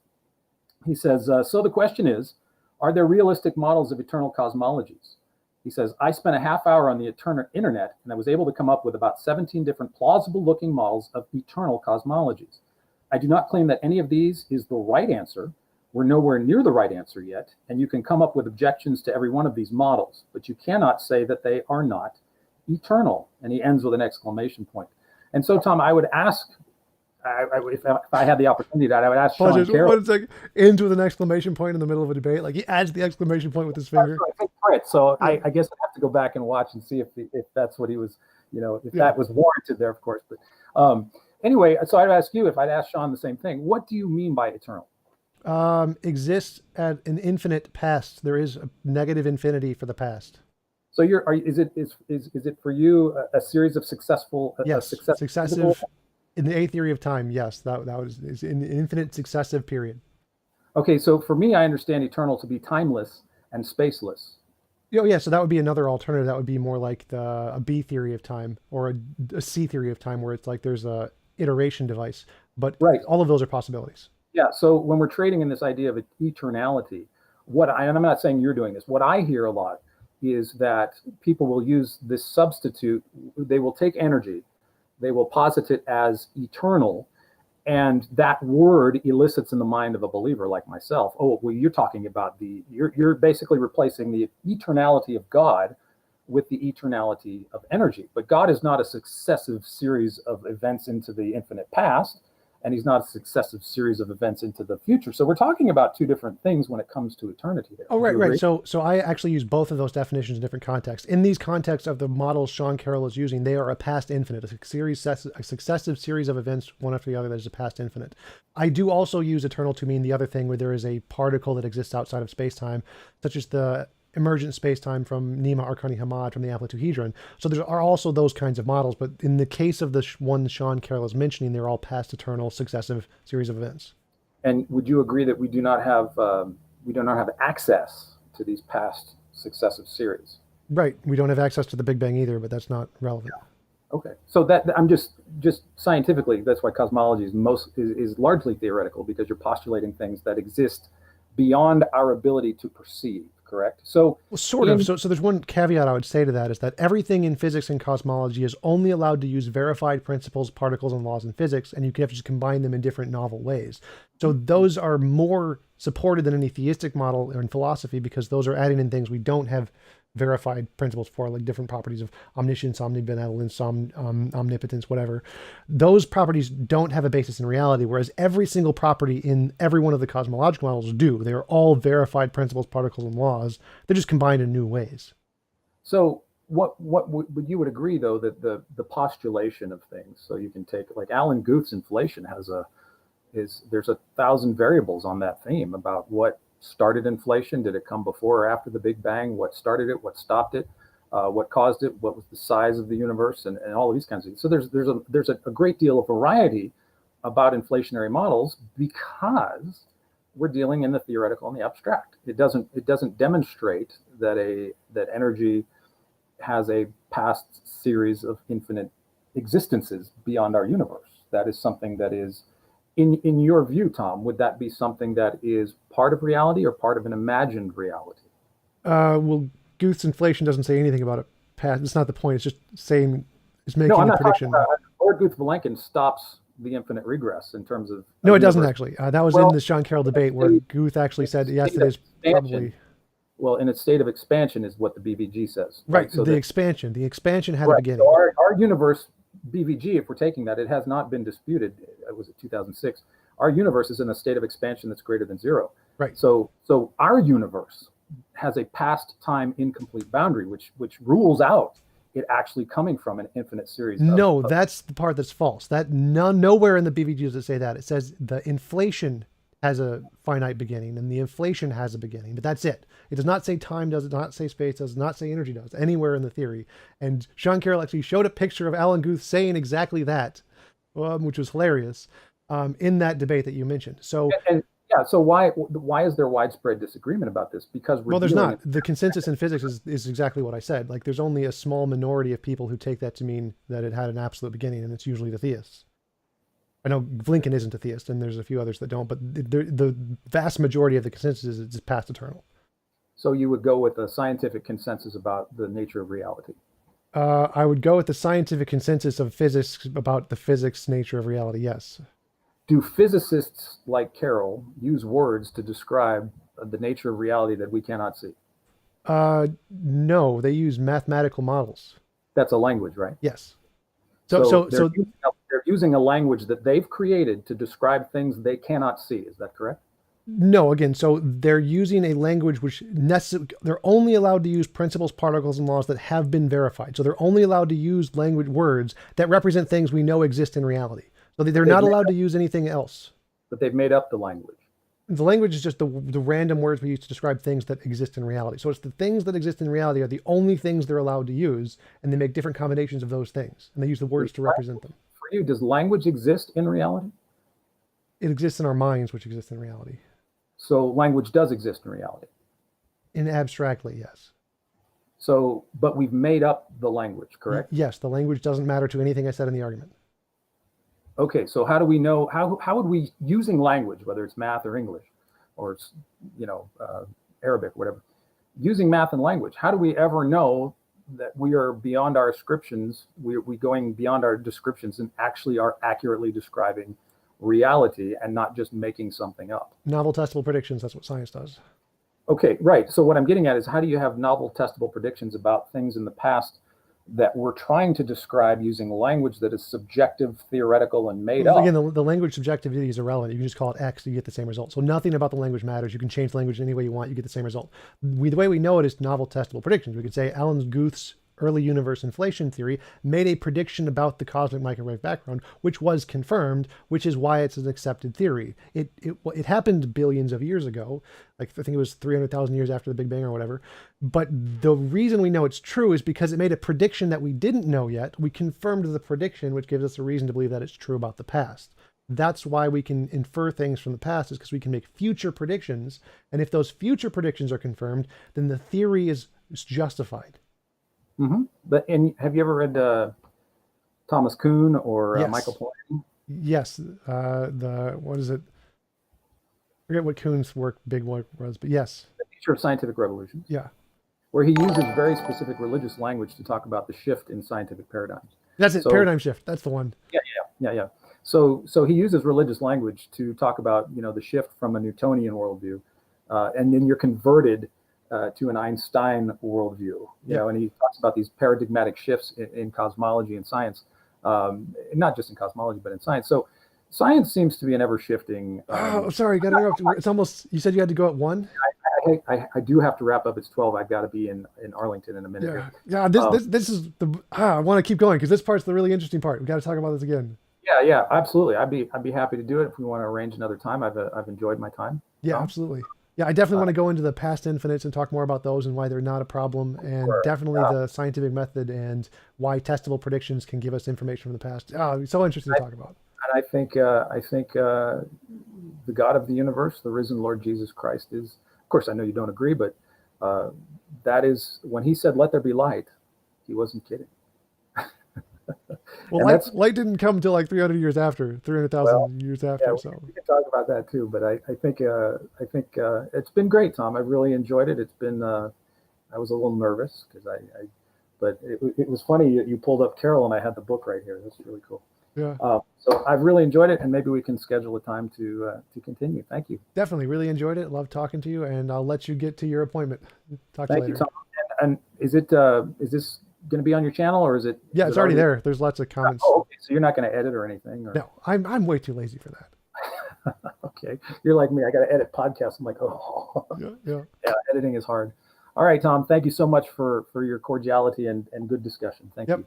He says, so the question is, are there realistic models of eternal cosmologies? He says, I spent a half hour on the internet, and I was able to come up with about 17 different plausible-looking models of eternal cosmologies. I do not claim that any of these is the right answer. We're nowhere near the right answer yet, and you can come up with objections to every one of these models, but you cannot say that they are not eternal. And he ends with an exclamation point. And so, Tom, I would ask, if I had the opportunity, I would ask Sean Carroll. One second, ends with an exclamation point in the middle of a debate. Like he adds the exclamation point with his finger. Right. So I guess I have to go back and watch and see if that's what he was, that was warranted there, of course. But anyway, so I'd ask you, if I'd ask Sean the same thing, what do you mean by eternal? Exists at an infinite past. There is a negative infinity for the past. So is it for you a series of successive in the A theory of time? Yes, that is an infinite successive period. Okay, so for me, I understand eternal to be timeless and spaceless. Yeah, so that would be another alternative. That would be more like a B theory of time or a C theory of time, where it's like there's a iteration device. But right, all of those are possibilities. Yeah, so when we're trading in this idea of eternality, and I'm not saying you're doing this, what I hear a lot is that people will use this substitute. They will take energy, they will posit it as eternal, and that word elicits in the mind of a believer like myself, oh, well, you're talking about you're basically replacing the eternality of God with the eternality of energy. But God is not a successive series of events into the infinite past, and he's not a successive series of events into the future. So we're talking about two different things when it comes to eternity there. Oh, right. So I actually use both of those definitions in different contexts. In these contexts of the models Sean Carroll is using, they are a past infinite, a successive series of events, one after the other, that is a past infinite. I do also use eternal to mean the other thing, where there is a particle that exists outside of space-time, such as the emergent space-time from Nima Arkani Hamad from the amplituhedron. So there are also those kinds of models, but in the case of the one Sean Carroll is mentioning, they're all past eternal successive series of events. And would you agree that we do not have access to these past successive series? Right. We don't have access to the Big Bang either, but that's not relevant. Yeah. Okay. So that I'm just scientifically, that's why cosmology is largely theoretical, because you're postulating things that exist beyond our ability to perceive. Correct. So, well, sort of. So there's one caveat I would say to that, is that everything in physics and cosmology is only allowed to use verified principles, particles, and laws in physics, and you can have to just combine them in different novel ways. So those are more supported than any theistic model or in philosophy, because those are adding in things we don't have verified principles for, like different properties of omniscience, omnibenevolence, omnipotence, whatever. Those properties don't have a basis in reality, whereas every single property in every one of the cosmological models do. They are all verified principles, particles, and laws. They're just combined in new ways. So what would you would agree, though, that the postulation of things, so you can take, like Alan Guth's inflation there's 1,000 variables on that theme about what started inflation. Did it come before or after the Big Bang? What started it? What stopped it? What caused it? What was the size of the universe? And all of these kinds of things. So there's a great deal of variety about inflationary models, because we're dealing in the theoretical and the abstract. It doesn't demonstrate that energy has a past series of infinite existences beyond our universe. That is something that is, in your view, Tom, would that be something that is part of reality or part of an imagined reality? Well, Guth's inflation doesn't say anything about a past. It's not the point. It's just saying, it's making a prediction. Lord Guth Vilenkin stops the infinite regress in terms of No, a it doesn't universe. actually. That was in Well, the Sean Carroll debate where state- Guth actually said, yes, state it of is expansion. probably Well, in its state of expansion is what the BVG says, right. right? So The that expansion. The expansion had a right. So beginning. our universe BVG, if we're taking that, it has not been disputed. It was 2006. Our universe is in a state of expansion that's greater than zero. Right. So our universe has a past time incomplete boundary, which rules out it actually coming from an infinite series No, of that's the part that's false. That nowhere in the BVG does it say that. It says the inflation has a finite beginning and the inflation has a beginning, but that's it. It does not say time, does not say space, does not say energy, does anywhere in the theory. And Sean Carroll actually showed a picture of Alan Guth saying exactly that, which was hilarious, in that debate that you mentioned. So, and yeah, so why is there widespread disagreement about this? Because we're well, there's dealing not. The consensus in physics is exactly what I said. Like, there's only a small minority of people who take that to mean that it had an absolute beginning, and it's usually the theists. I know Blinken isn't a theist, and there's a few others that don't, but the vast majority of the consensus is it's past eternal. So you would go with a scientific consensus about the nature of reality. I would go with the scientific consensus of physics about the physics nature of reality. Yes. Do physicists like Carroll use words to describe the nature of reality that we cannot see? No, they use mathematical models. That's a language, right? Yes. So So they're using a language that they've created to describe things they cannot see. Is that correct? no, again, so they're using a language which they're only allowed to use principles, particles, and laws that have been verified. So they're only allowed to use language words that represent things we know exist in reality. So they're not allowed to use anything else. But they've made up the language. The language is just the random words we use to describe things that exist in reality. So it's the things that exist in reality are the only things they're allowed to use, and they make different combinations of those things, and they use the words to represent them. For you, does language exist in reality? It exists in our minds, which exists in reality. So language does exist in reality. In abstractly, yes. So, but we've made up the language, correct? Yes, the language doesn't matter to anything I said in the argument. Okay, so how do we know, how would we, using language, whether it's math or English or it's, Arabic, whatever, using math and language, how do we ever know that we are beyond our descriptions, we going beyond our descriptions and actually are accurately describing reality and not just making something up? Novel testable predictions, that's what science does. Okay, right. So what I'm getting at is, how do you have novel testable predictions about things in the past that we're trying to describe using language that is subjective, theoretical, and made up? Again, the language subjectivity is irrelevant. You can just call it X, you get the same result. So nothing about the language matters. You can change the language any way you want, you get the same result. The way we know it is novel testable predictions. We could say Alan Guth's early universe inflation theory made a prediction about the cosmic microwave background, which was confirmed, which is why it's an accepted theory. It happened billions of years ago, like I think it was 300,000 years after the Big Bang or whatever. But the reason we know it's true is because it made a prediction that we didn't know yet. We confirmed the prediction, which gives us a reason to believe that it's true about the past. That's why we can infer things from the past, is because we can make future predictions. And if those future predictions are confirmed, then the theory is justified. Mm-hmm. And have you ever read Thomas Kuhn or Yes. Michael Polanyi? Yes. What is it? I forget what Kuhn's big work was, but yes. The Nature of Scientific Revolutions. Yeah. Where he uses very specific religious language to talk about the shift in scientific paradigms. That's it. So, paradigm shift. That's the one. Yeah. So he uses religious language to talk about, the shift from a Newtonian worldview, and then you're converted to an Einstein worldview, and he talks about these paradigmatic shifts in cosmology and science, not just in cosmology, but in science. So science seems to be an ever-shifting. Sorry, got to interrupt. It's almost, you said you had to go at 1? I do have to wrap up. It's 12. I've got to be in Arlington in a minute. Yeah. This is I want to keep going because this part's the really interesting part. We got to talk about this again. Yeah, absolutely. I'd be happy to do it if we want to arrange another time. I've enjoyed my time. Yeah, absolutely. Yeah, I definitely want to go into the past infinites and talk more about those and why they're not a problem, and definitely the scientific method and why testable predictions can give us information from the past. It's so interesting to talk about. And I think the God of the universe, the risen Lord Jesus Christ, is, of course, I know you don't agree, but that is, when he said, "Let there be light," he wasn't kidding. Well, light didn't come until like 300,000 years after. Yeah, so we can talk about that too. But I think it's been great, Tom. I really enjoyed it. It's been I was a little nervous because but it was funny that you pulled up Carol and I had the book right here. That's really cool. Yeah, So I've really enjoyed it, and maybe we can schedule a time to continue. Thank you. definitely. Really enjoyed it. Love talking to you, and I'll let you get to your appointment. Talk to you Thank you, later. Tom. And is this going to be on your channel, or Yeah, is it's it already already? there. There's lots of comments. Oh, okay. So you're not going to edit or anything, or No, I'm way too lazy for that. okay? You're like me. I got to edit podcasts. I'm like, oh, Yeah, yeah. yeah, editing is hard. All right, Tom. Thank you so much for your cordiality and good discussion. Thank Yep. you.